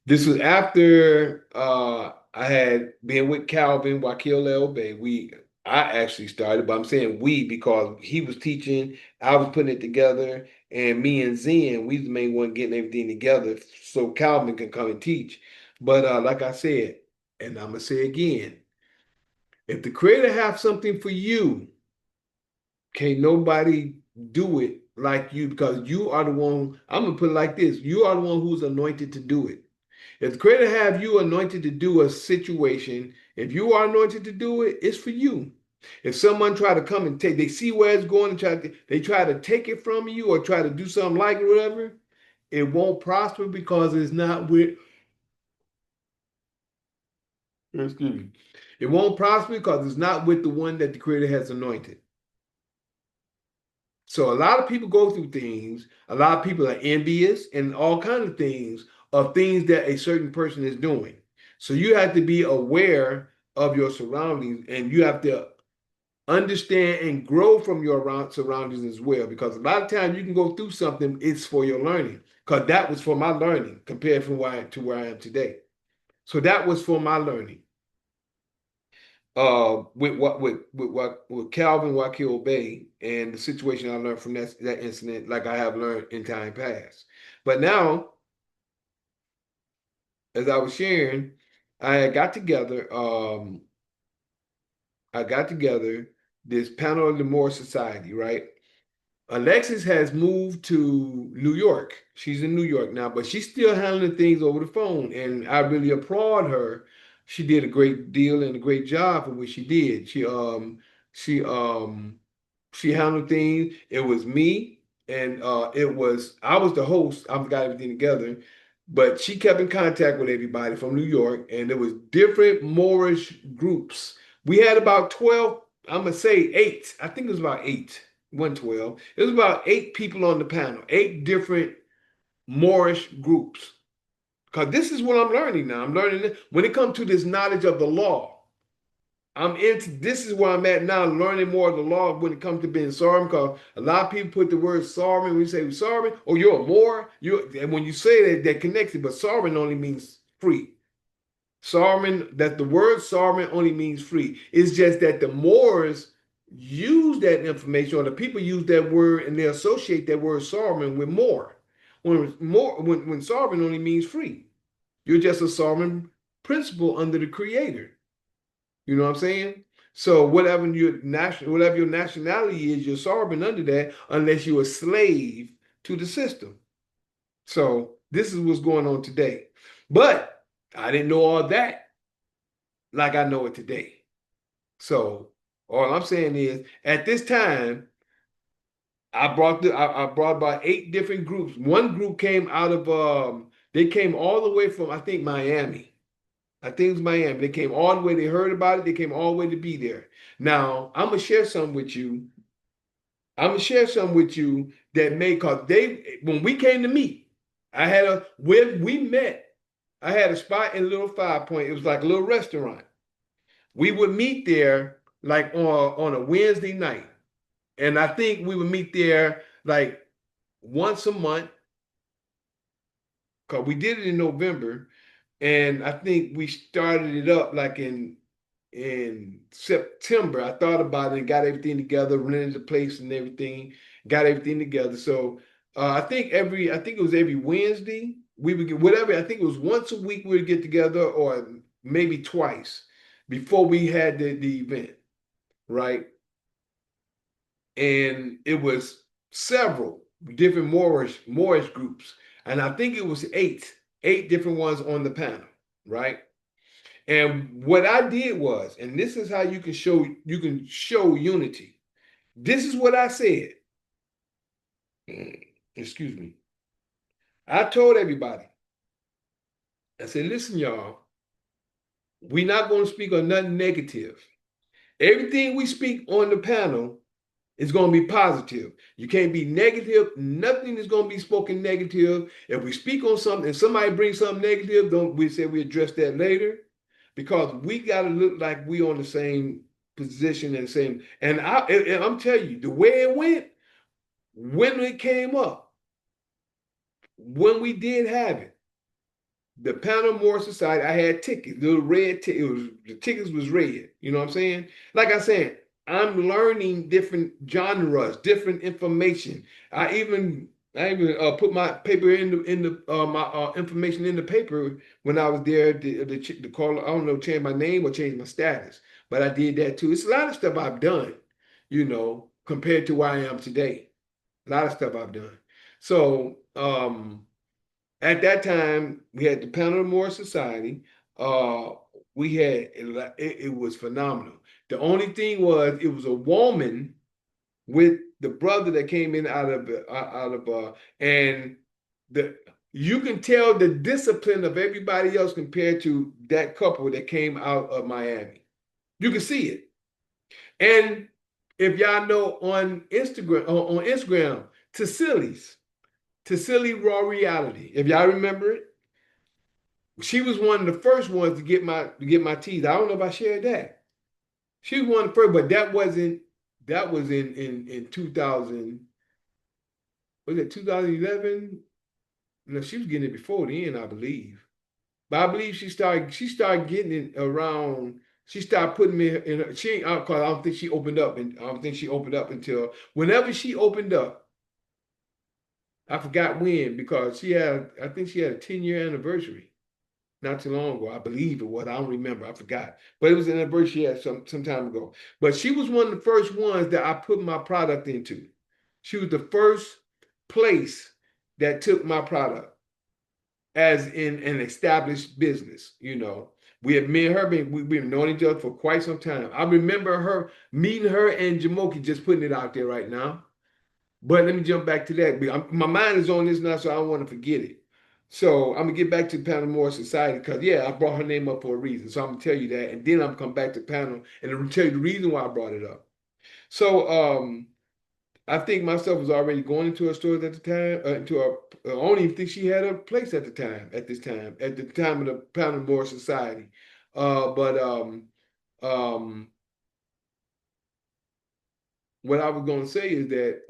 This was after I had been with Calvin Wakil El Bay. I actually started, but I'm saying we because he was teaching, I was putting it together, and me and Zen, we the main one getting everything together so Calvin can come and teach. But like I said, and I'm gonna say again, if the Creator have something for you, can't nobody do it like you because you are the one. I'm gonna put it like this: you are the one who's anointed to do it. If the Creator have you anointed to do a situation, if you are anointed to do it, it's for you. If someone try to come and take, they see where it's going and they try to take it from you or try to do something like it, whatever, it won't prosper because it's not with. Excuse me. It won't prosper because it's not with the one that the Creator has anointed. So a lot of people go through things. A lot of people are envious and all kinds of things that a certain person is doing. So you have to be aware of your surroundings and you have to understand and grow from your surroundings as well. Because a lot of times you can go through something, it's for your learning. Because that was for my learning compared to where I am today. So that was for my learning with Calvin Wakil Bay and the situation I learned from that incident, like I have learned in time past. But now, as I was sharing, I got together. I got together this panel of the Moore Society, right? Alexis has moved to New York. She's in New York now, but she's still handling things over the phone, and I really applaud her. She did a great deal and a great job for what she did. She she handled things. It was me, and I was the host. I got everything together, but she kept in contact with everybody from New York, and there was different Moorish groups. We had about 12. I'm gonna say eight. I think it was about eight. 112. It was about eight people on the panel, eight different Moorish groups. Because this is what I'm learning now. I'm learning this. When it comes to this knowledge of the law. This is where I'm at now, learning more of the law when it comes to being sovereign. Because a lot of people put the word sovereign when you say sovereign, or you're a Moor. And when you say that, that connects it, but sovereign only means free. Sovereign, that the word sovereign only means free. It's just that the Moors use that information, or the people use that word and they associate that word sovereign with more. When sovereign only means free. You're just a sovereign principle under the creator. You know what I'm saying? So whatever your nationality is, you're sovereign under that unless you're a slave to the system. So this is what's going on today. But I didn't know all that like I know it today. So all I'm saying is at this time, I brought about eight different groups. One group came out of they came all the way from I think Miami. I think it was Miami. They came all the way, they heard about it, they came all the way to be there. Now, I'm gonna share something with you I'm gonna share some with you that may cause they when we came to meet, when we met, I had a spot in Little 5 Point. It was like a little restaurant. We would meet there like on a Wednesday night. And I think we would meet there like once a month, because we did it in November. And I think we started it up like in September. I thought about it and got everything together, rented the place and everything, got everything together. So I think it was every Wednesday we would get whatever. I think it was once a week we would get together, or maybe twice before we had the event, right? And it was several different Moorish groups, and I think it was eight different ones on the panel, right? And what I did was, and this is how you can show unity. This is what I said. Excuse me. I told everybody. I said, listen, y'all, we're not going to speak on nothing negative. Everything we speak on the panel is going to be positive. You can't be negative. Nothing is going to be spoken negative. If we speak on something and somebody brings something negative, don't we say we address that later? Because we got to look like we on the same position and same. And I'm telling you, the way it went, when it came up, when we did have it, the Panama Society, I had tickets, little red tickets. The tickets was red. You know what I'm saying? Like I said, I'm learning different genres, different information. I even put my paper in the my information in the paper when I was there to call. I don't know, change my name or change my status, but I did that too. It's a lot of stuff I've done, compared to where I am today. A lot of stuff I've done. So at that time, we had the Panama Society. Uh, we had it was phenomenal. The only thing was it was a woman with the brother that came in and the you can tell the discipline of everybody else compared to that couple that came out of Miami. You can see it. And if y'all know on Instagram, Tassili Raw Reality, if y'all remember it, she was one of the first ones to get my teeth. I don't know if I shared that. She was one of the first, but that was in 2000. Was it 2011? No, she was getting it before then, I believe. But I believe she started getting it around. She started putting me in her, she ain't cause I don't think she opened up, and I don't think she opened up until whenever she opened up. I forgot when, because I think she had a 10-year anniversary not too long ago. I believe it was. I don't remember. I forgot. But it was an anniversary she had some time ago. But she was one of the first ones that I put my product into. She was the first place that took my product as in an established business. Me and her, we've known each other for quite some time. I remember her meeting her and Jamoki, just putting it out there right now. But let me jump back to that. My mind is on this now, so I don't want to forget it. So I'm gonna get back to Panama Society because I brought her name up for a reason. So I'm gonna tell you that, and then I'm gonna come back to panel and I'm gonna tell you the reason why I brought it up. So I think my stuff was already going into her stores at the time. I don't even think she had a place at the time. At the time of the Panama Society, but um, what I was going to say is that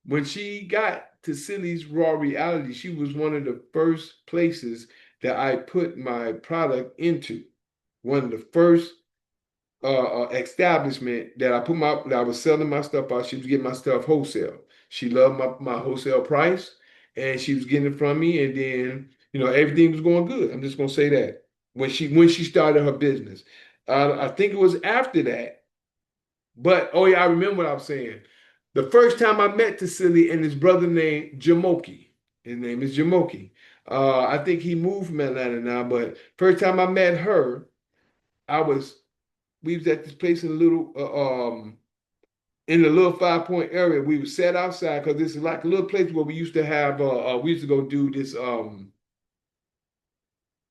when she got to Silly's Raw Reality, she was one of the first places that I put my product into. One of the first establishment that that I was selling my stuff out. She was getting my stuff wholesale. She loved my wholesale price, and she was getting it from me. And then everything was going good. I'm just gonna say that when she started her business, I think it was after that. But oh yeah, I remember what I was saying. The first time I met Tassili and his brother named Jamoki. His name is Jamoki. I think he moved from Atlanta now, but first time I met her, I was we was at this place in the little 5 Point area. We were sat outside because this is like a little place where we used to have we used to go do this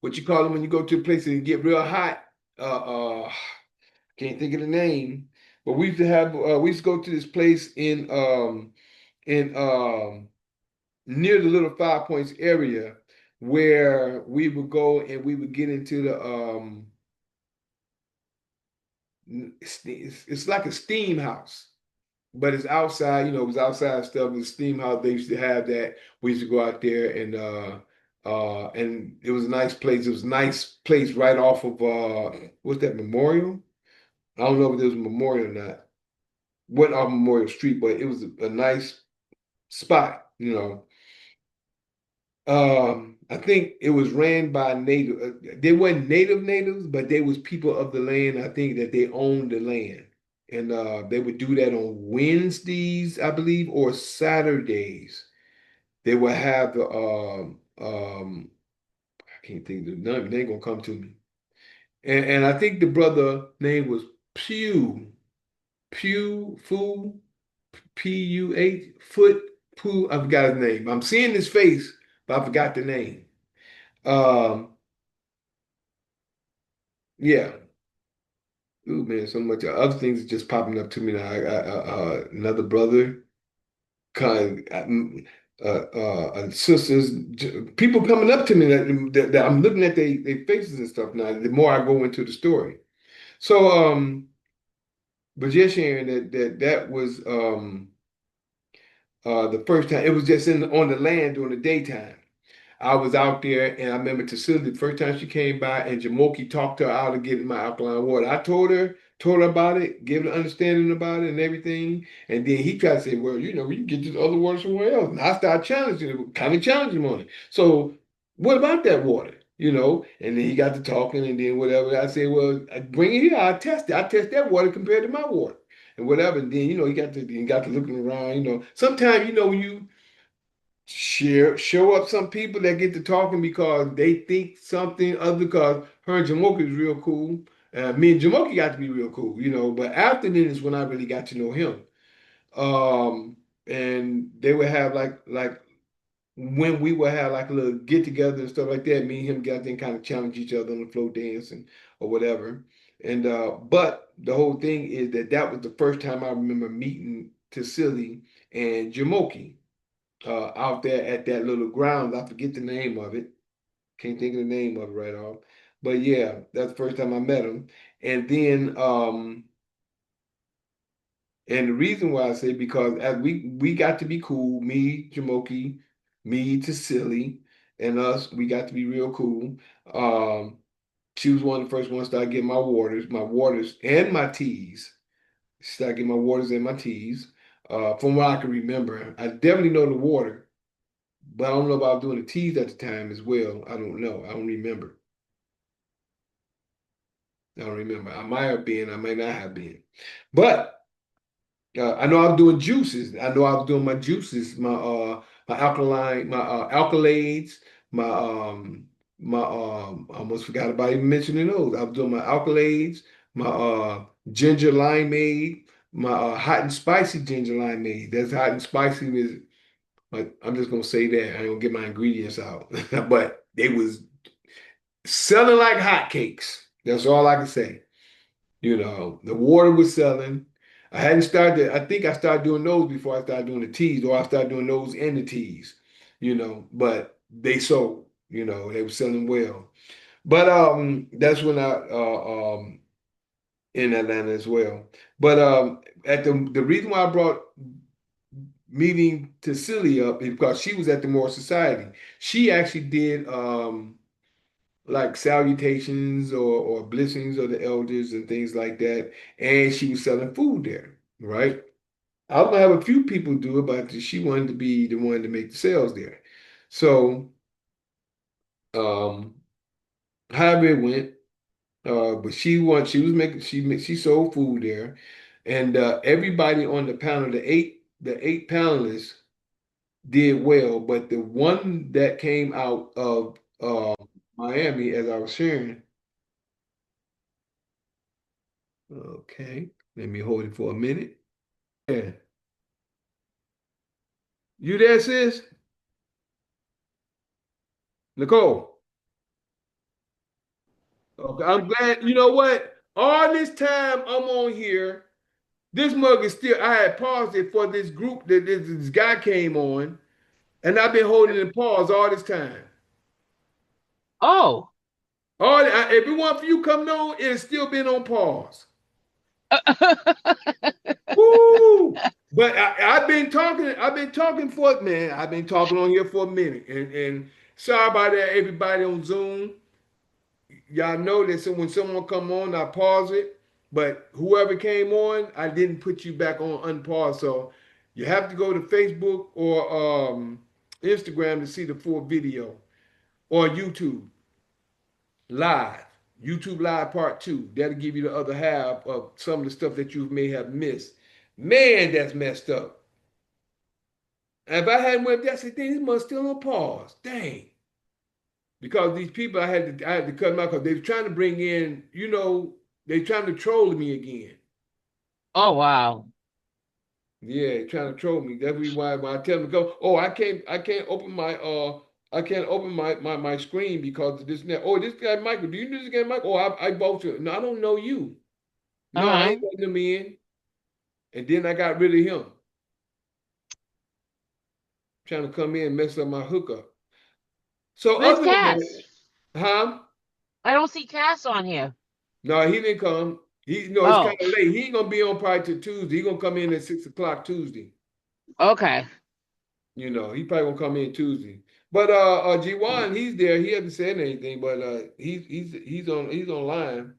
what you call it when you go to a place and get real hot. Can't think of the name, But we used to go to this place in near the little Five Points area where we would go and we would get into the it's like a steam house, but it's outside, it was outside stuff. It was steam house. They used to have that. We used to go out there and it was a nice place. It was a nice place right off of what's that, Memorial? I don't know if there was a memorial or not. Went off Memorial Street, but it was a nice spot. I think it was ran by native. They weren't natives, but they was people of the land. I think that they owned the land, and they would do that on Wednesdays, I believe, or Saturdays. They would have the I can't think of the name. They ain't gonna come to me. And I think the brother name was Pew Fu Puh Foot Pooh. I forgot his name. I'm seeing his face, but I forgot the name. Um, yeah. Ooh, man, so much other things are just popping up to me now. Another brother, kind sisters, people coming up to me that I'm looking at their faces and stuff now. The more I go into the story, so but just sharing that was the first time. It was just in on the land during the daytime. I was out there, and I remember Cecilia, the first time she came by, and Jamoki talked her out of getting my alkaline water. I told her about it, gave her understanding about it and everything. And then he tried to say, well, we can get this other water somewhere else. And I started challenging him, kind of challenging him on it. So what about that water? And then he got to talking, and then whatever. I said, well, bring it here. I'll test it. I test that water compared to my water. And whatever. And then, he got to looking around, Sometimes, when you show up some people that get to talking because they think something other, because her and Jamoki is real cool. Me and Jamoki got to be real cool, but after then is when I really got to know him. And they would have like when we would have like a little get together and stuff like that, me and him got then kind of challenge each other on the floor dancing or whatever. And but the whole thing is that was the first time I remember meeting Tassili and Jamoki out there at that little ground. I forget the name of it. Can't think of the name of it right off. But yeah, that's the first time I met him. And then and the reason why I say because as we got to be cool, me, Jamoki, me, Tassili, and us, we got to be real cool. Um, she was one of the first ones to start getting my waters and my teas. Started getting my waters and my teas. From what I can remember. I definitely know the water. But I don't know about doing the teas at the time as well. I don't know. I don't remember. I don't remember. I might have been, I may not have been. But I know I was doing juices. I know I was doing my juices, my alkaline, my alkaloids, my I almost forgot about even mentioning those. I was doing my alkaloids, my ginger limeade, my hot and spicy ginger limeade. That's hot and spicy is like I'm just gonna say that. I ain't gonna get my ingredients out. But they was selling like hotcakes. That's all I can say. The water was selling. I hadn't started, I think I started doing those before I started doing the teas, or I started doing those and the teas, but they sold, they were selling well. But that's when I in Atlanta as well. But at the reason why I brought meeting Cecilia up is because she was at the Moral Society. She actually did like salutations or blessings of the elders and things like that. And she was selling food there, right? I was gonna have a few people do it, but she wanted to be the one to make the sales there. So, um, however it went, but she was making she sold food there, and everybody on the panel, the eight panelists did well, but the one that came out of Miami, as I was sharing, okay, let me hold it for a minute. Yeah. You there, sis? Nicole. Okay, I'm glad. You know what? All this time I'm on here, This mug is still, I had paused it for this group that this guy came on, and I've been holding it in pause all this time. Oh. Every one for you coming on, it has still been on pause. Woo! But I've been talking for man. I've been talking on here for a minute. And sorry about that, everybody on Zoom. Y'all know that when someone come on, I pause it. But whoever came on, I didn't put you back on unpause. So you have to go to Facebook or Instagram to see the full video, or YouTube live. YouTube live part 2. That'll give you the other half of some of the stuff that you may have missed. Man, that's messed up. If I hadn't went, that's the thing. This must still on pause. Dang. Because these people, I had to cut them out because they were trying to bring in, they trying to troll me again. Oh wow. Yeah, trying to troll me. That's why when I tell them to go, oh, I can't open my screen because of this and that. Oh, this guy Michael, do you know this guy Michael? Oh, I bought you. No, I don't know you. No, I Uh-huh. ain't letting him in. And then I got rid of him. Trying to come in and mess up my hookup. So Where's other than Cass? that, huh? I don't see Cass on here. No, he didn't come. It's kind Oh, of late. He ain't gonna be on probably till Tuesday. He gonna come in at 6 o'clock Tuesday. okay. He probably gonna come in Tuesday. But G1, he's there. He hasn't said anything, but he's online.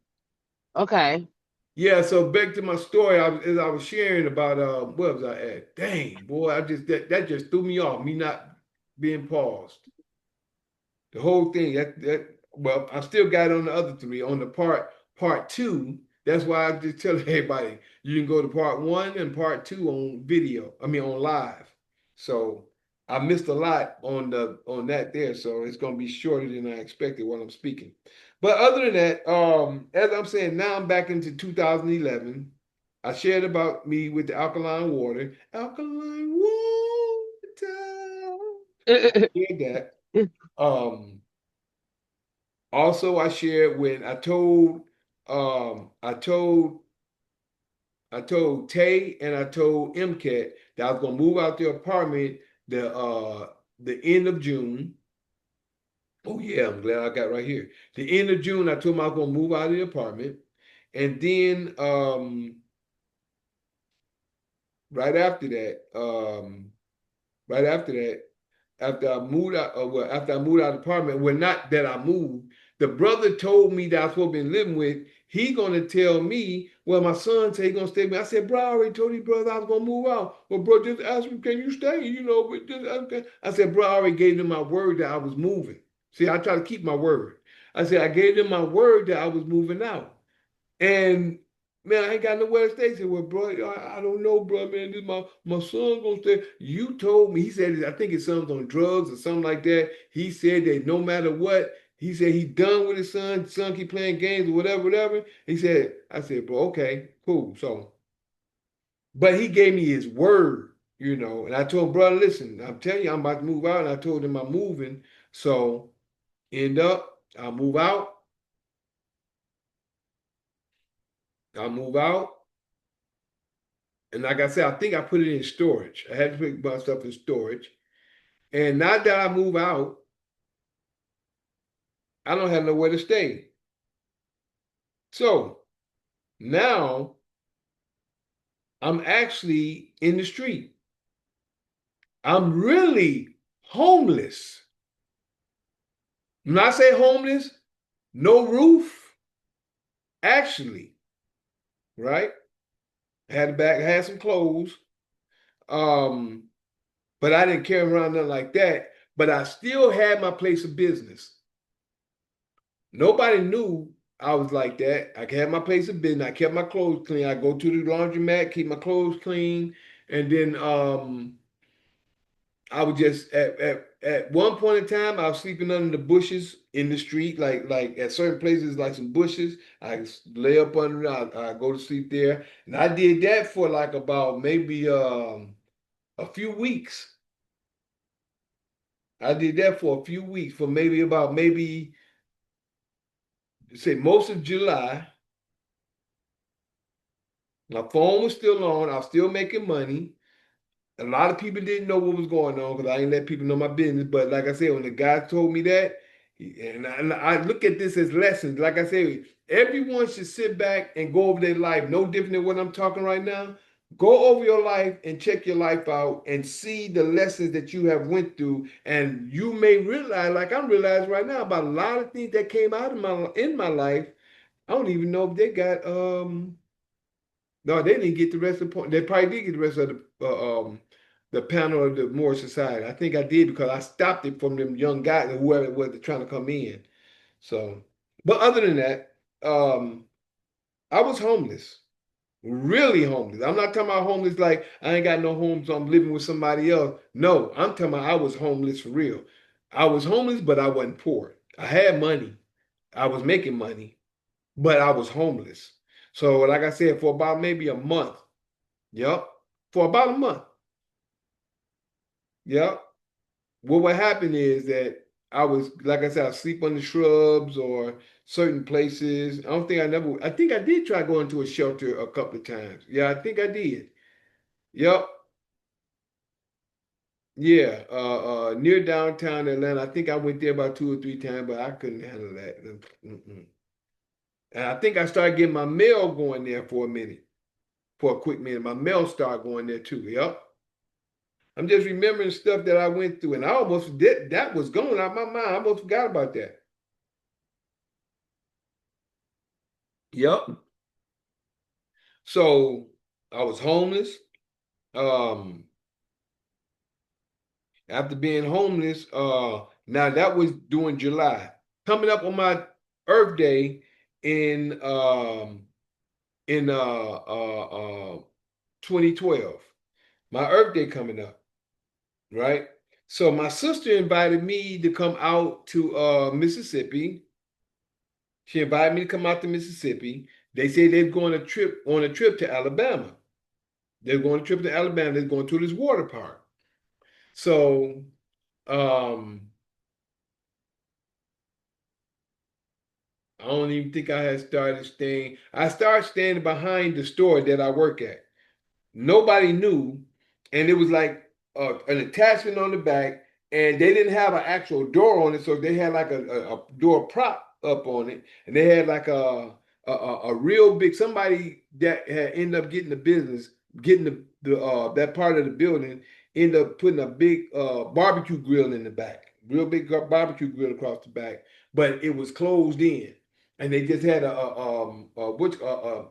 Okay. Yeah. So back to my story, as I was sharing about where was I at? Dang boy, that just threw me off. Me not being paused. The whole thing. Well, I still got it on the other 3 on the part 2. That's why I just tell everybody you can go to part 1 and part 2 on video. I mean on live. So I missed a lot on that there. So it's gonna be shorter than I expected while I'm speaking. But other than that, as I'm saying, now I'm back into 2011. I shared about me with the alkaline water. Alkaline water. I shared that. Also, I shared when I told Tay and I told MCAT that I was gonna move out the apartment the end of June. Oh yeah, I'm glad I got right here. The end of June, I told them I was gonna move out of the apartment, and then right after that, right after that, after I moved out, after I moved out of the apartment, well, not that I moved, the brother told me that I was supposed to be living with. He gonna tell me, well, my son said he gonna stay with me. I said, bro, I already told you, brother, I was gonna move out. Well, bro, just ask me, can you stay? But just okay. I said, bro, I already gave them my word that I was moving. See, I try to keep my word. I said, I gave them my word that I was moving out. And man, I ain't got nowhere to stay. He said, well, bro, I don't know, bro, man. This my son gonna stay. You told me, he said, I think his son's on drugs or something like that. He said that no matter what, he said he's done with his son keep playing games or whatever, whatever. He said, I said, bro, okay, cool. So, but he gave me his word, and I told him, brother, listen, I'm telling you, I'm about to move out. And I told him I'm moving. So end up, I'll move out. I'll move out. And like I said, I think I put it in storage. I had to put my stuff in storage. And now that I move out, I don't have nowhere to stay. So now I'm actually in the street. I'm really homeless. When I say homeless, no roof, actually, right? I had some clothes. But I didn't carry around nothing like that. But I still had my place of business. Nobody knew I was like that. I had my place of business. I kept my clothes clean. I go to the laundromat, keep my clothes clean, and then I would just at one point in time I was sleeping under the bushes in the street, like at certain places like some bushes. I lay up under it. I go to sleep there, and I did that for like about maybe a few weeks. I did that for a few weeks, for maybe say most of July. My phone was still on. I was still making money. A lot of people didn't know what was going on because I didn't let people know my business. But like I said, when the guy told me that, and I look at this as lessons. Like I said, everyone should sit back and go over their life. No different than what I'm talking right now. Go over your life and check your life out and see the lessons that you have went through. And you may realize, like I'm realizing right now, about a lot of things that came out of my life. I don't even know if they got no, they didn't get the rest of the point. They probably did get the rest of the panel of the Moorish Society. I think I did because I stopped it from them young guys or whoever it was that trying to come in. So, but other than that, I was homeless, really homeless. I'm not talking about homeless like I ain't got no home, so I'm living with somebody else. No, I'm talking about I was homeless for real. I was homeless, but I wasn't poor. I had money. I was making money, but I was homeless. So, like I said, for about maybe a month. Yep. For about a month. Yep. What would happen is that I was, like I said, I sleep on the shrubs or certain places. I think I did try going to a shelter a couple of times. Yeah, I think I did. Yep. Yeah. Near downtown Atlanta. I think I went there about 2 or 3 times, but I couldn't handle that. Mm-mm. And I think I started getting my mail going there for a minute, for a quick minute. My mail started going there too. Yep. I'm just remembering stuff that I went through, and I almost did that was going out of my mind. I almost forgot about that. Yep. So I was homeless. Um, After being homeless, now that was during July. Coming up on my Earth Day in in 2012. My Earth Day coming up, right? So my sister invited me to come out to Mississippi. She invited me to come out to Mississippi. They said they're going on a trip to Alabama. They're going on a trip to Alabama. They're going to this water park. So um, I don't even think I had started staying. I started staying behind the store that I work at. Nobody knew, and it was like an attachment on the back, and they didn't have an actual door on it, so they had like a door prop up on it, and they had like a real big somebody that had ended up getting the business, getting the that part of the building, ended up putting a big barbecue grill in the back, real big barbecue grill across the back, but it was closed in, and they just had a which a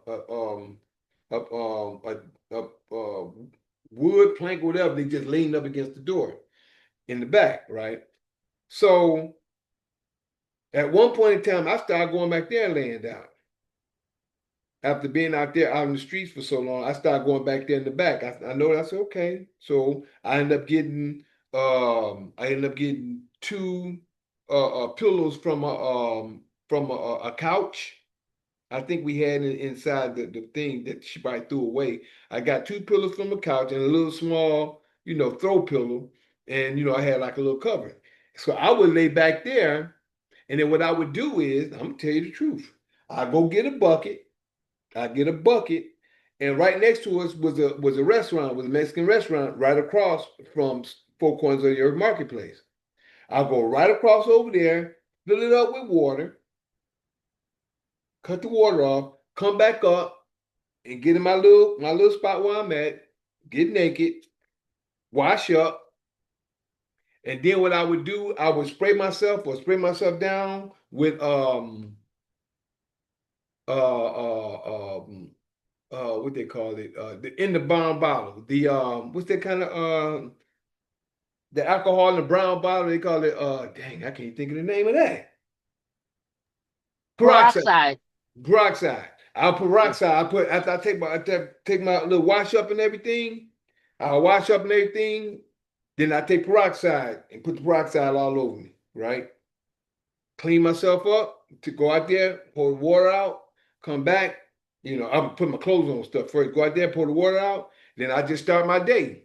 wood plank, whatever. They just leaned up against the door in the back, right? So at one point in time, I started going back there and laying down. After being out there out in the streets for so long, I started going back there in the back. I know that's okay. So I ended up getting two pillows from a couch. I think we had it inside the thing that she probably threw away. I got two pillows from the couch and a little small, throw pillow. And, I had like a little cover. So I would lay back there. And then what I would do is, I'm going to tell you the truth. I go get a bucket. I get a bucket. And right next to us was a restaurant, was a Mexican restaurant right across from Four Corners of the Earth Marketplace. I'll go right across over there, fill it up with water, cut the water off, come back up, and get in my little spot where I'm at, get naked, wash up, and then what I would do, I would spray myself down with what they call it, in the brown bottle, the what's that kind of the alcohol in the brown bottle, they call it dang, I can't think of the name of that. Peroxide. Peroxide. Peroxide. I'll peroxide. I put after I take my little wash up and everything. I'll wash up and everything. Then I take peroxide and put the peroxide all over me, right? Clean myself up to go out there, pour the water out, come back. I would put my clothes on stuff first. Go out there, pour the water out. Then I just start my day.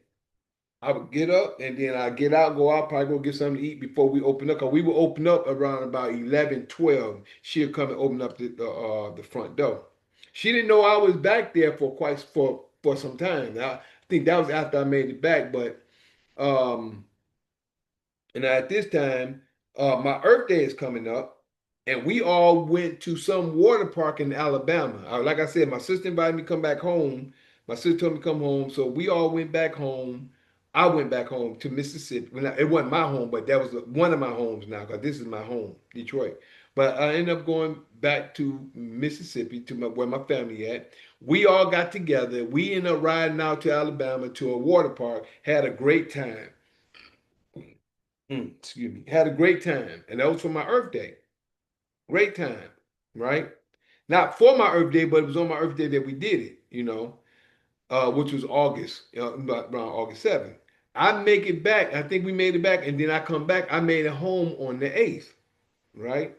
I would get up and then I get out, go out, probably go get something to eat before we open up. Cause we will open up around about 11, 12. She'll come and open up the front door. She didn't know I was back there for some time. I think that was after I made it back, but um, and at this time, my Earth Day is coming up, and we all went to some water park in Alabama. Like I said, my sister invited me to come back home. My sister told me to come home, so we all went back home. I went back home to Mississippi. It wasn't my home, but that was one of my homes now, because this is my home, Detroit. But I ended up going back to Mississippi to where my family at. We all got together. We ended up riding out to Alabama to a water park. Had a great time. Excuse me, had a great time. And that was for my Earth Day. Great time, right? Not for my Earth Day, but it was on my Earth Day that we did it, which was August, around August 7th. I make it back. I think we made it back. And then I come back. I made it home on the 8th, right?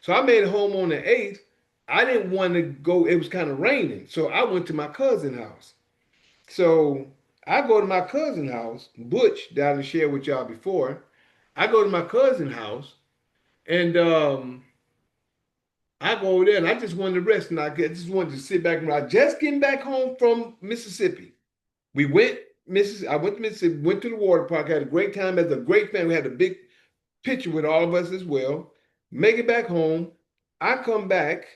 So I made it home on the 8th. I didn't want to go. It was kind of raining. So I went to my cousin's house. So I go to my cousin's house, Butch, that I shared with y'all before. I go to my cousin's house and I go over there and I just wanted to rest and just wanted to sit back and I just getting back home from Mississippi. I went to Mississippi, went to the water park, had a great time as a great family. We had a big picture with all of us as well. Make it back home. I come back,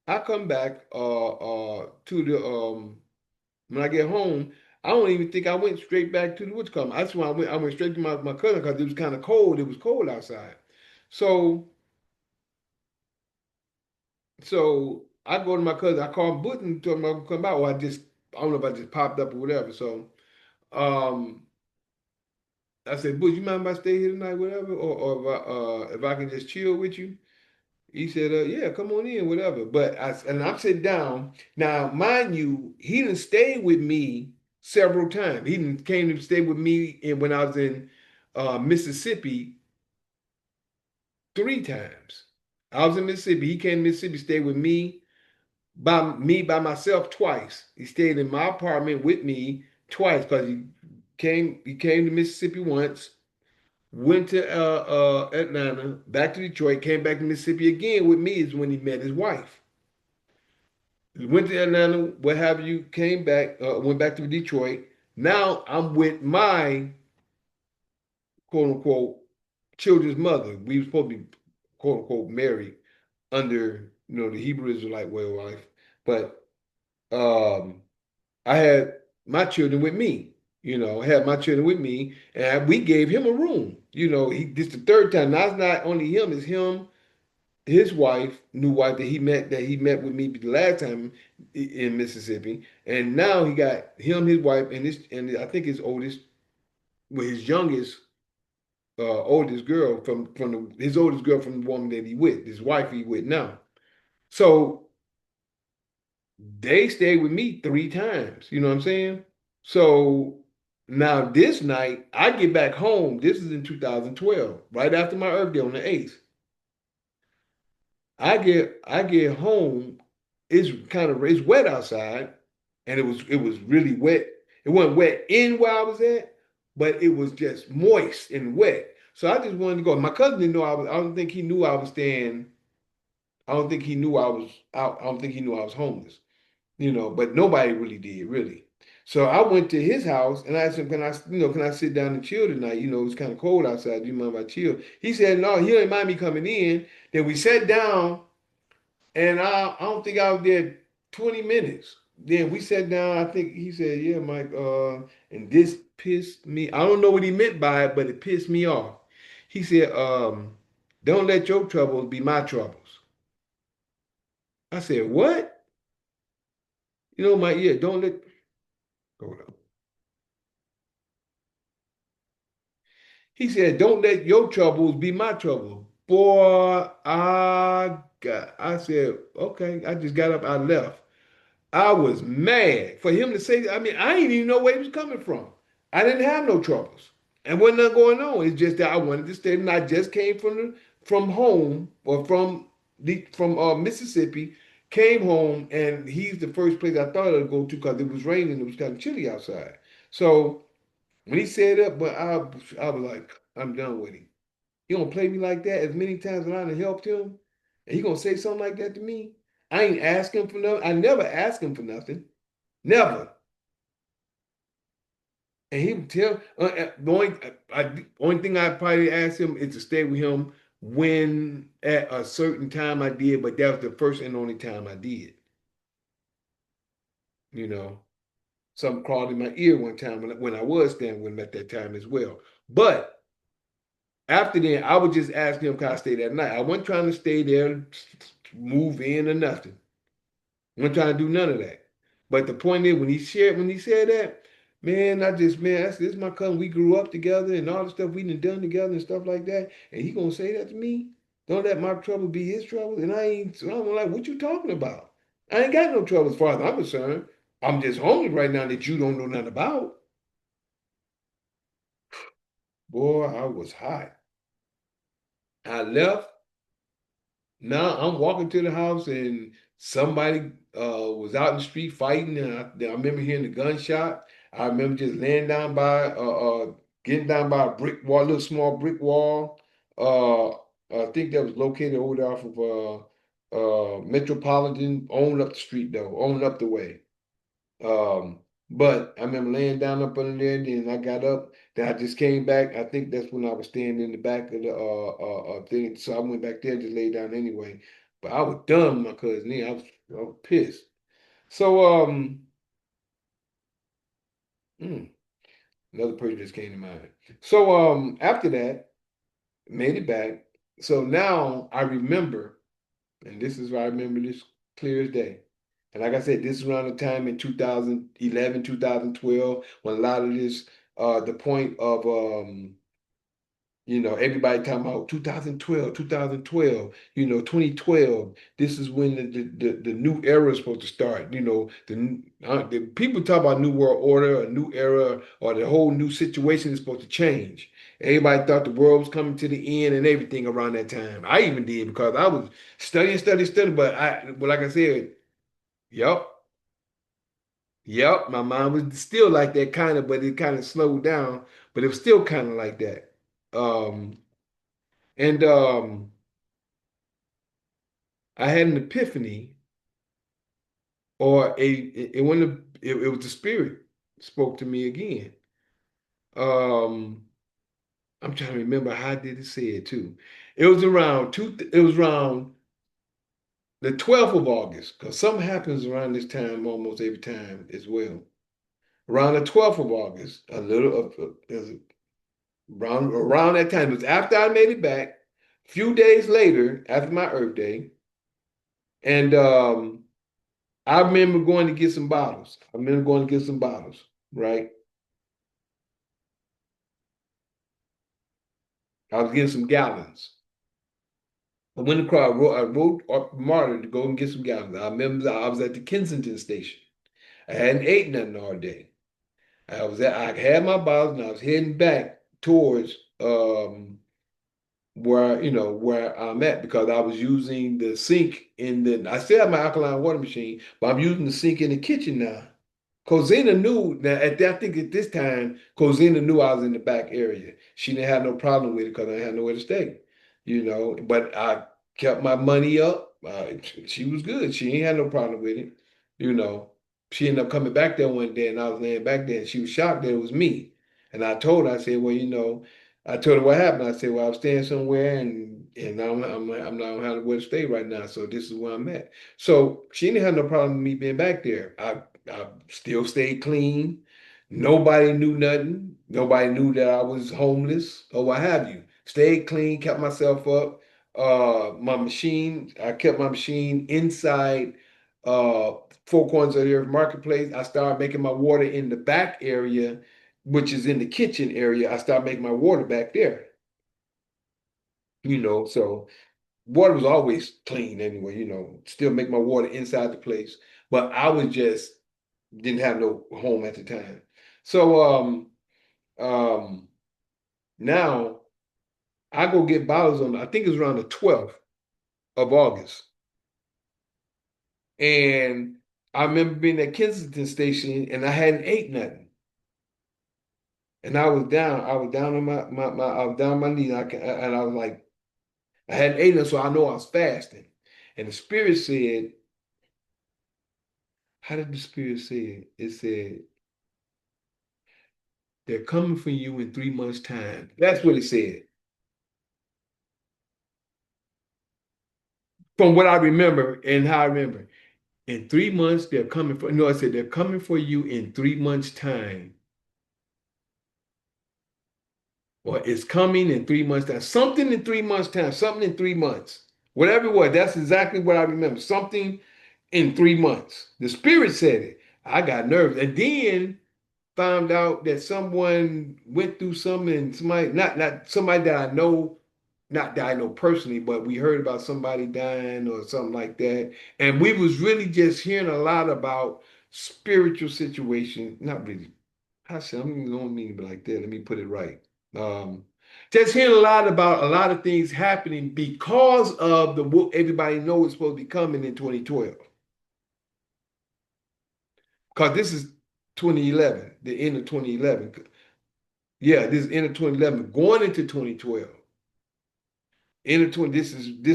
I come back to the when I get home, I don't even think I went straight back to the what's called. That's why I went straight to my cousin because it was kind of cold. It was cold outside. So So I go to my cousin. I called Button and told him I'm gonna come out. Or I don't know if I just popped up or whatever. So um, I said, Butch, you mind if I stay here tonight, whatever, or if I can just chill with you? He said, yeah, come on in, whatever. And I'm sitting down. Now, mind you, he didn't stay with me several times. He didn't came to stay with me when I was in Mississippi 3 times. I was in Mississippi. He came to Mississippi, stayed with me by myself twice. He stayed in my apartment with me twice because he came to Mississippi once, went to Atlanta, back to Detroit, came back to Mississippi again with me is when he met his wife. He went to Atlanta, what have you, came back, went back to Detroit. Now I'm with my quote unquote children's mother. We were supposed to be quote unquote married under the Hebrew Israelite way of life. But I had my children with me. I had my children with me, and we gave him a room. This the third time. Now it's not only him; it's him, his wife, new wife that he met with me the last time in Mississippi, and now he got him, his wife, and I think his oldest, well, his youngest, oldest girl his oldest girl from the woman that he with, his wife he with now. So they stayed with me 3 times. You know what I'm saying? So now this night, I get back home. This is in 2012, right after my Earth Day on the 8th. I get home. It's wet outside, and it was really wet. It wasn't wet in where I was at, but it was just moist and wet. So I just wanted to go. My cousin didn't know I was. I don't think he knew I was staying. I don't think he knew I was out. I don't think he knew I was homeless. But nobody really did, really. So I went to his house and I asked him, can I sit down and chill tonight? It's kind of cold outside. Do you mind if I chill? He said, no, he didn't mind me coming in. Then we sat down and I don't think I was there 20 minutes. Then we sat down. I think he said, yeah, Mike, and this pissed me. I don't know what he meant by it, but it pissed me off. He said, don't let your troubles be my troubles. I said, what? Mike, yeah, don't let, hold on. He said, "Don't let your troubles be my trouble." Boy, I said, "Okay." I just got up, I left. I was mad for him to say, I mean, I didn't even know where he was coming from. I didn't have no troubles. And wasn't nothing going on. It's just that I wanted to stay and I just came from home or from Mississippi, came home, and he's the first place I thought I'd go to because it was raining, it was kind of chilly outside. So when he said that, but I was like, I'm done with him. He gonna play me like that as many times as I done helped him, and he gonna say something like that to me. I ain't asking for nothing. I never ask him for nothing. Never. And he would tell only thing I probably asked him is to stay with him when at a certain time I did, but that was the first and only time I did. You know, something crawled in my ear one time when I was staying with him at that time as well. But after then, I would just ask him, can I stay that night? I wasn't trying to stay there, move in or nothing. I wasn't trying to do none of that. But the point is, when he said that, man, this is my cousin. We grew up together and all the stuff we done together and stuff like that. And he gonna say that to me? Don't let my trouble be his trouble. And I'm like, what you talking about? I ain't got no trouble as far as I'm concerned. I'm just homeless right now that you don't know nothing about. Boy, I was hot. I left. Now I'm walking to the house and somebody was out in the street fighting, and I remember hearing the gunshot. I remember just laying down getting down by a brick wall, a little small brick wall. Uh, I think that was located over there off of Metropolitan, on up the street though, on up the way. Um, but I remember laying down up under there, and then I got up. Then I just came back. I think that's when I was standing in the back of the thing. So I went back there and just laid down anyway. But I was done with my cousin. Yeah, I was pissed. So hmm, another person just came to mind. So after that, made it back. So now I remember, and this is why I remember this clear as day. And like I said, this is around the time in 2011, 2012, when a lot of this, the point of, everybody talking about 2012, 2012, 2012. This is when the new era is supposed to start. The people talk about new world order, a new era, or the whole new situation is supposed to change. Everybody thought the world was coming to the end and everything around that time. I even did because I was studying, but like I said, yep. Yep, my mind was still like that kind of, but it kind of slowed down, but it was still kind of like that. Um, and I had an epiphany, or it was the spirit spoke to me again. Um, I'm trying to remember how did it say it too. It was around the 12th of August, because something happens around this time almost every time as well. Around the 12th of August, around that time. It was after I made it back, a few days later, after my Earth Day. And I remember going to get some bottles. Right? I was getting some gallons. I went across, I wrote up Marta to go and get some gallons. I remember I was at the Kensington station. I hadn't ate nothing all day. I had my bottles and I was heading back towards where I'm at, because I was using the sink I still have my alkaline water machine, but I'm using the sink in the kitchen now. Cosina knew that I think at this time, Cosina knew I was in the back area. She didn't have no problem with it because I had nowhere to stay, But I kept my money up. She was good. She ain't had no problem with it, you know. She ended up coming back there one day, and I was laying back there, and she was shocked that it was me. And I told her, I said, well, I told her what happened. I said, well, I was staying somewhere, and I'm not having where to stay right now, so this is where I'm at. So she didn't have no problem with me being back there. I still stayed clean. Nobody knew nothing. Nobody knew that I was homeless or what have you. Stayed clean, kept myself up. I kept my machine inside uh Four Corners of the Earth Marketplace. I started making my water in the back area, which is in the kitchen area. I started making my water back there. So water was always clean anyway, still make my water inside the place. But I was just didn't have no home at the time. So um now I go get bottles on, I think it's around the 12th of August. And I remember being at Kensington Station and I hadn't ate nothing. And I was down on I was down on my knees, and I was like, I hadn't eaten, so I know I was fasting. And the spirit said, how did the Spirit say it? It said, they're coming for you in 3 months' time. That's what it said. From what I remember and how I remember. In 3 months, they're coming for, no, I said they're coming for you in 3 months' time. Or it's coming in 3 months' time. Something in 3 months' time. Something in 3 months. Whatever it was, that's exactly what I remember. Something in 3 months. The Spirit said it. I got nervous. And then found out that someone went through something, and somebody, not somebody that I know, not that I know personally, but we heard about somebody dying or something like that. And we was really just hearing a lot about spiritual situation. Not really. I said, I'm don't mean it like that. Let me put it right. Um, just hearing a lot about a lot of things happening because of the what everybody knows is supposed to be coming in 2012. Because this is 2011, the end of 2011. Yeah, this is end of 2011, going into 2012. End of 20, this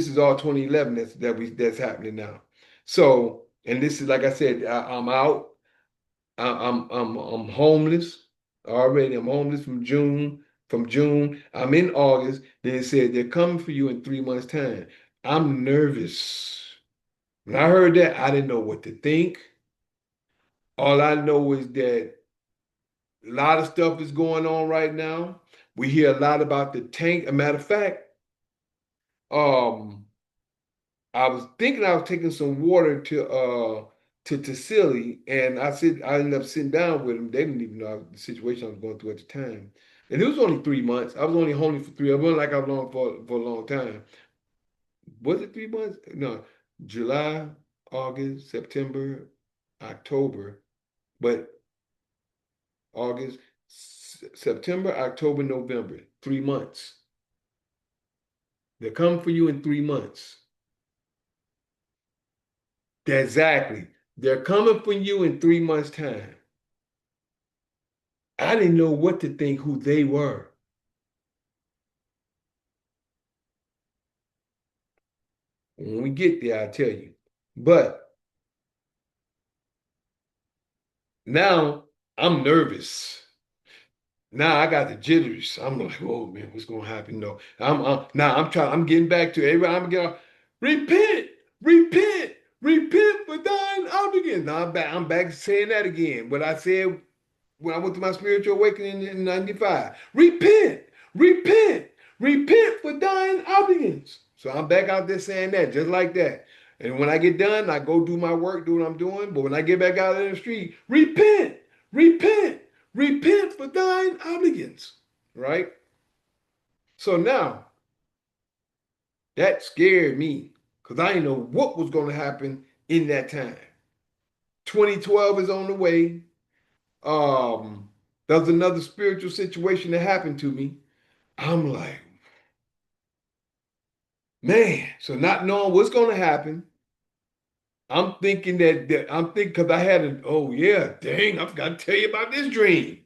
is all 2011 that's happening now. So, and this is like I said, I'm out. I'm homeless already. I'm homeless from June. From June, I'm in August. Then it said they're coming for you in 3 months' time. I'm nervous. When I heard that, I didn't know what to think. All I know is that a lot of stuff is going on right now. We hear a lot about the tank. A matter of fact, um, I was thinking I was taking some water to Silly, and I ended up sitting down with them. They didn't even know the situation I was going through at the time. And it was only 3 months. I was only homeless for three. I wasn't like I was long for a long time. Was it 3 months? No, July, August, September, October, but August, September, October, November, 3 months. They're coming for you in 3 months. Exactly. They're coming for you in 3 months' time. I didn't know what to think who they were. When we get there, I'll tell you. But now I'm nervous. Now I got the jitters. I'm like, oh man, what's gonna happen? No, now I'm trying. I'm getting back to everybody. I'm getting repent, repent, repent for thine obligation. Now I'm back saying that again. What I said when I went to my spiritual awakening in '95. Repent, repent, repent for thine obedience. So I'm back out there saying that, just like that. And when I get done, I go do my work, do what I'm doing. But when I get back out in the street, repent, repent, repent for thine obedience. Right? So now that scared me because I didn't know what was going to happen in that time. 2012 is on the way. Um, there was another spiritual situation that happened to me. I'm like, man, so not knowing what's going to happen, I'm thinking that I'm thinking because I had oh yeah, dang, I forgot to tell you about this dream.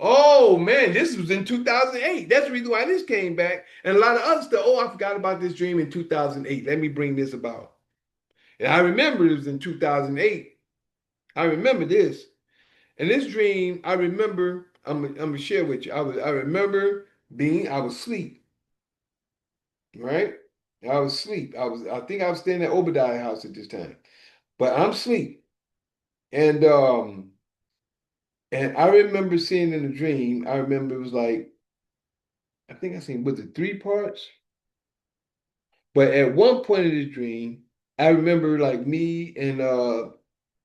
Oh man, this was in 2008. That's the reason why this came back. And a lot of other stuff. Oh, I forgot about this dream in 2008. Let me bring this about. And I remember it was in 2008. I remember this. And this dream, I remember, I'm gonna share with you. I remember I was asleep, right? I was asleep. I think I was staying at Obadiah house at this time. But I'm asleep. And and I remember seeing in the dream, I remember it was like, I think I seen, was it 3 parts? But at one point in the dream, I remember like me and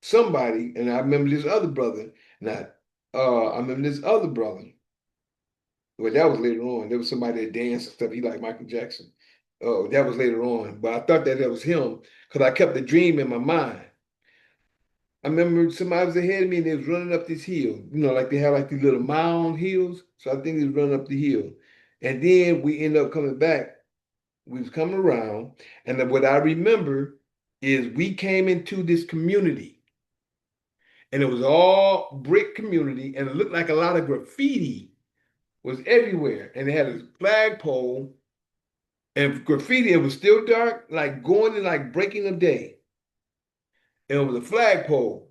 somebody, and I remember this other brother, and I remember this other brother. Well, that was later on. There was somebody that danced and stuff. He like Michael Jackson. Oh, that was later on. But I thought that was him because I kept the dream in my mind. I remember somebody was ahead of me and they was running up this hill. You know, like they have like these little mound hills. So I think they was running up the hill. And then we ended up coming back. We was coming around. And then what I remember is we came into this community. And it was all brick community. And it looked like a lot of graffiti was everywhere. And they had a flagpole and graffiti. It was still dark, like going and like breaking of day. And it was a flagpole.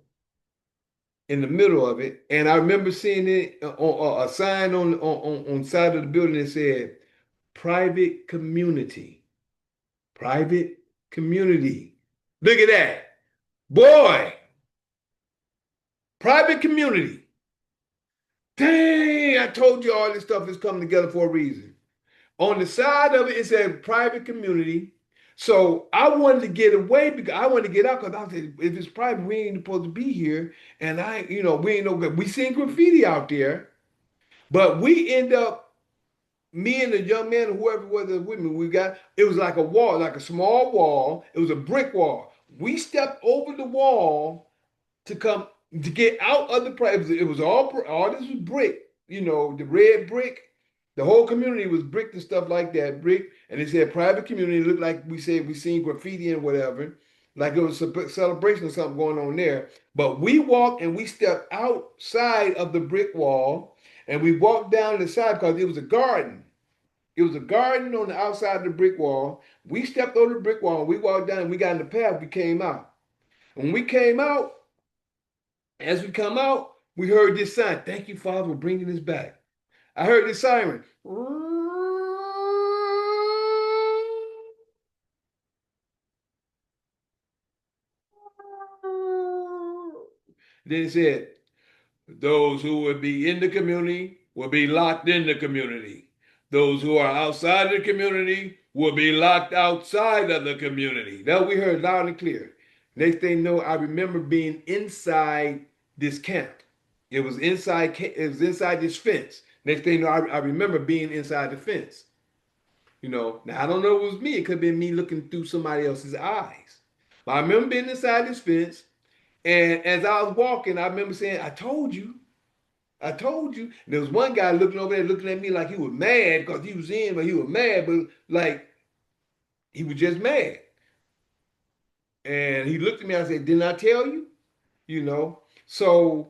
in the middle of it, and I remember seeing it on a sign on side of the building that said private community. Private community. Look at that. Boy, private community. Dang, I told you all this stuff is coming together for a reason. On the side of it, it said private community. So I wanted to get away because I wanted to get out because I said, if it's private, we ain't supposed to be here. And we ain't no good. We seen graffiti out there, but we end up, me and the young man, or whoever was with me, it was like a wall, like a small wall. It was a brick wall. We stepped over the wall to come to get out of the private. It was all this was brick, the red brick. The whole community was brick and stuff like that, brick. And they said private community. It looked like we said we seen graffiti and whatever, like it was a celebration or something going on there. But we walked and we stepped outside of the brick wall and we walked down the side because it was a garden. It was a garden on the outside of the brick wall. We stepped over the brick wall and we walked down and we got in the path. We came out. When we came out, as we come out, we heard this sign. Thank you, Father, for bringing us back. I heard this siren. Then it said, those who would be in the community will be locked in the community. Those who are outside the community will be locked outside of the community. That we heard loud and clear. Next thing you know, I remember being inside this camp. It was inside this fence. Next thing you know, I remember being inside the fence. Now I don't know if it was me. It could have been me looking through somebody else's eyes. But I remember being inside this fence. And as I was walking, I remember saying, I told you. I told you. And there was one guy looking over there, looking at me like he was mad because he was in, but he was mad, but like he was just mad. And he looked at me, I said, didn't I tell you? So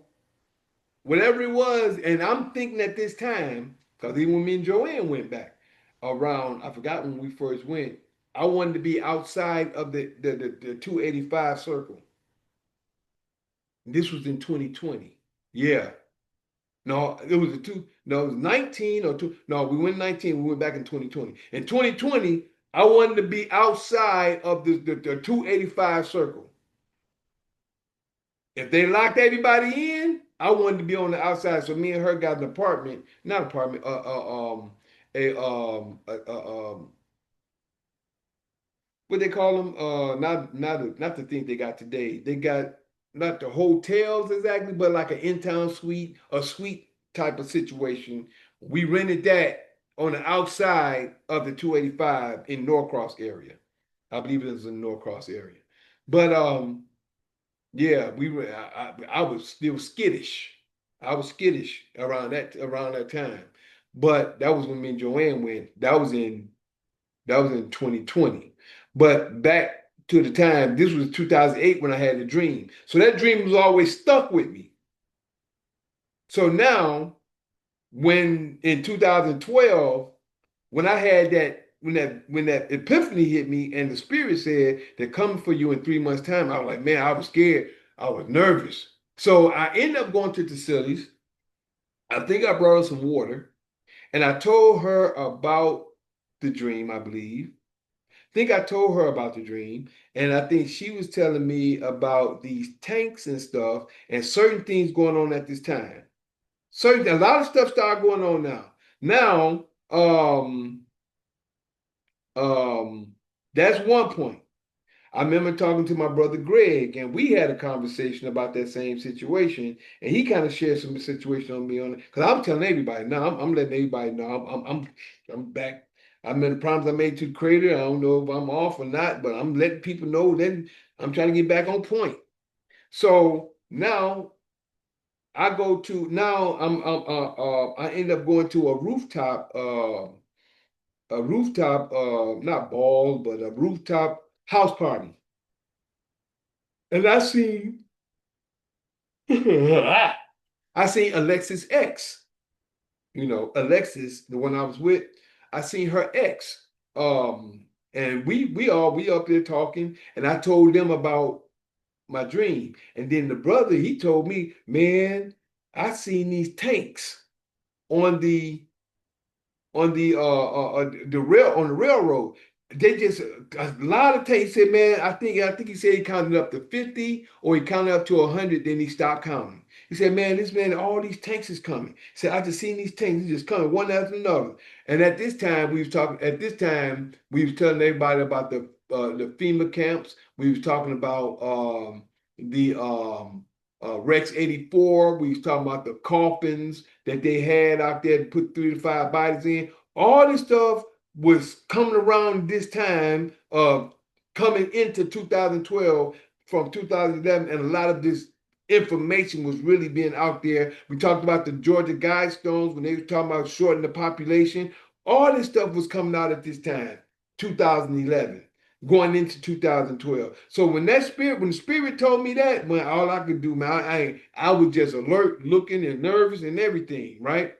whatever it was, and I'm thinking at this time, because even when me and Joanne went back around, I forgot when we first went, I wanted to be outside of the 285 circle. This was in 2020. Yeah. No, it was it was 19 or two. No, we went 19, we went back in 2020. In 2020, I wanted to be outside of the 285 circle. If they locked everybody in, I wanted to be on the outside. So me and her got an apartment, not apartment, what they call them? Not the thing they got today. They got not the hotels exactly, but like an in-town suite, a suite type of situation. We rented that on the outside of the 285 in Norcross area. I believe it was in Norcross area. But yeah, we were. I was still skittish. I was skittish around that time. But that was when me and Joanne went. That was in 2020. But back to the time, this was 2008 when I had the dream. So that dream was always stuck with me. So now, when in 2012, when I had when that epiphany hit me and the spirit said they're coming for you in 3 months' time, I was like, man, I was scared. I was nervous. So I ended up going to the facilities. I think I brought her some water and I told her about the dream, I believe. Think I told her about the dream, and I think she was telling me about these tanks and stuff and certain things going on at this time. A lot of stuff started going on now. Now, that's one point. I remember talking to my brother Greg, and we had a conversation about that same situation, and he kind of shared some situation on me on it because I'm telling everybody now. I'm letting everybody know I'm back. I made the promise I made to the creator. I don't know if I'm off or not, but I'm letting people know. Then I'm trying to get back on point. So now I end up going to a rooftop, not ball, but a rooftop house party. And I seen Alexis X, Alexis, the one I was with, I seen her ex. And we up there talking, and I told them about my dream. And then the brother, he told me, man, I seen these tanks on the railroad. They just a lot of tanks. He said, man, I think he said he counted up to 50 or he counted up to 100, then he stopped counting. He said, man, this man, all these tanks is coming. He said, I just seen these tanks just coming one after another. And at this time, we was telling everybody about the FEMA camps. We was talking about the Rex 84. We was talking about the coffins that they had out there to put 3 to 5 bodies in. All this stuff was coming around this time of coming into 2012 from 2011, and a lot of this information was really being out there. We talked about the Georgia Guidestones when they were talking about shortening the population. All this stuff was coming out at this time, 2011, going into 2012. So when the spirit told me that, man, all I could do, man, I was just alert, looking and nervous and everything, right?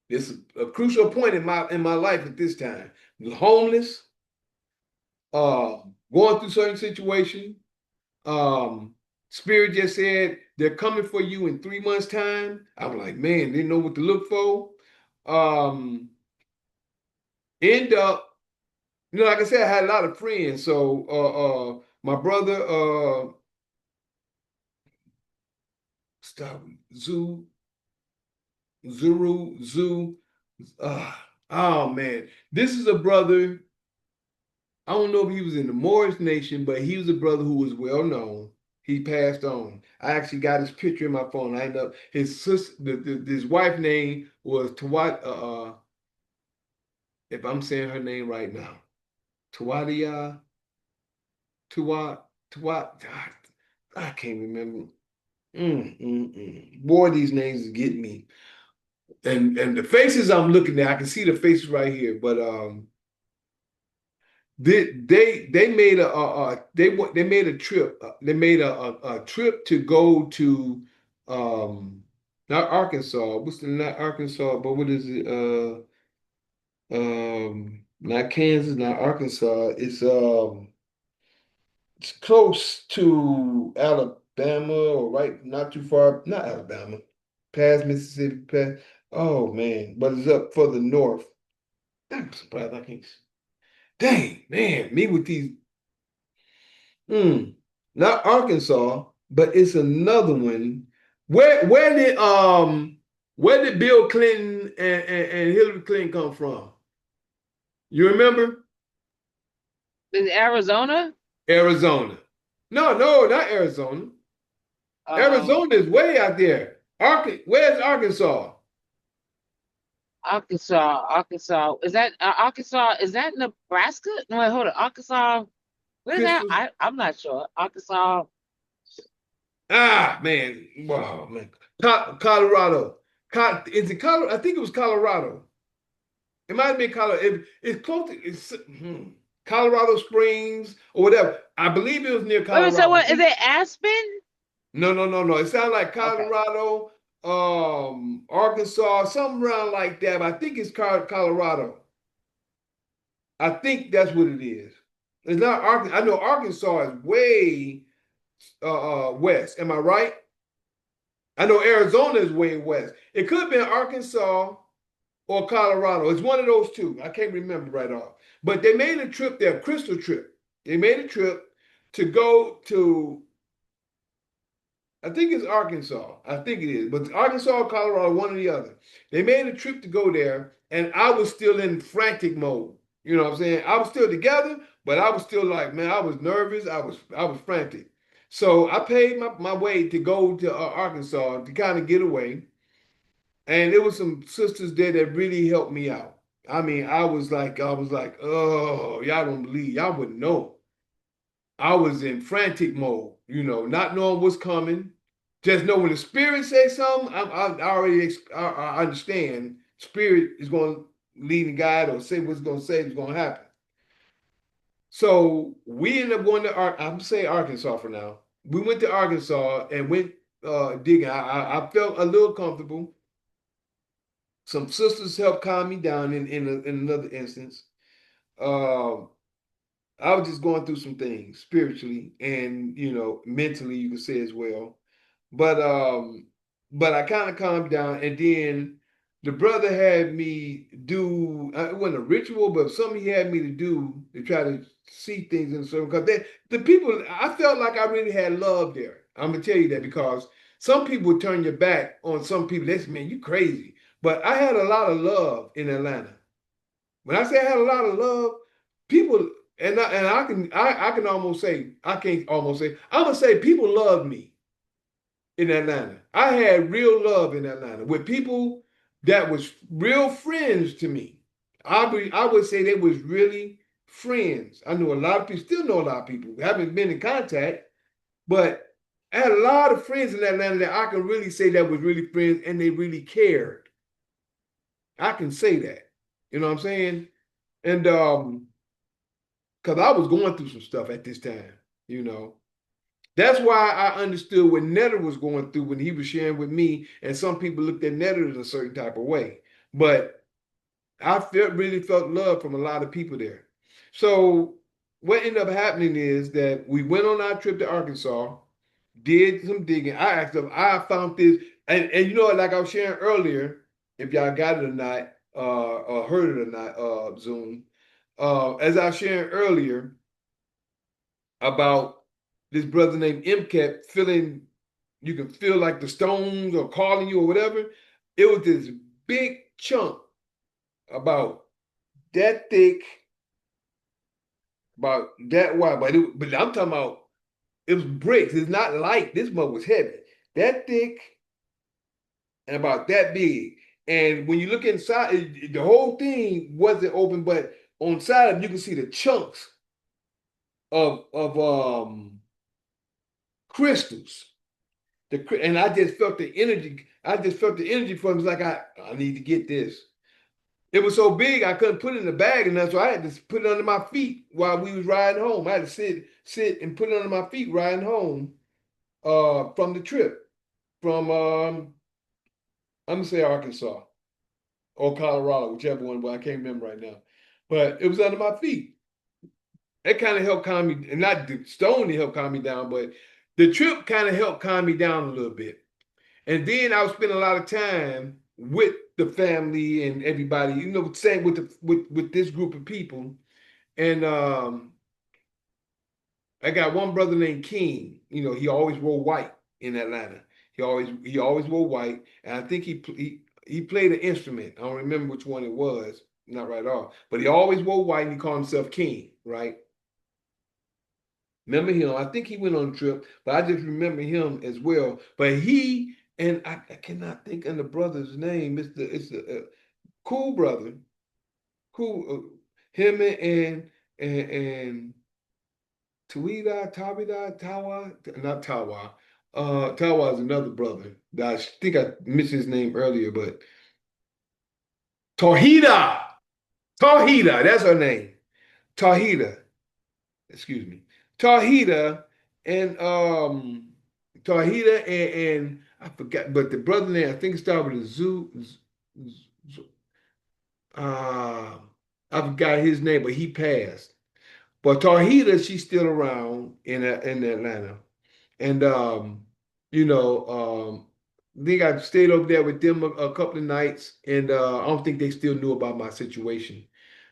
It's a crucial point in my life at this time. Homeless, going through certain situations. Spirit just said they're coming for you in 3 months' time. I'm like, man, didn't know what to look for. End up, like I said, I had a lot of friends. So my brother, stop Zoo, Zuru, Zoo. Oh man, this is a brother. I don't know if he was in the Moorish nation, but he was a brother who was well known. He passed on. I actually got his picture in my phone. I ended up his sister, his wife name was Tawat. If I'm saying her name right now, Tawadia, Tawat. I can't remember. Boy, these names get me. And the faces I'm looking at, I can see the faces right here, but they made they made a trip. They made a trip to go to not Arkansas. What's the not Arkansas? But what is it? Not Kansas, not Arkansas. It's close to Alabama or right, not too far. Not Alabama, past Mississippi. Past. Oh man, but it's up further north. I'm surprised I can't. Dang man, me with these. Not Arkansas, but it's another one. Where did Bill Clinton and Hillary Clinton come from? You remember? In Arizona? Arizona. No, no, not Arizona. Um, Arizona is way out there. Where's Arkansas? Arkansas. Is that Arkansas? Is that Nebraska? No, wait, hold on. Arkansas. Where's that? Crystal. I'm not sure. Arkansas. Ah, man. Wow, man. Colorado. Is it Colorado? I think it was Colorado. It might have been Colorado. It's close to Colorado Springs or whatever. I believe it was near Wait, so Colorado. what is it? Aspen? No, no, no, no. It sounds like Okay. Colorado, Arkansas, something around like that. But I think it's Colorado. I think that's what it is. It's not Arkansas. I know Arkansas is way west. Am I right? I know Arizona is way west. It could have been Arkansas or Colorado. It's one of those two. I can't remember right off. But they made a trip there, Crystal trip. They made a trip to go to, I think it's Arkansas. I think it is. But Arkansas or Colorado, one or the other. They made a trip to go there, and I was still in frantic mode. You know what I'm saying? I was still together, but I was still like, man, I was nervous. I was frantic. So I paid my way to go to Arkansas to kind of get away. And there was some sisters there that really helped me out. I mean, I was like, oh, y'all don't believe, y'all wouldn't know. I was in frantic mode, not knowing what's coming. Just know when the spirit says something, I already I understand. Spirit is going to lead and guide or say what's going to say is going to happen. So we ended up going to I'm saying Arkansas for now. We went to Arkansas and went digging. I felt a little comfortable. Some sisters helped calm me down in another instance. Uh, I was just going through some things spiritually and mentally, you could say as well. But I kind of calmed down, and then the brother had me do it wasn't a ritual, but something he had me to do to try to see things in a certain because the people I felt like I really had love there. I'm gonna tell you that because some people would turn your back on some people. They say, man, you crazy. But I had a lot of love in Atlanta. When I say I had a lot of love, people I can almost say I can't almost say I'm gonna say people love me in Atlanta. I had real love in Atlanta with people that was real friends to me. I would say they was really friends. I knew a lot of people, still know a lot of people. Haven't been in contact, but I had a lot of friends in Atlanta that I can really say that was really friends and they really cared. I can say that. You know what I'm saying? And because I was going through some stuff at this time, you know. That's why I understood what Netter was going through when he was sharing with me, and some people looked at Netter in a certain type of way. But I really felt love from a lot of people there. So what ended up happening is that we went on our trip to Arkansas, did some digging. I asked them, I found this, and like I was sharing earlier, if y'all got it or not, or heard it or not, Zoom. As I was sharing earlier about this brother named MCAT feeling you can feel like the stones are calling you or whatever. It was this big chunk about that thick, about that wide. But I'm talking about it was bricks. It's not light. This mug was heavy. That thick and about that big. And when you look inside, the whole thing wasn't open, but on side of it, you can see the chunks of crystals. And I just felt the energy. I just felt the energy from it. It was like I need to get this. It was so big I couldn't put it in the bag enough, so I had to put it under my feet while we was riding home. I had to sit and put it under my feet riding home from the trip from I'm gonna say Arkansas or Colorado, whichever one, but I can't remember right now. But it was under my feet. It kind of helped calm me, and not the stone to help calm me down, but the trip kind of helped calm me down a little bit. And then I was spending a lot of time with the family and everybody, same with with this group of people. And I got one brother named King. He always wore white in Atlanta. He always wore white, and I think he played an instrument. I don't remember which one it was, not right off. But he always wore white, and he called himself King, right? Remember him? I think he went on a trip, but I just remember him as well. But he and I cannot think of the brother's name. It's the cool brother, cool. Him and Tawa, not Tawa. Tawa is another brother. I think I mentioned his name earlier, but Tawhida, Tawhida, that's her name. Tawhida, excuse me, Tawhida and Tawhida and I forgot, but the brother name I think it started with a Zoo. Uh, I forgot his name, but he passed. But Tawhida, she's still around in Atlanta, and you know, think I stayed over there with them a couple of nights, and I don't think they still knew about my situation.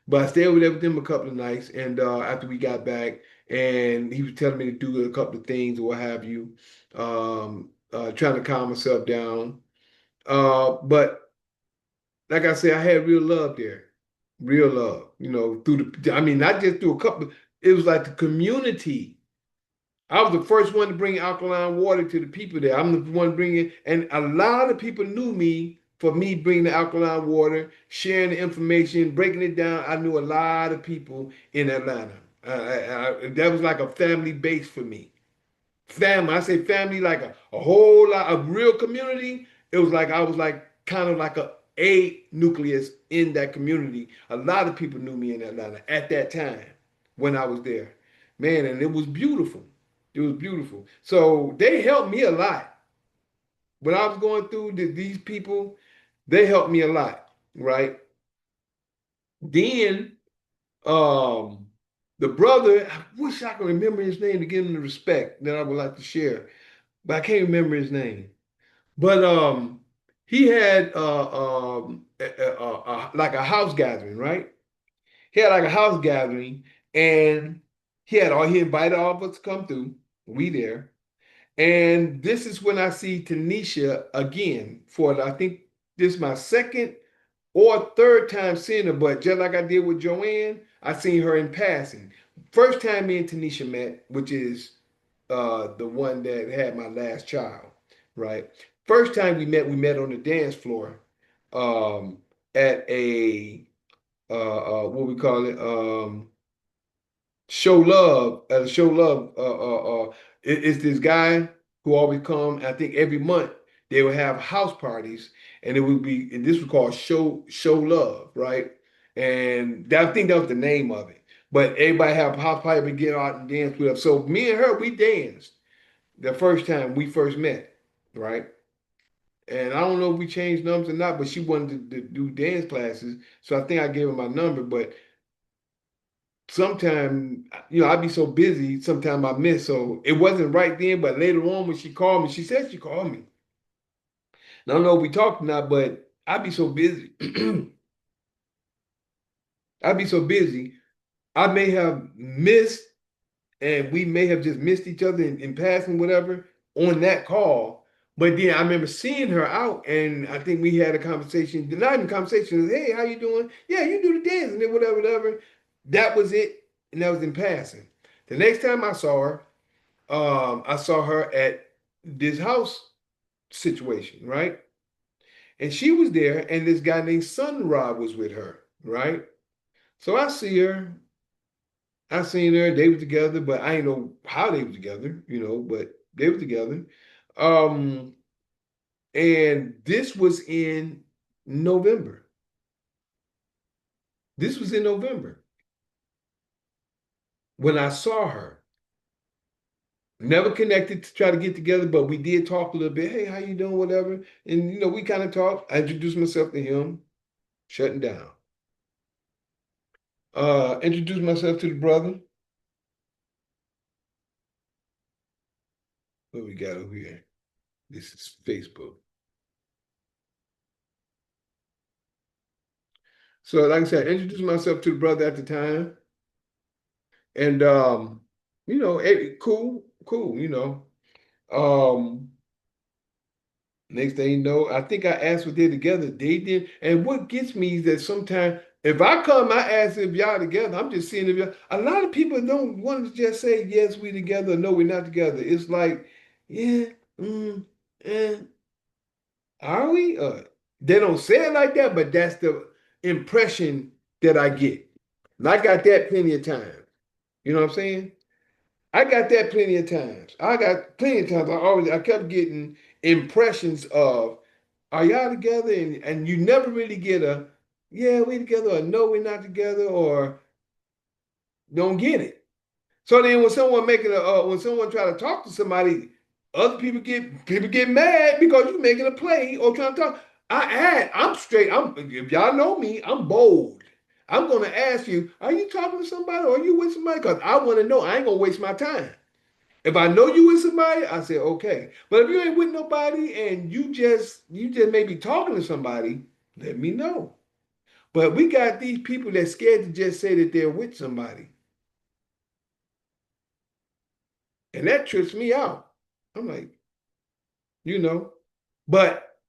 But I stayed over there with them a couple of nights, and after we got back, and he was telling me to do a couple of things or what have you, trying to calm myself down. But like I said, I had real love there, real love. I mean, not just through a couple. It was like the community. I was the first one to bring alkaline water to the people there. I'm the one bringing, and a lot of people knew me for me bringing the alkaline water, sharing the information, breaking it down. I knew a lot of people in Atlanta. That was like a family base for me. Family, I say family like a whole lot of real community. It was like I was like kind of like a nucleus in that community. A lot of people knew me in Atlanta at that time when I was there. Man, and it was beautiful. It was beautiful. So they helped me a lot. When I was going through these people, they helped me a lot, right? Then um the brother, I wish I could remember his name to give him the respect that I would like to share, but I can't remember his name. But he had like a house gathering, right? He had like a house gathering, and he invited all of us to come through. We there. And this is when I see Tanisha again for I think this is my second or third time seeing her, but just like I did with Joanne, I seen her in passing. First time me and Tanisha met, which is the one that had my last child, right? First time we met on the dance floor um, at a what we call it show love at a show love it's this guy who always come. I think every month they would have house parties, and it would be, and this was called show love, right? And I think that was the name of it. But everybody have a house party, we get out and dance with us. So me and her, we danced the first time we first met, right? And I don't know if we changed numbers or not, but she wanted to do dance classes, so I think I gave her my number. But sometimes, I'd be so busy, sometimes I miss. So it wasn't right then, but later on when she called me, she said she called me. And I don't know if we talked or not, but I'd be so busy. I'd be so busy. I may have missed, and we may have just missed each other in passing, whatever, on that call. But then I remember seeing her out, and I think we had a conversation, not even conversation, hey, how you doing? Yeah, you do the dance, and then whatever, whatever. That was it, and that was in passing. The next time I saw her at this house situation, right? And she was there, and this guy named Sunrod was with her, right? So I seen her, they were together, but I didn't know how they were together, but they were together. Um, and this was in November. This was in November when I saw her. Never connected to try to get together, but we did talk a little bit. Hey, how you doing? Whatever. And we kind of talked. I introduced myself to him, shutting down. Introduced myself to the brother. What we got over here? This is Facebook. So, like I said, I introduced myself to the brother at the time. And cool, cool. Um, Next thing you know, I think I asked what they're together. They did. And what gets me is that sometimes if I come, I ask if y'all together. I'm just seeing if y'all. A lot of people don't want to just say yes, we together. No, we're not together. It's like, yeah, and are we? They don't say it like that, but that's the impression that I get. And I got that plenty of times. You know what I'm saying? I got that plenty of times. I got plenty of times. I kept getting impressions of, are y'all together? And you never really get a, yeah, we together, or no, we're not together, or don't get it. So then when someone try to talk to somebody, other people get mad because you're making a play or trying to talk. I'm straight. If y'all know me, I'm bold. I'm gonna ask you, are you talking to somebody or are you with somebody? Because I want to know. I ain't gonna waste my time. If I know you with somebody, I say okay. But if you ain't with nobody and you just may be talking to somebody, let me know. But we got these people that scared to just say that they're with somebody. And that trips me out. I'm like, you know, but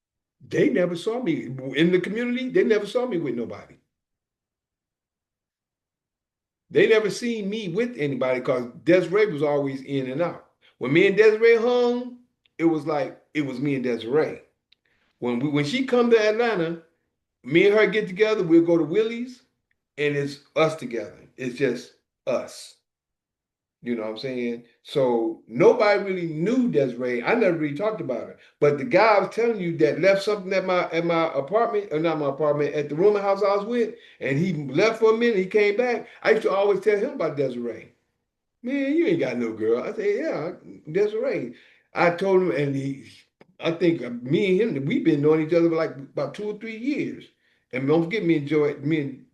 they never saw me in the community. They never saw me with nobody. They never seen me with anybody because Desiree was always in and out. When me and Desiree hung, it was like it was me and Desiree. When she come to Atlanta, me and her get together, we'll go to Willie's and it's us together. It's just us. You know what I'm saying? So nobody really knew Desiree. I never really talked about her. But the guy I was telling you that left something at my apartment, or not my apartment, at the rooming house I was with, and he left for a minute, he came back. I used to always tell him about Desiree. Man, you ain't got no girl. I said, yeah, Desiree. I told him, and I think me and him, we've been knowing each other for like about 2 or 3 years. And don't forget, me and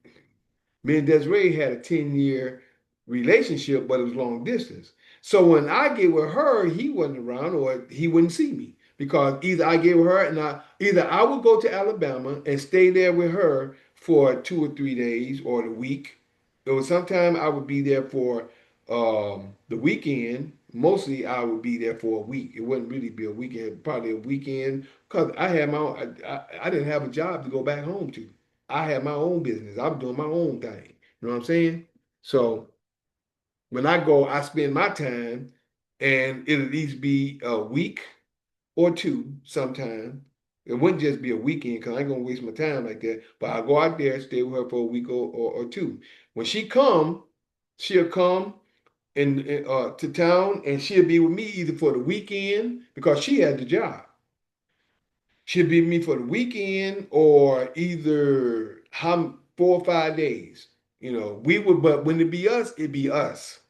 Desiree had a 10-year relationship, but it was long distance. So when I get with her, he wasn't around or he wouldn't see me because either I get with her and either I would go to Alabama and stay there with her for 2 or 3 days or the week, or sometime I would be there for the weekend. Mostly I would be there for a week. It wouldn't really be a weekend, probably a weekend because I had my own, I didn't have a job to go back home to. I had my own business. I was doing my own thing. You know what I'm saying? So when I go, I spend my time, and it'll at least be a week or two sometime. It wouldn't just be a weekend because I ain't gonna waste my time like that. But I go out there, stay with her for a week or two. When she come, she'll come to town and she'll be with me either for the weekend because she had the job. She'll be with me for the weekend or either how 4 or 5 days. We would, but when it be us, it be us.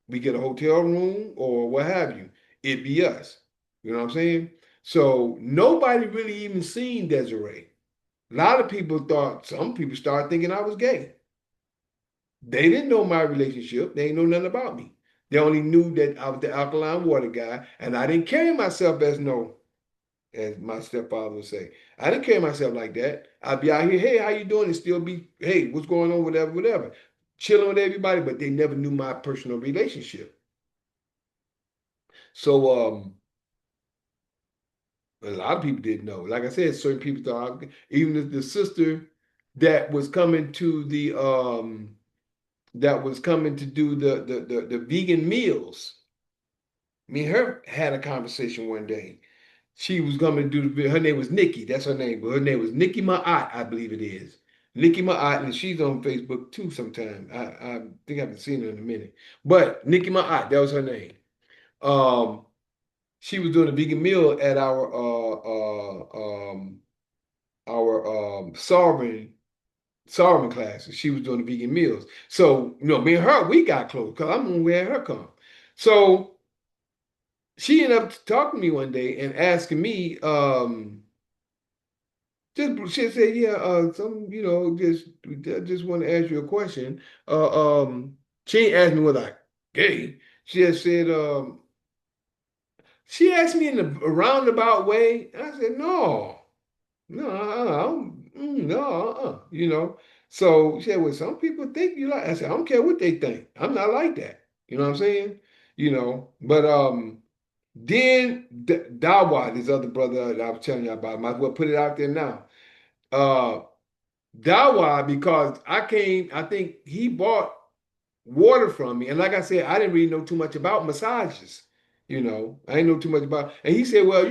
We get a hotel room or what have you. It be us. You know what I'm saying? So nobody really even seen Desiree. A lot of people thought, some people started thinking I was gay. They didn't know my relationship. They didn't know nothing about me. They only knew that I was the alkaline water guy, and I didn't carry myself as my stepfather would say. I didn't carry myself like that. I'd be out here, hey, how you doing? And still be, hey, what's going on, whatever, whatever. Chilling with everybody, but they never knew my personal relationship. So a lot of people didn't know. Like I said, certain people thought, even the sister that was coming to that was coming to do the vegan meals. Me and her had a conversation one day. She was going to do her name was Nikki. That's her name. But her name was Nikki Ma'at, I believe it is. Nikki Ma'at, and she's on Facebook too sometime. I think I haven't seen her in a minute. But Nikki Ma'at, that was her name. Um, she was doing a vegan meal at our sovereign classes. She was doing the vegan meals. So, me and her, we got close because I'm gonna wear her come. So she ended up talking to me one day and asking me, she said, yeah, just want to ask you a question. She ain't asked me was I gay. She just said, she asked me in a roundabout way. And I said, no, no, no, So she said, well, some people think you like. I said, I don't care what they think. I'm not like that. You know what I'm saying? But then Dawa, this other brother that I was telling you about, might as well put it out there now. Uh, Dawa, because I think he bought water from me. And like I said, I didn't really know too much about massages. I didn't know too much about. And he said, well,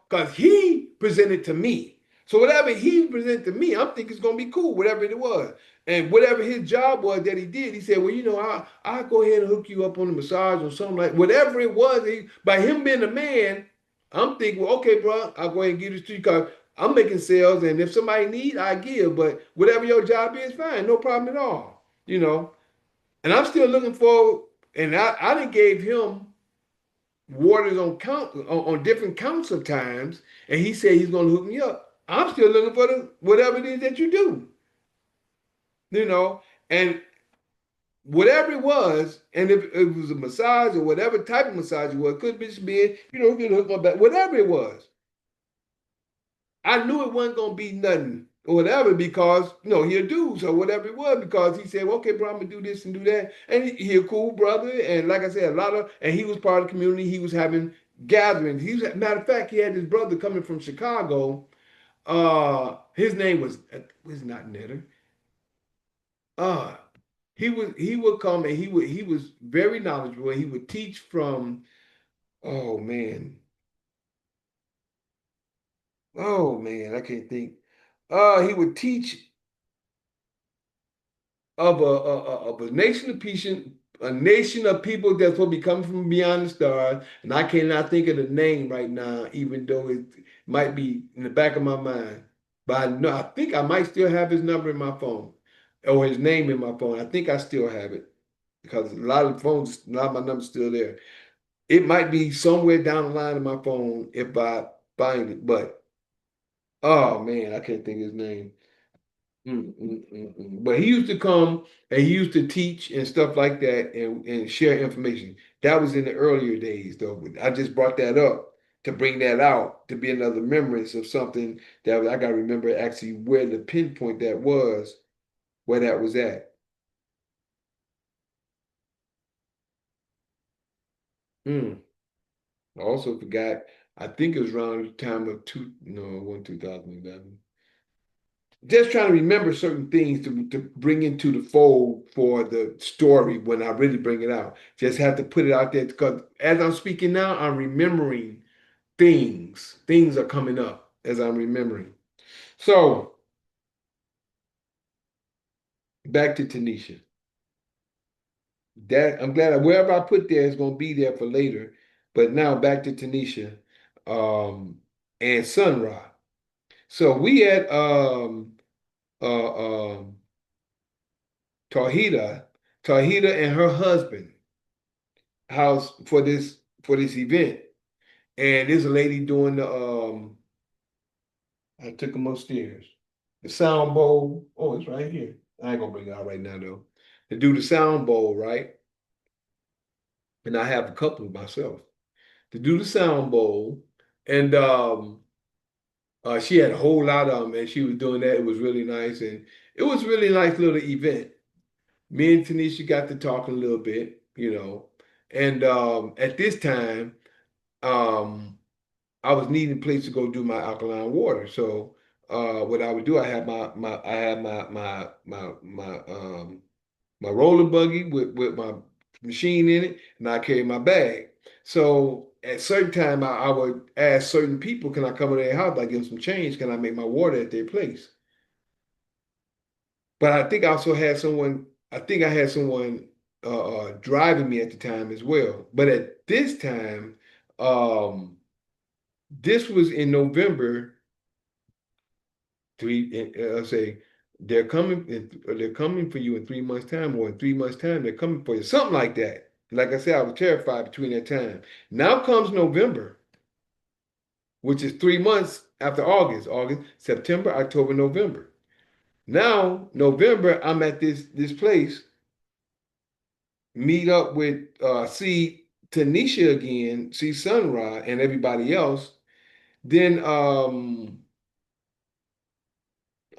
because he presented to me. So whatever he presented to me, I'm thinking it's gonna be cool, whatever it was. And whatever his job was that he did, he said, well, I'll go ahead and hook you up on the massage or something like whatever it was. By him being a man, I'm thinking, well, okay, bro, I'll go ahead and give this to you because I'm making sales, and if somebody need, I give. But whatever your job is, fine, no problem at all. And I'm still looking for, and I done gave him waters on different counts of times, and he said he's gonna hook me up. I'm still looking for the whatever it is that you do, you know, and whatever it was, and if it was a massage or whatever type of massage it was, could just be, you can hook my back, whatever it was. I knew it wasn't gonna be nothing or whatever because he'll do so whatever it was because he said, well, okay, bro, I'm gonna do this and do that, and he a cool brother, and like I said, and he was part of the community. He was having gatherings. Matter of fact, he had his brother coming from Chicago. His name was not Netter. Uh, he would come and he was very knowledgeable. He would teach from oh man, I can't think. He would teach of a nation of people that's supposed to be coming from beyond the stars, and I cannot think of the name right now, even though it might be in the back of my mind. But I think I might still have his number in my phone or his name in my phone. I think I still have it because a lot of my numbers still there. It might be somewhere down the line in my phone if I find it, but oh man, I can't think of his name. But he used to come and he used to teach and stuff like that and share information. That was in the earlier days, though. But I just brought that up to bring that out to be another remembrance of something that I got to remember actually where the pinpoint that was, where that was at. Mm. I also forgot, I think it was around the time of no, it wasn't 2011. Just trying to remember certain things to bring into the fold for the story when I really bring it out. Just have to put it out there because as I'm speaking now, I'm remembering things. Things are coming up as I'm remembering. So back to Tanisha. That I'm glad wherever I put there is going to be there for later. But now back to Tanisha and Sun Ra. So we had Tahita, Tahita and her husband house for this event. And there's a lady doing the I took them upstairs. The sound bowl. Oh, it's right here. I ain't gonna bring it out right now though. To do the sound bowl, right? And I have a couple myself. To do the sound bowl. And she had a whole lot of them and she was doing that. It was really nice. And it was really nice little event. Me and Tanisha got to talking a little bit, you know. And at this time, um, I was needing a place to go do my alkaline water. So what I would do, I had my roller buggy with my machine in it, and I carry my bag. So at certain time, I would ask certain people, "Can I come to their house? I give them some change. Can I make my water at their place?" But I think I also had someone. I think I had someone driving me at the time as well. But at this time, um, this was in November. I say they're coming for you in 3 months' time, or in 3 months' time they're coming for you, something like that. Like I said, I was terrified between that time. Now comes November, which is 3 months after August, September, October, November. Now November, I'm at this place, meet up with see Tanisha again, see Sunrise and everybody else. Then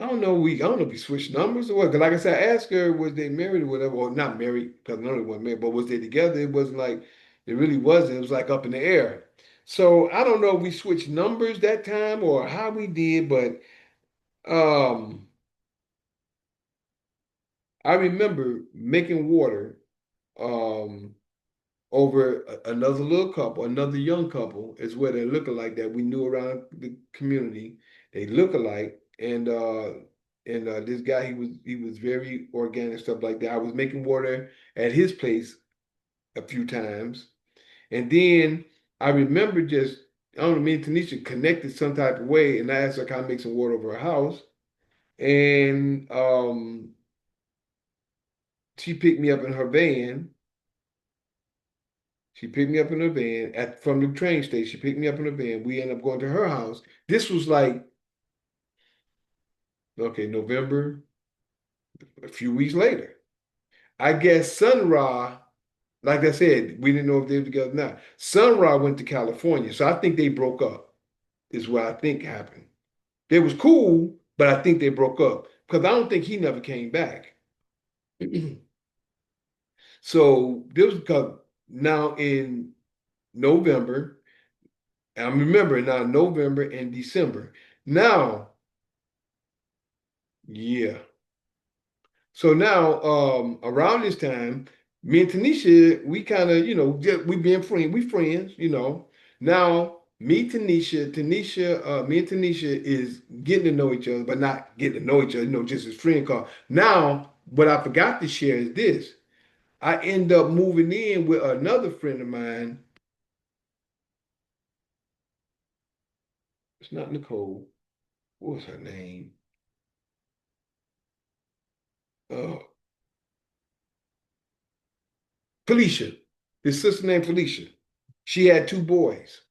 I don't know if we switched numbers or what. Because like I said, I asked her was they married or whatever, or not married, because none of them were married, but was they together? It wasn't like it really wasn't. It was like up in the air. So I don't know if we switched numbers that time or how we did, but um I remember making water um over another little couple, another young couple, is where they look alike that we knew around the community. They look alike, and this guy he was very organic stuff like that. I was making water at his place a few times, and then I remember just I don't know, me and Tanisha connected some type of way, and I asked her can I make some water over her house, and she picked me up in her van. She picked me up in her van from the train station. She picked me up in her van. We ended up going to her house. This was like, okay, November, a few weeks later. I guess Sun Ra, like I said, we didn't know if they were together or not. Sun Ra went to California. So I think they broke up, is what I think happened. They was cool, but I think they broke up because I don't think he never came back. So this was because now in November, I'm remembering now November and December. Now, yeah. So now, around this time, me and Tanisha, we kind of, we being friends, we friends. Now, me and Tanisha is getting to know each other, but not getting to know each other, just as friend call. Now, what I forgot to share is this. I end up moving in with another friend of mine. It's not Nicole. What was her name? Uh, Felicia. His sister named Felicia. She had two boys.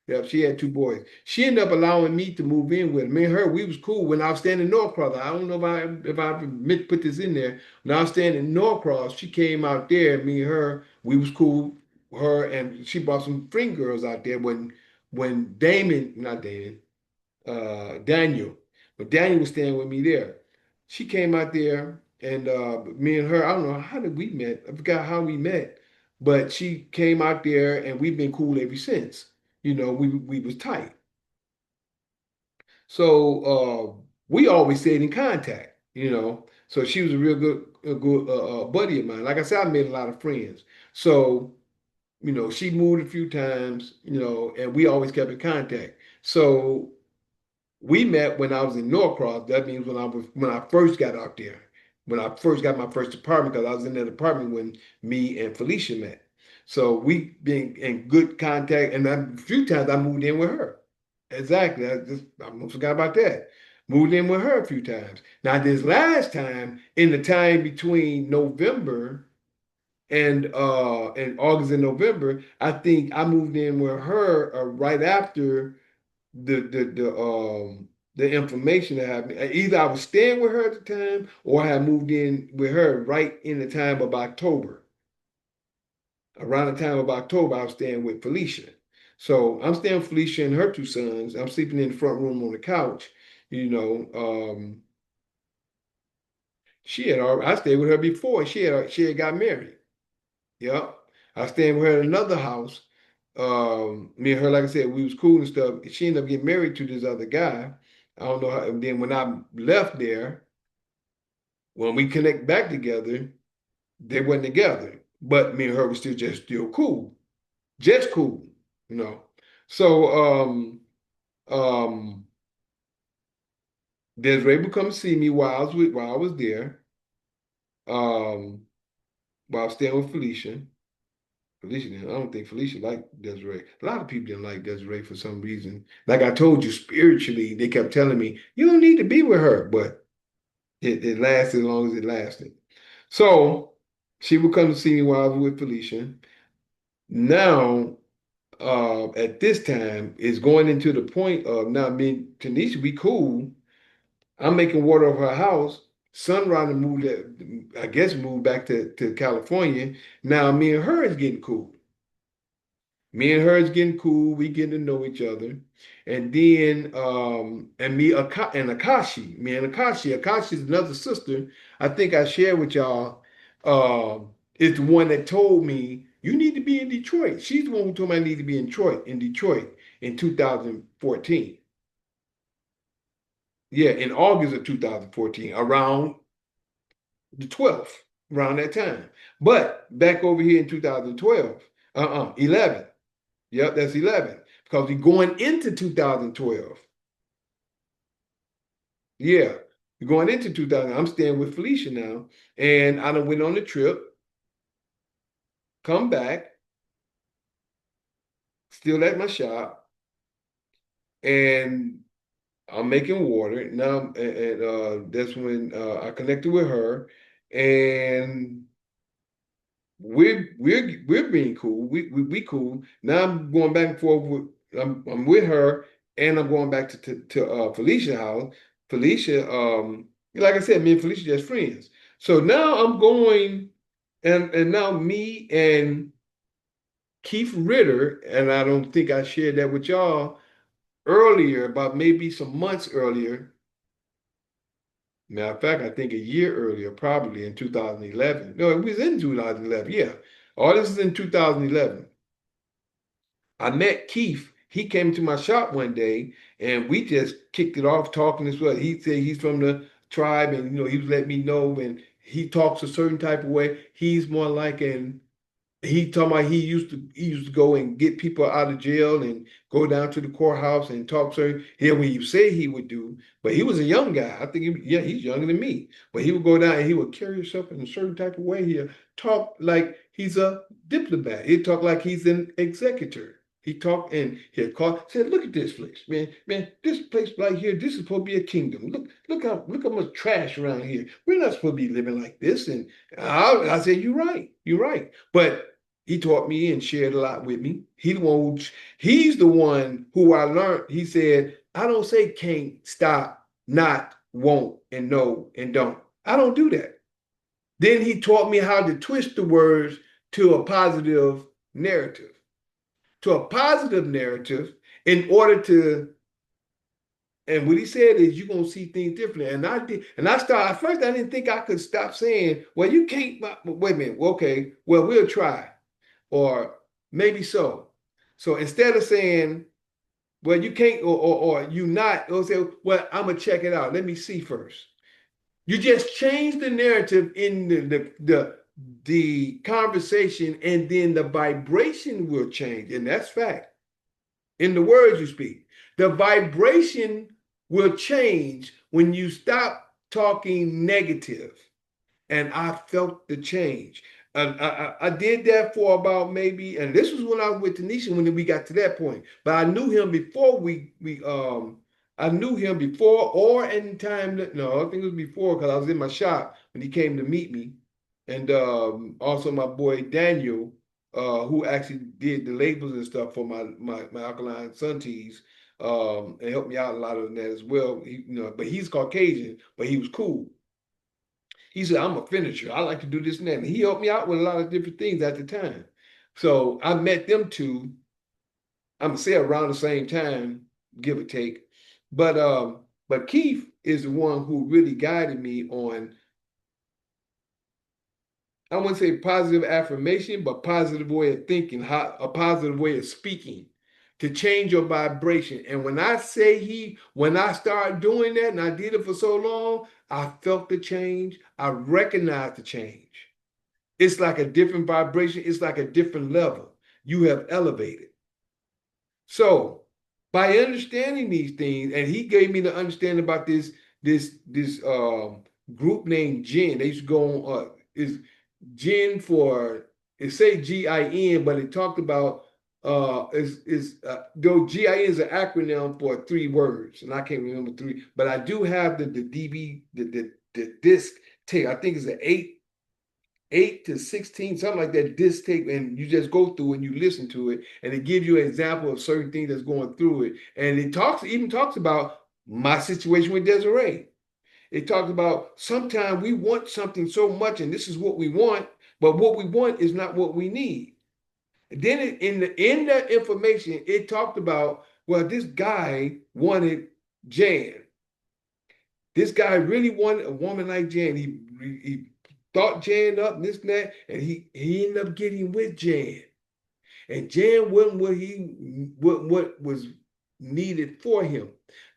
Yeah, she had 2 boys. She ended up allowing me to move in with her. Me and her, we was cool when I was staying in Norcross. I don't know if I meant to put this in there. When I was staying in Norcross, she came out there. Me and her, we was cool. Her and she brought some friend girls out there when Damon, not Damon, Daniel, but Daniel was staying with me there. She came out there, and me and her, I don't know how did we met. I forgot how we met, but she came out there, and we've been cool ever since. We was tight. So we always stayed in contact. So she was a good buddy of mine. Like I said, I made a lot of friends. So she moved a few times. And we always kept in contact. So we met when I was in Norcross. That means when I first got out there, when I first got my first apartment, because I was in that apartment when me and Felicia met. So we been in good contact, and a few times I moved in with her. Exactly. I almost forgot about that. Moved in with her a few times. Now this last time, in the time between November and August and November, I think I moved in with her right after the information that happened. Either I was staying with her at the time, or I had moved in with her right in the time of October. Around the time of October, I was staying with Felicia. So I'm staying with Felicia and her 2 sons. I'm sleeping in the front room on the couch. You know, I stayed with her before. She had got married. Yep. I was staying with her in another house. Me and her, like I said, we was cool and stuff. She ended up getting married to this other guy. I don't know how. And then when I left there, when we connect back together, they weren't together. But me and her was still cool, just cool, you know. So um, Desiree would come see me while I was there. Um, while I was staying with Felicia. I don't think Felicia liked Desiree. A lot of people didn't like Desiree for some reason. Like I told you, spiritually, they kept telling me, you don't need to be with her, but it lasted as long as it lasted. So she would come to see me while I was with Felicia. Now, at this time, it's going into the point of now me and Tanisha, we cool. I'm making water over her house. Sunrise I guess moved back to California. Now me and her is getting cool. Me and her is getting cool. We getting to know each other. And then and Akashi, me and Akashi is another sister. I think I shared with y'all. Is the one that told me you need to be in Detroit. She's the one who told me I need to be in Detroit in 2014. Yeah, in August of 2014, around the 12th, around that time. But back over here in 2012, 11. Yep, that's 11. Because we're going into 2012. Yeah, we're going into 2000. I'm staying with Felicia now. And I done went on the trip, come back, still at my shop, and I'm making water. Now, and that's when I connected with her. And we're being cool. We cool. Now I'm going back and forth I'm with her, and I'm going back to Felicia's house. Felicia, like I said, me and Felicia just friends. So now I'm going, and now me and Keith Ritter, and I don't think I shared that with y'all earlier, about maybe some months earlier. Matter of fact, I think a year earlier, probably in 2011. No, it was in 2011. Yeah. All this is in 2011. I met Keith. He came to my shop one day and we just kicked it off talking as well. He said he's from the tribe and he was letting me know, and he talks a certain type of way. He's more like an he talking about he used to go and get people out of jail and go down to the courthouse and talk to hear what he say he would do. But he was a young guy. I think yeah, he's younger than me. But he would go down and he would carry himself in a certain type of way. He'll talk like he's a diplomat. He'd talk like he's an executor. He talked and he'd call, said, look at this place, man, this place right here, this is supposed to be a kingdom. Look how much trash around here. We're not supposed to be living like this. And I said, you're right. But He taught me and shared a lot with me. He's the one who I learned. He said, I don't say can't, stop, not, won't, and no, and don't. I don't do that. Then he taught me how to twist the words to a positive narrative. To a positive narrative in order to, and what he said is you're gonna see things differently. And I did, and I started at first I didn't think I could stop saying, well, you can't, wait a minute, okay, well, we'll try. Or maybe so. So instead of saying, well, you can't, or you not, or say, well, I'm gonna check it out. Let me see first. You just change the narrative in the conversation, and then the vibration will change. And that's fact. In the words you speak, the vibration will change when you stop talking negative. And I felt the change. I did that for about maybe, and this was when I was with Tanisha when we got to that point. But I knew him before I knew him before or in time that, no, I think it was before because I was in my shop when he came to meet me. And also my boy Daniel, who actually did the labels and stuff for my Alkaline Sun teas, and helped me out a lot of that as well. But he's Caucasian, but he was cool. He said, I'm a finisher. I like to do this and that. And he helped me out with a lot of different things at the time. So I met them two, I'm gonna say around the same time, give or take. But Keith is the one who really guided me on, I wouldn't say positive affirmation, but positive way of thinking, a positive way of speaking to change your vibration. And when I say when I started doing that and I did it for so long, I felt the change. I recognized the change. It's like a different vibration. It's like a different level. You have elevated. So by understanding these things, and he gave me the understanding about this group named Gin. They used to go on is Gin for it say GIN, but it talked about though GIN is an acronym for 3 words, and I can't remember 3, but I do have the DB the disc tape. I think it's an 8 to 16, something like that, disc tape, and you just go through and you listen to it, and it gives you an example of certain things that's going through it. And it even talks about my situation with Desiree. It talks about sometimes we want something so much, and this is what we want, but what we want is not what we need. And then in that information, it talked about, well, this guy wanted Jan. This guy really wanted a woman like Jan. He thought Jan up and this and that, and he ended up getting with Jan. And Jan wasn't what was needed for him.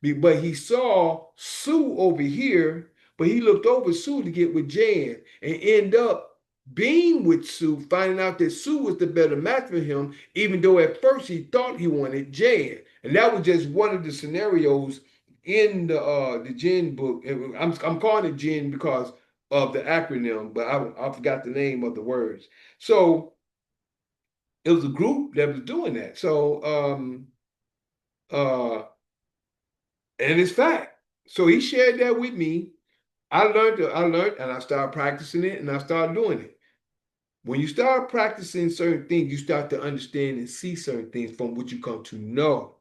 But he saw Sue over here, but he looked over Sue to get with Jan and end up being with Sue, finding out that Sue was the better match for him, even though at first he thought he wanted Jan. And that was just one of the scenarios in the Jen book. I'm calling it Jen because of the acronym, but I forgot the name of the words. So it was a group that was doing that. So and it's fact. So he shared that with me. I learned and I started practicing it and I started doing it. When you start practicing certain things, you start to understand and see certain things from what you come to know.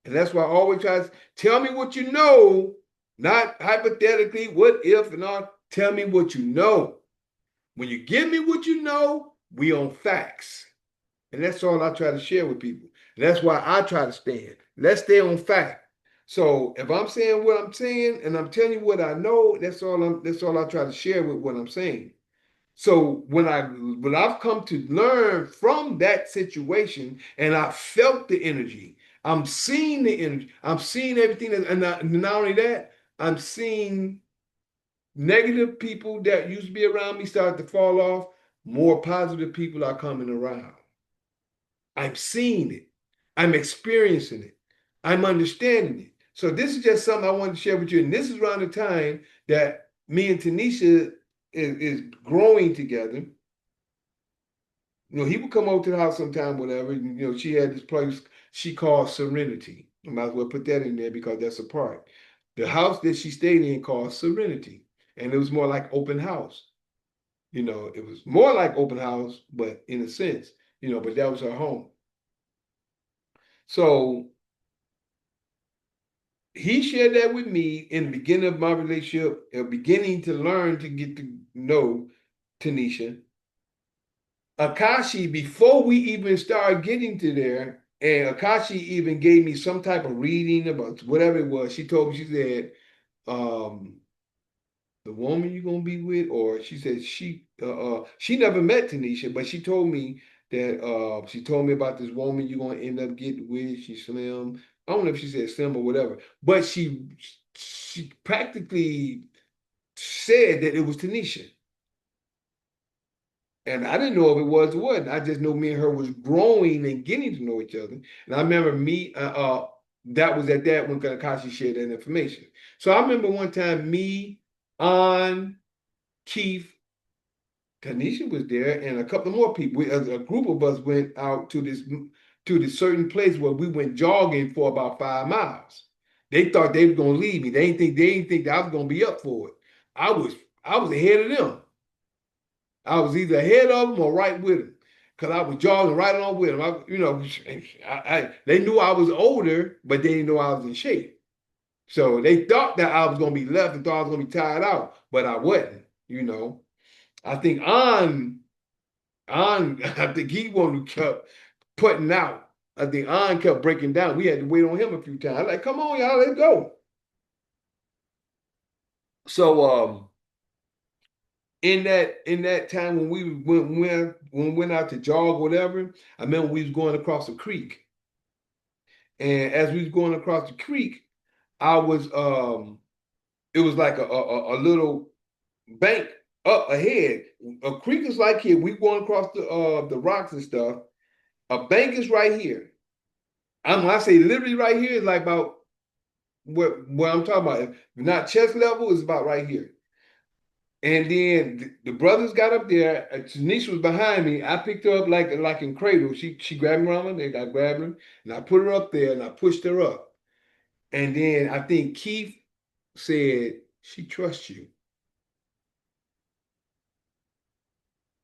And that's why I always try to tell me what you know, not hypothetically, what if and all. Tell me what you know. When you give me what you know, we on facts. And that's all I try to share with people. And that's why I try to stand. Let's stay on fact. So if I'm saying what I'm saying and I'm telling you what I know, that's all I try to share with what I'm saying. So when I've come to learn from that situation and I felt the energy, I'm seeing the energy, I'm seeing everything, and not only that, I'm seeing negative people that used to be around me start to fall off. More positive people are coming around. I'm seeing it. I'm experiencing it. I'm understanding it. So this is just something I wanted to share with you. And this is around the time that me and Tanisha is growing together. He would come over to the house sometime, whatever. She had this place she called Serenity. I might as well put that in there because that's a part. The house that she stayed in called Serenity. And it was more like open house. You know, it was more like open house, but in a sense, you know, but that was her home. So he shared that with me in the beginning of my relationship, beginning to learn to get to know Tanisha. Akashi, before we even started getting to there, and Akashi even gave me some type of reading about whatever it was. She told me, she said, um, the woman you're gonna be with, or she said she never met Tanisha, but she told me that she told me about this woman you're gonna end up getting with. She's slim. I don't know if she said slim or whatever, but she practically said that it was Tanisha. And I didn't know if it was or wasn't. I just know me and her was growing and getting to know each other. And I remember that was at that when Kanakashi shared that information. So I remember one time me, on Keith, Tanisha was there, and a couple more people. A group of us went out to this certain place where we went jogging for about 5 miles. They thought they were gonna leave me. They didn't think that I was gonna be up for it. I was I was ahead of them. I was either ahead of them or right with them, because I was jogging right along with them. They knew I was older, but they didn't know I was in shape. So they thought that I was gonna be left and thought I was gonna be tired out, but I wasn't. You know, I think on I think he one who kept putting out. I think on kept breaking down. We had to wait on him a few times. Like, come on, y'all, let's go. So in that time when we went out to jog, whatever, I remember we was going across a creek. And as we was going across the creek, I was it was like a little bank up ahead. A creek is like here. We going across the rocks and stuff. A bank is right here. When I say literally right here, it's like about where I'm talking about. If not chest level, is about right here. And then the brothers got up there. Tanisha was behind me. I picked her up like in cradle. She grabbed me around my neck. I grabbed her and I put her up there and I pushed her up. And then I think Keith said, "She trusts you."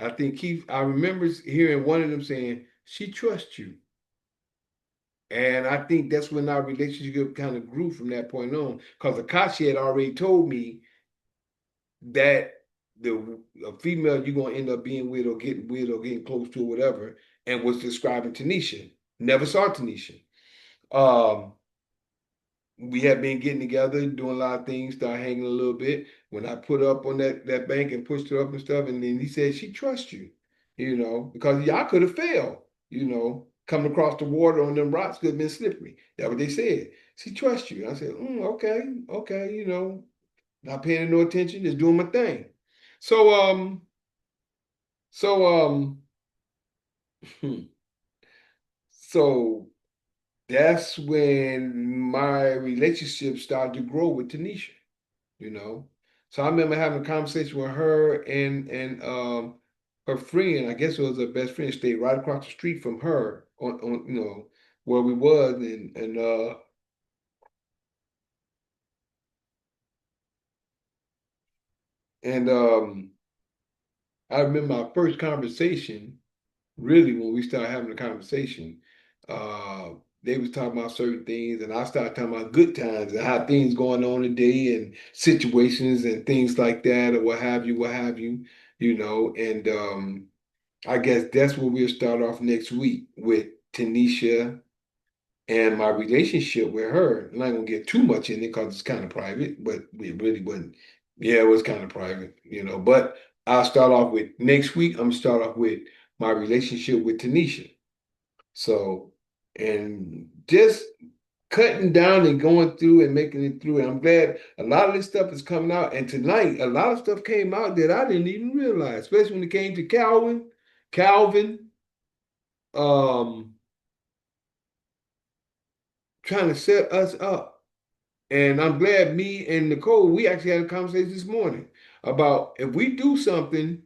I think Keith. I remember hearing one of them saying, "She trusts you." And I think that's when our relationship kind of grew from that point on. Because Akashi had already told me that the a female you're gonna end up being with or getting close to or whatever, and was describing Tanisha. Never saw Tanisha. Um, we had been getting together, doing a lot of things, started hanging a little bit. When I put her up on that bank and pushed her up and stuff, and then he said she trusts you, because y'all could have failed, coming across the water on them rocks could have been slippery. That's what they said. She trusts you. I said, okay, not paying no attention, just doing my thing. So so so that's when my relationship started to grow with Tanisha, you know. So I remember having a conversation with her and her friend, I guess it was her best friend, stayed right across the street from her on where we was and I remember our first conversation, really when we started having a conversation, uh, they was talking about certain things, and I started talking about good times and how things going on today and situations and things like that, or what have you, And I guess that's where we'll start off next week with Tanisha and my relationship with her. I'm not gonna get too much in it because it's kind of private, but it really wasn't. Yeah, it was kind of private, But I'll start off with next week. I'm gonna start off with my relationship with Tanisha. So, and just cutting down and going through and making it through. And I'm glad a lot of this stuff is coming out. And tonight, a lot of stuff came out that I didn't even realize, especially when it came to Calvin, um, trying to set us up. And I'm glad me and Nicole, we actually had a conversation this morning about if we do something,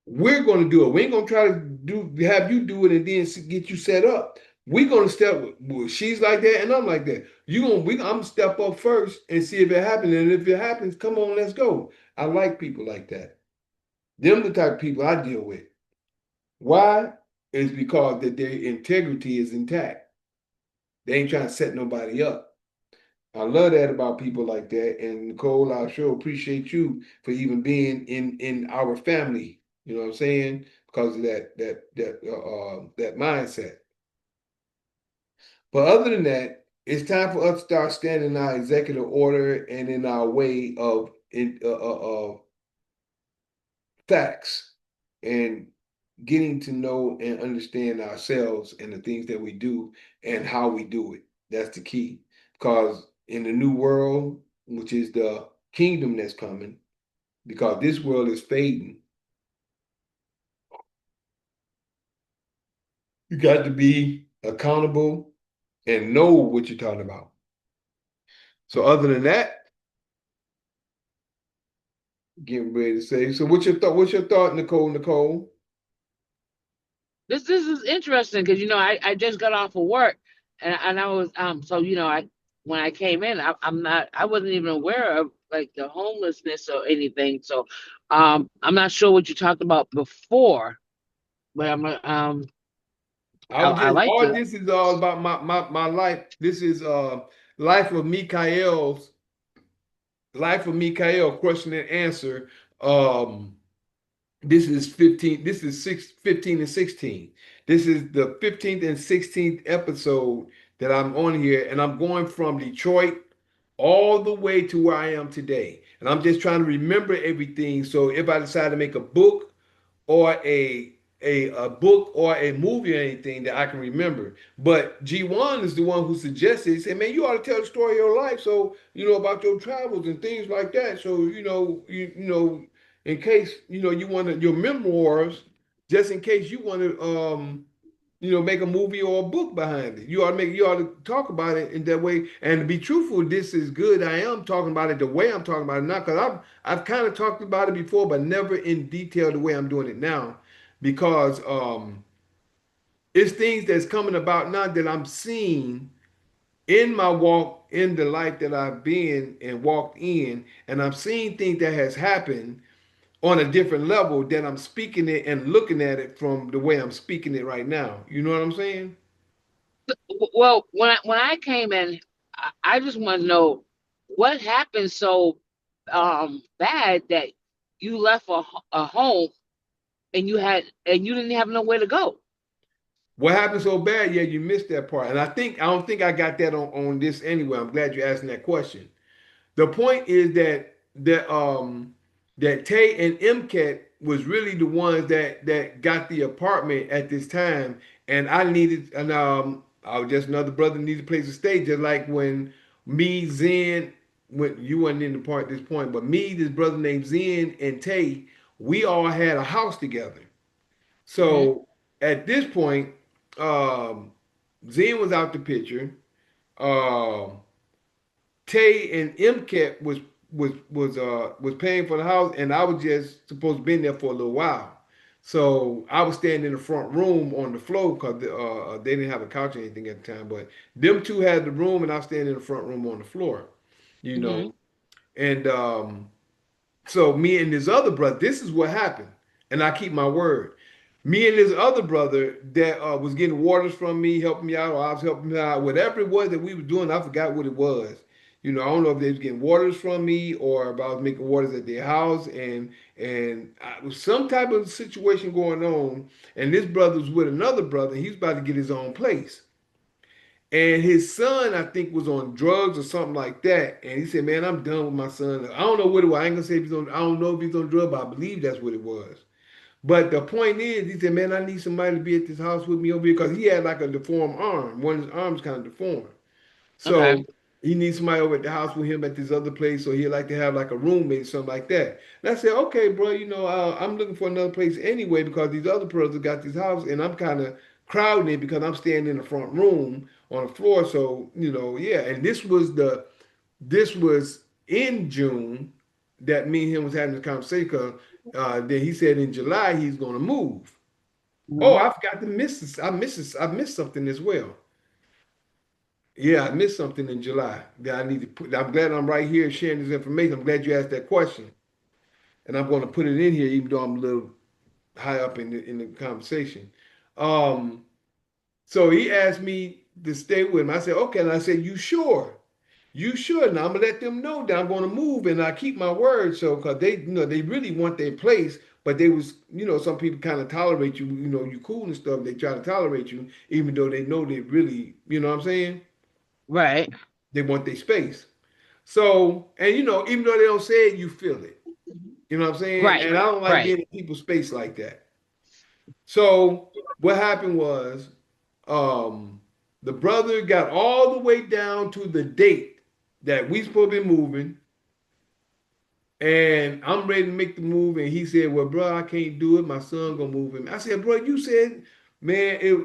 we're going to do it. We ain't going to try to have you do it and then get you set up. We're going to she's like that and I'm like that. I'm going to step up first and see if it happens. And if it happens, come on, let's go. I like people like that. Them the type of people I deal with. Why? It's because that their integrity is intact. They ain't trying to set nobody up. I love that about people like that. And Nicole, I sure appreciate you for even being in our family. You know what I'm saying? Because of that mindset. But other than that, it's time for us to start standing in our executive order and in our way of facts and getting to know and understand ourselves and the things that we do and how we do it. That's the key. Because in the new world, which is the kingdom that's coming, because this world is fading, you got to be accountable and know what you're talking about. So other than that, getting ready to say. So what's your thought? What's your thought, Nicole? Nicole? This is interesting because I just got off of work, and I was so I when I came in, I wasn't even aware of like the homelessness or anything. So I'm not sure what you talked about before, but I was I just like all to. this is all about my life. This is life of Mikael's life of Mikael question and answer. Um this is 15, this is 15 and 16. This is the 15th and 16th episode that I'm on here, and I'm going from Detroit all the way to where I am today. And I'm just trying to remember everything. So if I decide to make a book or a book or a movie or anything that I can remember. But G1 is the one who suggested, he said, man, you ought to tell the story of your life. So, about your travels and things like that. So, in case, you want to, your memoirs, just in case you want to, make a movie or a book behind it. You ought to talk about it in that way. And to be truthful, this is good. I am talking about it the way I'm talking about it now, because I've kind of talked about it before, but never in detail the way I'm doing it now, because it's things that's coming about now that I'm seeing in my walk in the life that I've been and walked in, and I'm seeing things that has happened on a different level that I'm speaking it and looking at it from the way I'm speaking it right now. You know what I'm saying? Well, when I came in, I just want to know what happened so bad that you left a home and you didn't have nowhere to go. What happened so bad? Yeah, you missed that part. And I don't think I got that on this anyway. I'm glad you're asking that question. The point is that Tay and MCAT was really the ones that got the apartment at this time, and I was just another brother needed a place to stay, just like when me, Zen, when you wasn't in the part at this point, but me, this brother named Zen and Tay, we all had a house together. Hmm. So at this point, um, Zen was out the picture. Um, Tay and MCAT was paying for the house, and I was just supposed to be in there for a little while. So I was standing in the front room on the floor because they didn't have a couch or anything at the time. But them two had the room, and I was standing in the front room on the floor. You Hmm. know, and so me and this other brother, this is what happened, and I keep my word. Me and this other brother that was getting waters from me, helping me out, or I was helping him out, whatever it was that we were doing, I forgot what it was. I don't know if they was getting waters from me or if I was making waters at their house, and was some type of situation going on. And this brother was with another brother. He was about to get his own place. And his son, I think, was on drugs or something like that. And he said, "Man, I'm done with my son." I don't know what it was. I ain't gonna say if he's on. I don't know if he's on drugs, but I believe that's what it was. But the point is, he said, "Man, I need somebody to be at this house with me over here," because he had like a deformed arm. One of his arms kind of deformed. Okay. So he needs somebody over at the house with him at this other place. So he'd like to have like a roommate or something like that. And I said, "Okay, bro, I'm looking for another place anyway because these other brothers got this house, and I'm kind of crowding it because I'm staying in the front room on the floor." So yeah. And this was in June that me and him was having this conversation. 'Cause, then he said in July he's going to move. Oh, Hmm. I forgot to miss this. I missed something as well. Yeah, I missed something in July that I need to put. I'm glad I'm right here sharing this information. I'm glad you asked that question. and I'm going to put it in here, even though I'm a little high up in the conversation. Um, so he asked me to stay with him. I said, okay. And I said, you sure? You sure? Now I'm gonna let them know that I'm gonna move and I keep my word. So, cause they, they really want their place, but they was, some people kind of tolerate you. You cool and stuff. They try to tolerate you, even though they know they really, what I'm saying? Right. They want their space. So, and even though they don't say it, you feel it. You know what I'm saying? Right. And I don't like Right. being in people's space like that. So what happened was, um, the brother got all the way down to the date that we supposed to be moving, and I'm ready to make the move. And he said, "Well, bro, I can't do it. My son gonna move in." I said, "Bro, you said, man, it."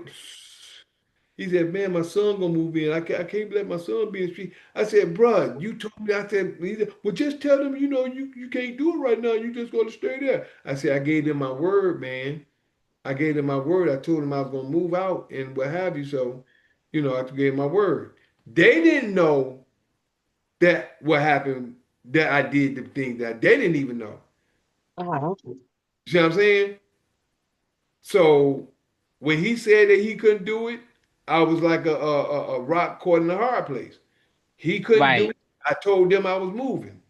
He said, "Man, my son gonna move in. I can't let my son be in the street." I said, "Bro, you told me." I said, he said, "Well, just tell them, you can't do it right now. You just gonna stay there." I said, "I gave them my word, man. I gave them my word. I told them I was gonna move out and what have you. So, I gave my word. They didn't know that what happened, that I did the thing that they didn't even know. Uh-huh. You see what I'm saying? So when he said that he couldn't do it, I was like a rock caught in a hard place. He couldn't do Right. it. I told them I was moving.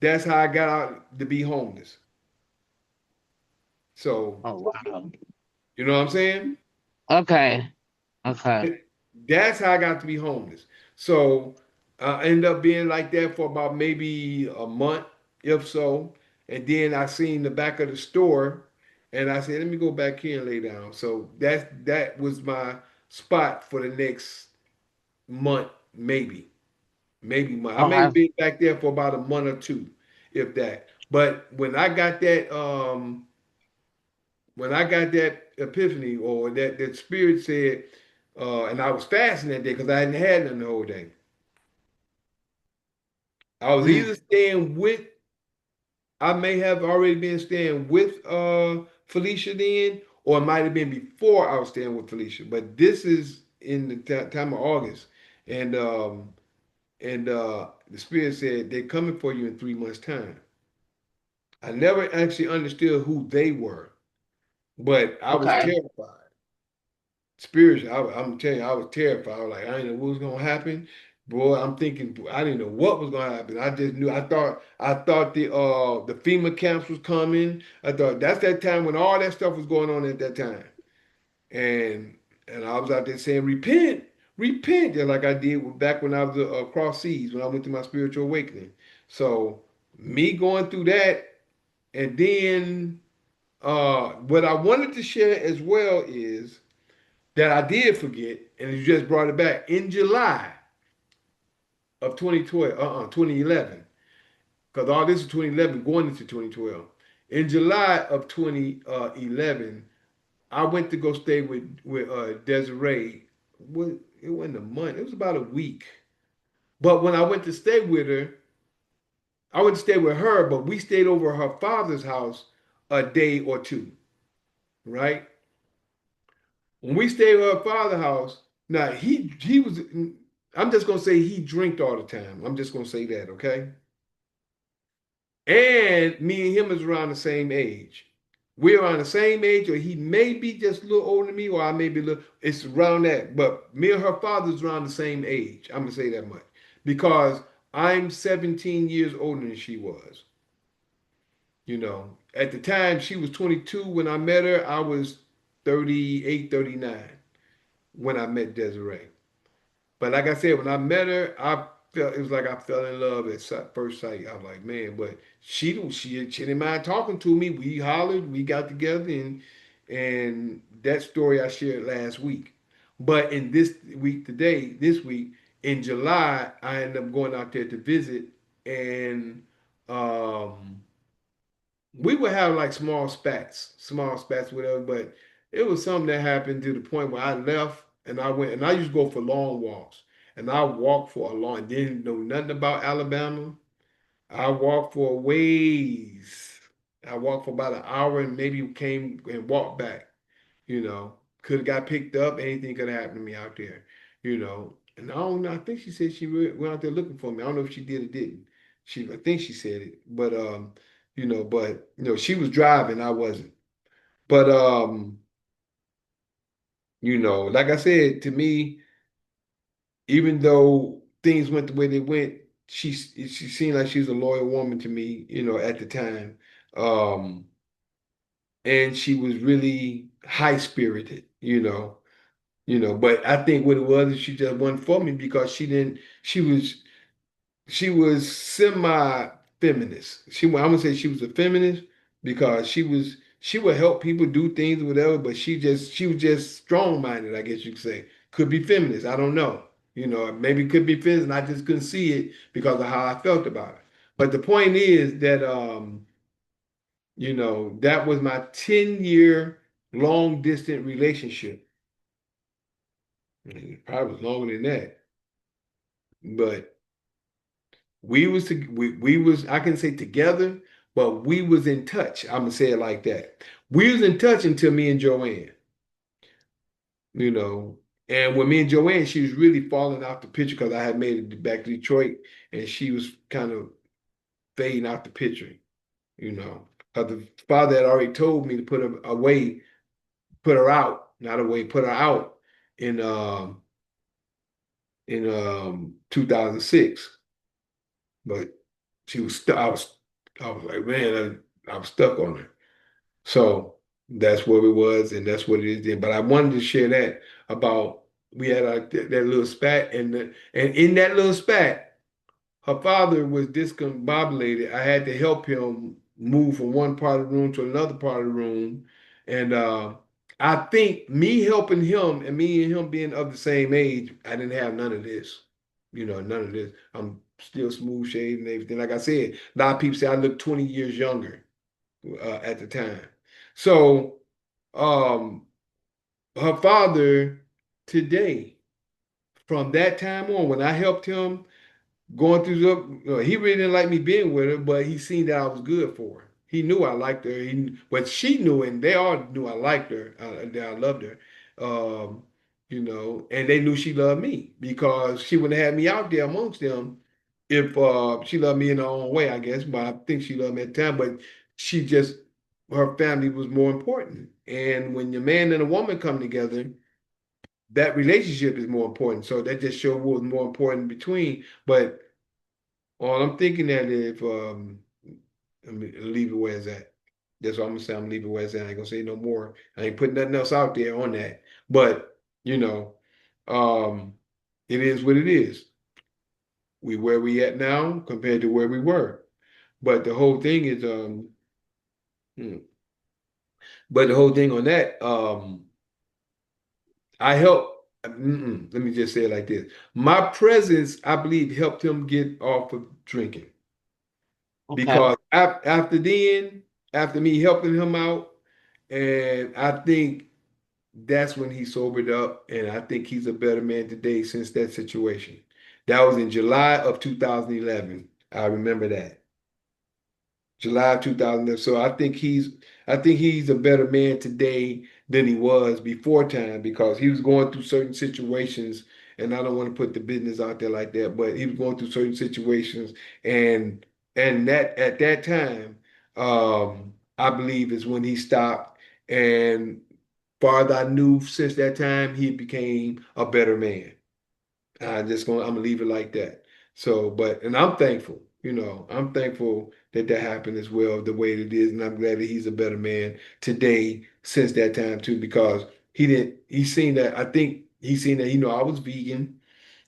That's how I got out to be homeless. So, Oh wow. you know what I'm saying? Okay. Okay. That's how I got to be homeless. So I ended up being like that for about maybe a month, if so. And then I seen the back of the store, and I said, "Let me go back here and lay down." So that was my spot for the next month, maybe month. I may Okay. have been back there for about a month or two, if that. But when I got that epiphany, or that spirit said, and I was fasting that day because I hadn't had none the whole day. I was Mm. either staying with, I may have already been staying with Felicia then, or it might have been before I was staying with Felicia. But this is in the time of August, and the spirit said they're coming for you in 3 months' time. I never actually understood who they were, but I was Okay. terrified. Spiritually, I'm telling you, I was terrified. I was like, I didn't know what was gonna happen. Boy, I'm thinking I didn't know what was gonna happen. I just knew I thought the FEMA camps was coming. I thought that's that time when all that stuff was going on at that time. And I was out there saying, repent, repent, just like I did back when I was across seas, when I went through my spiritual awakening. So me going through that, and then what I wanted to share as well is that I did forget, and you just brought it back in July of 2012, 2011, because all this is 2011 going into 2012. In July of 2011, I went to go stay with Desiree. It wasn't a month; it was about a week. But when I went to stay with her, I went to stay with her, but we stayed over her father's house a day or two, right? When we stayed at her father's house, now he was. I'm just gonna say he drank all the time. I'm just gonna say that, okay? And me and him is around the same age. We're around the same age, or he may be just a little older than me, or I may be a little. It's around that. But me and her father's around the same age. I'm gonna say that much because I'm 17 years older than she was. At the time she was 22 when I met her. I was 38, 39 when I met Desiree. But like I said, when I met her, I felt it was like I fell in love at first sight. I was like, man, but she didn't mind talking to me. We hollered, we got together, and that story I shared last week. But in this week in July, I ended up going out there to visit, and um, we would have like small spats, whatever. But it was something that happened to the point where I left and I went, and I used to go for long walks, and I walked for a long. Didn't know nothing about Alabama. I walked for a ways. I walked for about an hour and maybe came and walked back. Could have got picked up. Anything could have happened to me out there. And I don't know. I think she said she went out there looking for me. I don't know if she did or didn't. I think she said it, but but she was driving, I wasn't. But like I said, to me, even though things went the way they went, she seemed like she was a loyal woman to me, at the time. Um, and she was really high spirited, but I think what it was is she just wasn't for me because she was semi-feminist. I'm gonna say she was a feminist because she would help people do things or whatever, but she was just strong-minded, I guess you could say. Could be feminist, I don't know. Maybe it could be feminist, and I just couldn't see it because of how I felt about it. But the point is that that was my 10-year long distance relationship. It probably was longer than that. But we was I can say together, but we was in touch. I'm gonna say it like that. We was in touch until me and Joanne, you know. And when me and Joanne, she was really falling out the picture because I had made it back to Detroit, and she was kind of fading out the picture, you know. Because the father had already told me to put her away, put her out, not away, put her out in 2006. But she was stuck. I was like, man, I was stuck on her. So that's what it was, and that's what it is. Then. But I wanted to share that about we had that little spat, and in that little spat, her father was discombobulated. I had to help him move from one part of the room to another part of the room, and I think me helping him and me and him being of the same age, I didn't have none of this. None of this. I'm still smooth shaved and everything. Like I said, a lot of people say I look 20 years younger at the time. So, um, her father today, from that time on, when I helped him going through he really didn't like me being with her, but he seen that I was good for her. He knew I liked her. But she knew, and they all knew I liked her, that I loved her. Um, and they knew she loved me because she wouldn't have had me out there amongst them if she loved me in her own way, I guess. But I think she loved me at the time. But she just her family was more important. And when your man and a woman come together, that relationship is more important. So that just showed what was more important between. But all I'm thinking that if let me leave it where it's at. That's what I'm gonna say. I'm leaving it where it's at. I ain't gonna say no more. I ain't putting nothing else out there on that. But um, it is what it is. We where we at now compared to where we were. But the whole thing is hmm, but the whole thing on that I help. Let me just say it like this. My presence, I believe, helped him get off of drinking. Okay. Because after then, after me helping him out, and I think that's when he sobered up, and I think he's a better man today since that situation. That was in July of 2011. I remember that. July of 2011. So I think he's a better man today than he was before time because he was going through certain situations, and I don't want to put the business out there like that, but he was going through certain situations, and that at that time, I believe is when he stopped, and far as I knew since that time, he became a better man. I'm gonna leave it like that. So, and I'm thankful, I'm thankful that that happened as well, the way it is, and I'm glad that he's a better man today since that time too, because he seen that. I think he seen that. I was vegan.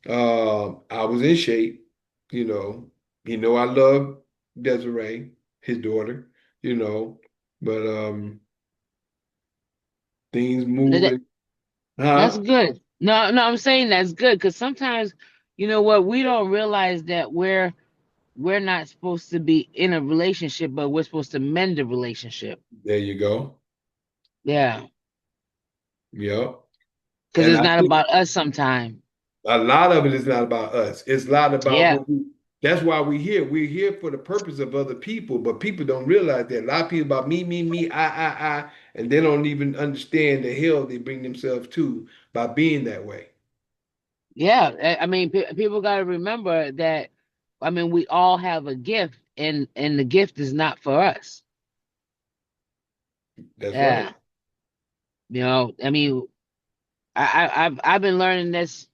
I was in shape. You know, I love Desiree, his daughter. You know, but things That- moving, That's huh? good. No, no, I'm saying that's good because sometimes, you know what, we don't realize that we're not supposed to be in a relationship, but we're supposed to mend the relationship. There you go. Yeah, Yep. because And it's I not think about us sometime. a lot of it is not about us. It's a lot about Yeah, that's why we're here. We're here for the purpose of other people, but people don't realize that. A lot of people about me, I, and they don't even understand the hell they bring themselves to by being that way. yeah. I mean, people got to remember that. I mean, we all have a gift, and the gift is not for us. That's Yeah. right. I mean, I've been learning this,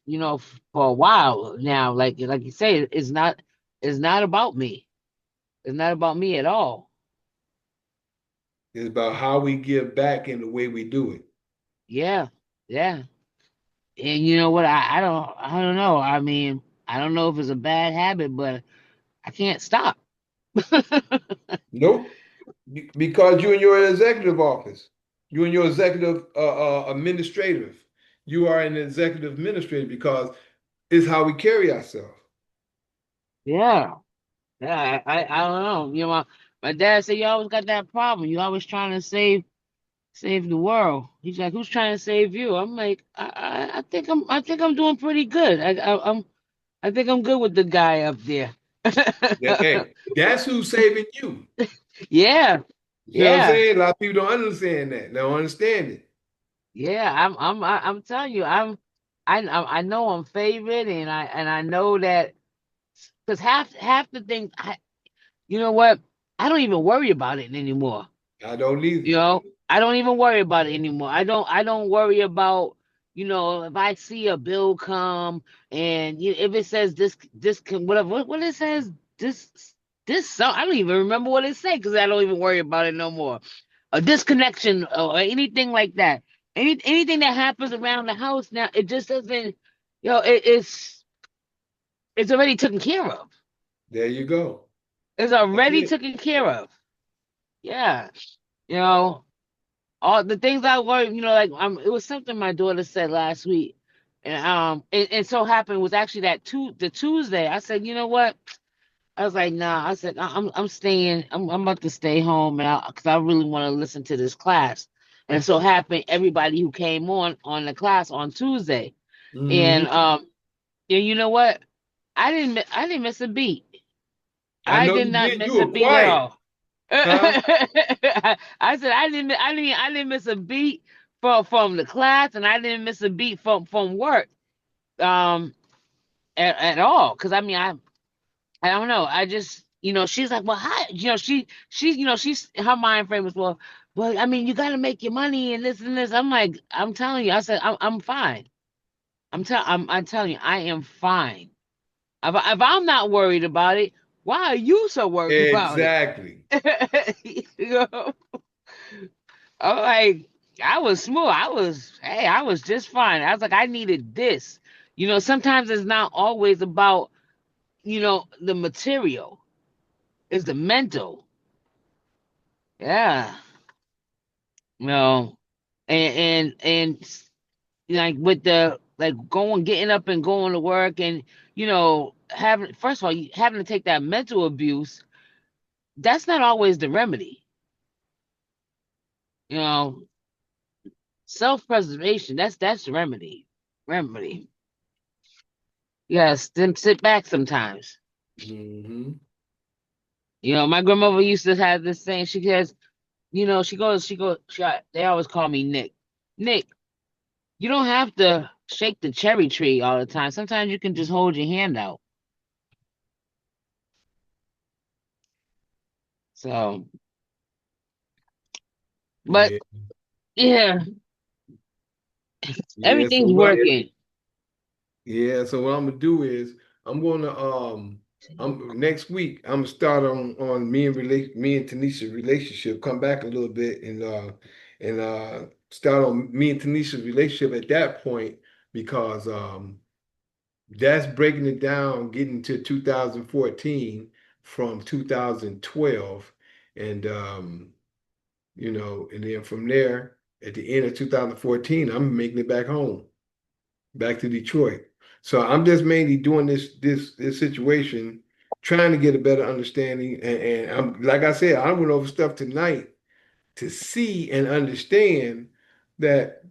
for a while now. Like you say, it's not about me. It's not about me at all. It's about how we give back and the way we do it. Yeah, yeah. And you know what? I don't know. I mean, I don't know if it's a bad habit, but I can't stop. Nope. Because you're in your executive office. You're in your executive administrative. You are an executive administrator because it's how we carry ourselves. Yeah, yeah. I don't know. My dad said you always got that problem. You always trying to save the world. He's like, who's trying to save you? I'm like, I think I'm doing pretty good. I think I'm good with the guy up there. Hey, that's who's saving you. Yeah, You know what I'm yeah, saying? A lot of people don't understand that. They don't understand it. yeah. I'm telling you, I know I'm favored, and I know that because half the things you know what, I don't even worry about it anymore. I don't either. I don't even worry about it anymore. I don't worry about, if I see a bill come and if it says this can whatever what it says this so I don't even remember what it says because I don't even worry about it no more. A disconnection or anything like that. Anything that happens around the house now, it just doesn't, it's already taken care of. There you go. It's That's already it. taken care of. Yeah. You know, all the things I learned, like it was something my daughter said last week, and it so happened it was actually the Tuesday. I said, you know what? I was like, nah. I said, I'm staying. I'm about to stay home, and because I really want to listen to this class. And it so happened everybody who came on the class on Tuesday, and Hmm. and you know what? I didn't miss a beat. I I know did you not did. You miss a were beat at quiet, all. huh? I said I didn't miss a beat from the class, and I didn't miss a beat from work um at all. Because I mean I don't know. I just she's like, well, how she's her mind frame is, well, I mean, you got to make your money and this and this. I'm like, I'm telling you, I said I'm fine. I'm telling you, I am fine. If I'm not worried about it, why are you so worried about it? Exactly. You know? I'm like, I was smooth. I was just fine. I was like, I needed this. Sometimes it's not always about, the material. It's the mental. Yeah. You know, and like with the like getting up and going to work and, having, first of all, having to take that mental abuse, that's not always the remedy. You know, self-preservation, that's the remedy. Remedy. Yes, then sit back sometimes. Hmm. My grandmother used to have this saying. She says, they always call me Nick. Nick, you don't have to shake the cherry tree all the time. Sometimes you can just hold your hand out. So, but Yeah. yeah, Yeah. So everything's what? working. Yeah. So what I'm gonna do is I'm gonna I'm next week I'm gonna start on me and Tanisha's relationship. Come back a little bit and start on me and Tanisha's relationship at that point because that's breaking it down, getting to 2014 from 2012, and and then from there, at the end of 2014, I'm making it back home, back to Detroit. So I'm just mainly doing this situation, trying to get a better understanding, and I'm like I said, I went over stuff tonight to see and understand that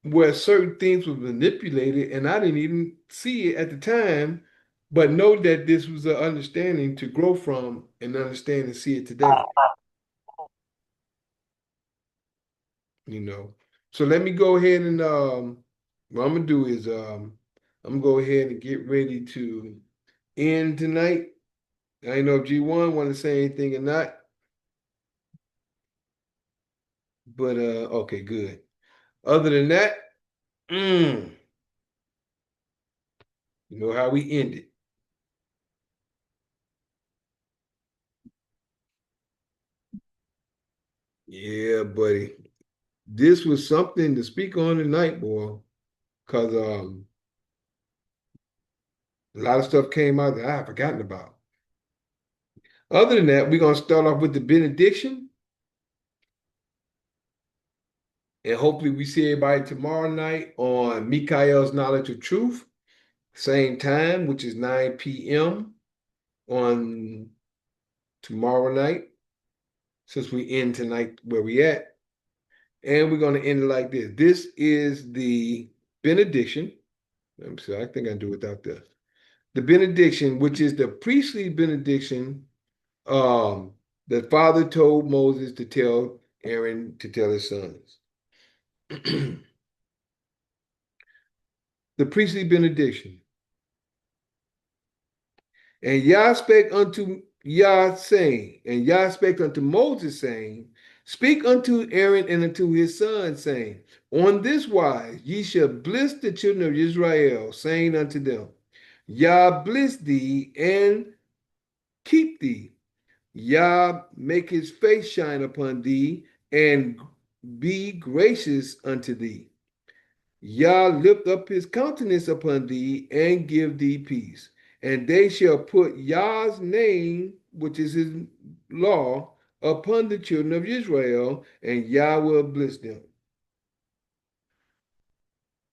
where certain things were manipulated, and I didn't even see it at the time, but know that this was an understanding to grow from and understand and see it today, you know. So let me go ahead and what I'm gonna do is I'm gonna go ahead and get ready to end tonight. I don't know if G1 want to say anything or not, but okay, good. Other than that, you know how we end it. Yeah, buddy. This was something to speak on tonight, boy, because a lot of stuff came out that I had forgotten about. Other than that, we're gonna start off with the benediction, and hopefully we see everybody tomorrow night on Mikael's Knowledge of Truth, same time, which is 9 p.m. on tomorrow night, since we end tonight where we at. And we're gonna end it like this. This is the benediction. Let me see, I think I do without the benediction, which is the priestly benediction that Father told Moses to tell Aaron to tell his sons. The priestly benediction. And Yah spake unto Yah, saying, and Yah spake unto Moses, saying, Speak unto Aaron and unto his sons, saying, On this wise ye shall bless the children of Israel, saying unto them, Yah bless thee and keep thee. Yah make his face shine upon thee and be gracious unto thee. Yah lift up his countenance upon thee and give thee peace. And they shall put Yah's name, which is his law, upon the children of Israel, and Yah will bless them.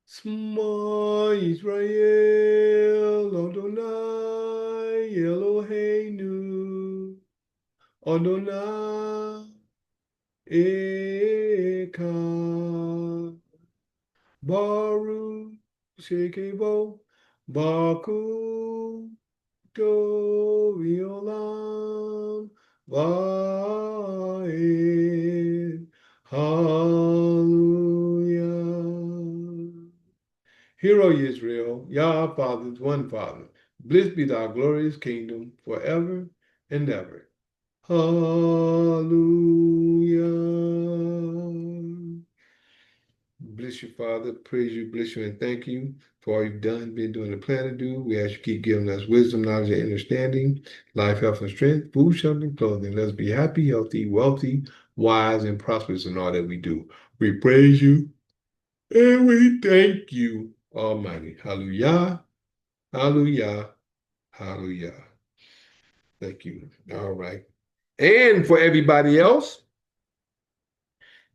Shema Israel, Adonai Eloheinu, Adonai Echad. Baruch Shekebo Baku Violam Vaed. Hallelujah. Hear, O Israel, Yah our fathers, one Father. Blessed be thy glorious kingdom forever and ever. Hallelujah. Bless you, Father. Praise you, bless you, and thank you for all you've done, been doing, and plan to do. We ask you keep giving us wisdom, knowledge, and understanding, life, health, and strength, food, shelter, and clothing. Let's be happy, healthy, wealthy, wise, and prosperous in all that we do. We praise you and we thank you, Almighty. Hallelujah. Hallelujah. Hallelujah. Thank you. All right. And for everybody else,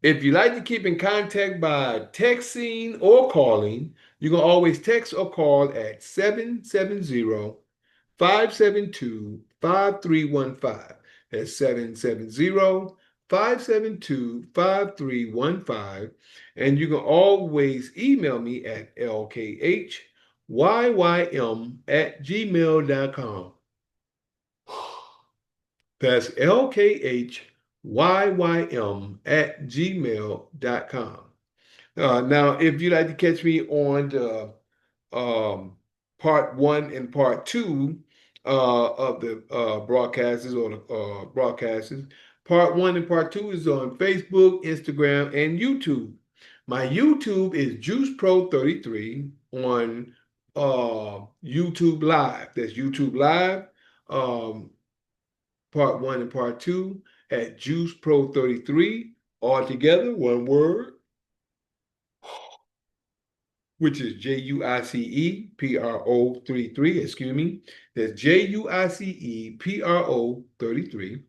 if you like to keep in contact by texting or calling, you can always text or call at 770-572-5315. That's 770-572-5315. And you can always email me at lkhyym@gmail.com. That's lkhyym@gmail.com. Now, if you'd like to catch me on the part one and part two of the broadcasts or the broadcasts, part one and part two is on Facebook, Instagram, and YouTube. My YouTube is JuicePro33 on YouTube Live. That's YouTube Live. Part one and part two at JuicePro33, all together, one word, which is JUICEPRO33, excuse me. That's JUICEPRO33.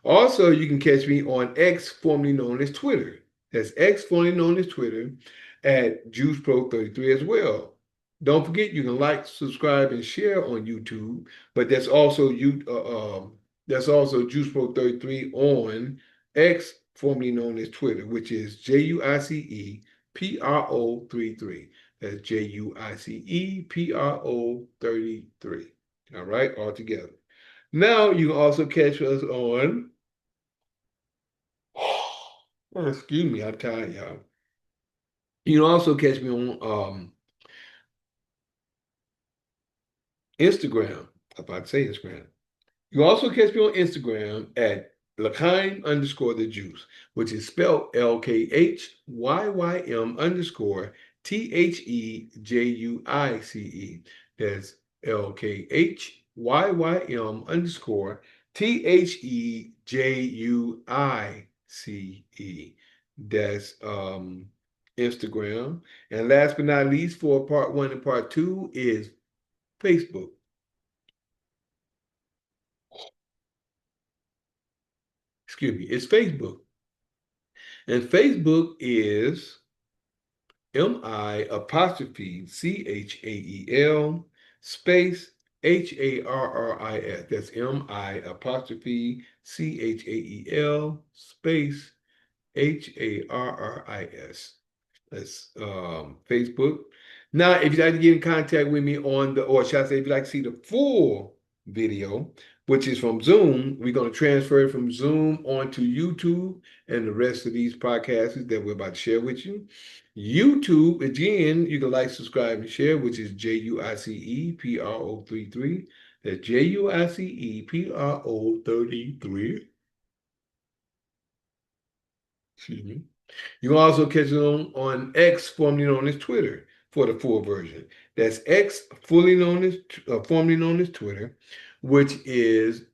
Also, you can catch me on X, formerly known as Twitter. That's X, formerly known as Twitter, at JuicePro33 as well. Don't forget, you can like, subscribe, and share on YouTube, but that's also JuicePro33 on X, formerly known as Twitter, which is JUICEPRO33. That's JUICEPRO33. All right, all together. Now you can also catch us on. Oh, excuse me, I'm tired, y'all. You can also catch me on Instagram, if I say Instagram. You can also catch me on Instagram at L'chaim_the juice, which is spelled LKHYYM_THEJUICE. That's LKHYYM_THEJUICE. That's Instagram. And last but not least, for part 1 and part 2 is Facebook. Excuse me, it's Facebook. And Facebook is MI_CHAEL space HARRIS. That's MI_CHAEL space HARRIS. That's Facebook. Now, if you'd like to get in contact with me on or should I say, if you'd like to see the full video, which is from Zoom, we're going to transfer it from Zoom onto YouTube and the rest of these podcasts that we're about to share with you. YouTube, again, you can like, subscribe, and share, which is JUICEPRO33. That's JUICEPRO33. Excuse me. You can also catch it on X, formerly known as Twitter, for the full version. That's X, formerly known as Twitter, which is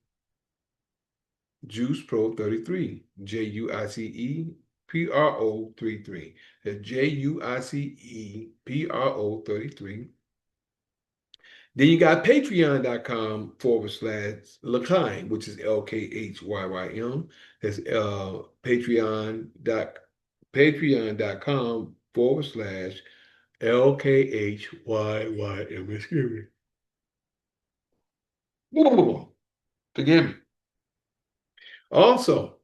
JuicePro33, JUICEPRO33. That's JUICEPRO33. Then you got patreon.com/L'chaim, which is LKHYYM. That's patreon.com/LKHYYM. Excuse me. Forgive me. Also,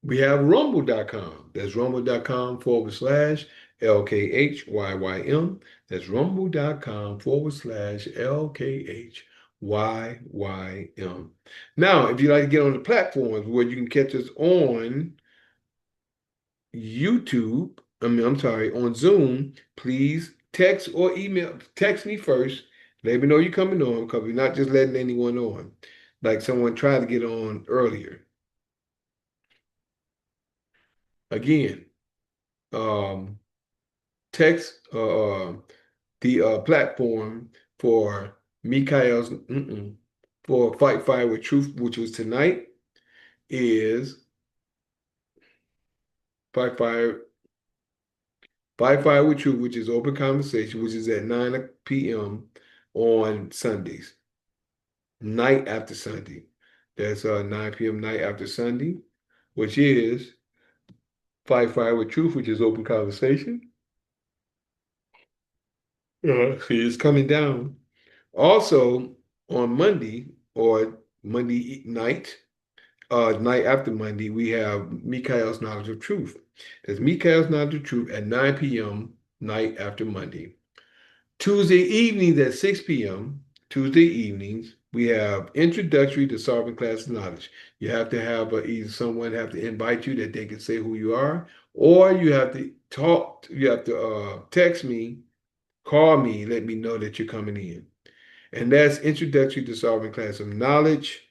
we have rumble.com. That's rumble.com/LKHYYM. That's rumble.com/LKHYYM. Now, if you'd like to get on the platforms where you can catch us on YouTube, on Zoom, please text or email. Text me first. Let me know you're coming on because we're not just letting anyone on. Like someone tried to get on earlier. Again, text the platform for Mikael's for Fight Fire with Truth, which was tonight, is Fight Fire with Truth, which is open conversation, which is at 9 p.m. on Sundays, night after Sunday. That's 9 p.m. night after Sunday, which is Fight Fire with Truth, which is open conversation. It's coming down. Also, on Monday or Monday night, night after Monday, we have Mikael's Knowledge of Truth. That's Mikael's Knowledge of Truth at 9 p.m. night after Monday. Tuesday evenings at 6 p.m. Tuesday evenings, we have Introductory to Solving Class Knowledge. You have to have either someone have to invite you that they can say who you are, or you have to talk. You have to text me, call me, let me know that you're coming in. And that's Introductory to Solving Class of Knowledge.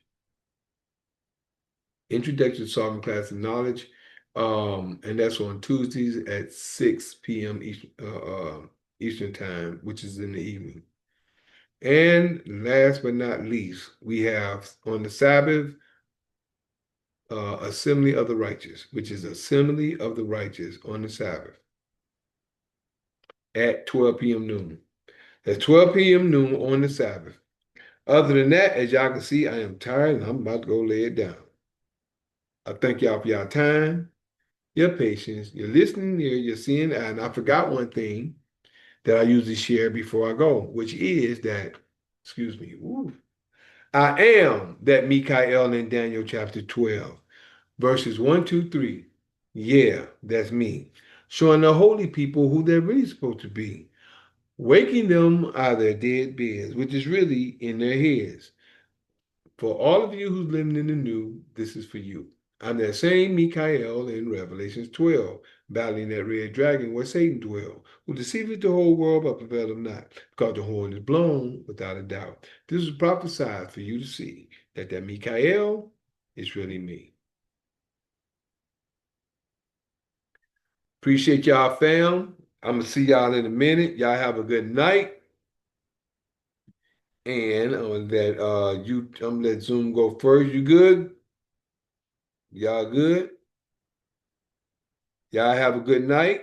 Introduction to Solving Class of Knowledge. And that's on Tuesdays at 6 p.m. Eastern Time, which is in the evening. And last but not least, we have on the Sabbath, Assembly of the Righteous, which is Assembly of the Righteous on the Sabbath at 12 p.m. noon. That's 12 p.m. noon on the Sabbath. Other than that, as y'all can see, I am tired and I'm about to go lay it down. I thank y'all for your time, your patience, your listening, your seeing. And I forgot one thing that I usually share before I go, which is that, excuse me, I am that Mikael in Daniel chapter 12, verses 1, 2, 3. Yeah, that's me. Showing the holy people who they're really supposed to be. Waking them out of their dead beds, which is really in their heads. For all of you who's living in the new, this is for you. I'm that same Mikael in Revelations 12, battling that red dragon where Satan dwells, who deceiveth the whole world but prevaileth not, because the horn is blown without a doubt. This is prophesied for you to see. that Mikael is really me. Appreciate y'all, fam. I'm gonna see y'all in a minute. Y'all have a good night. And I'm gonna let Zoom go first. You good? Y'all good? Y'all have a good night.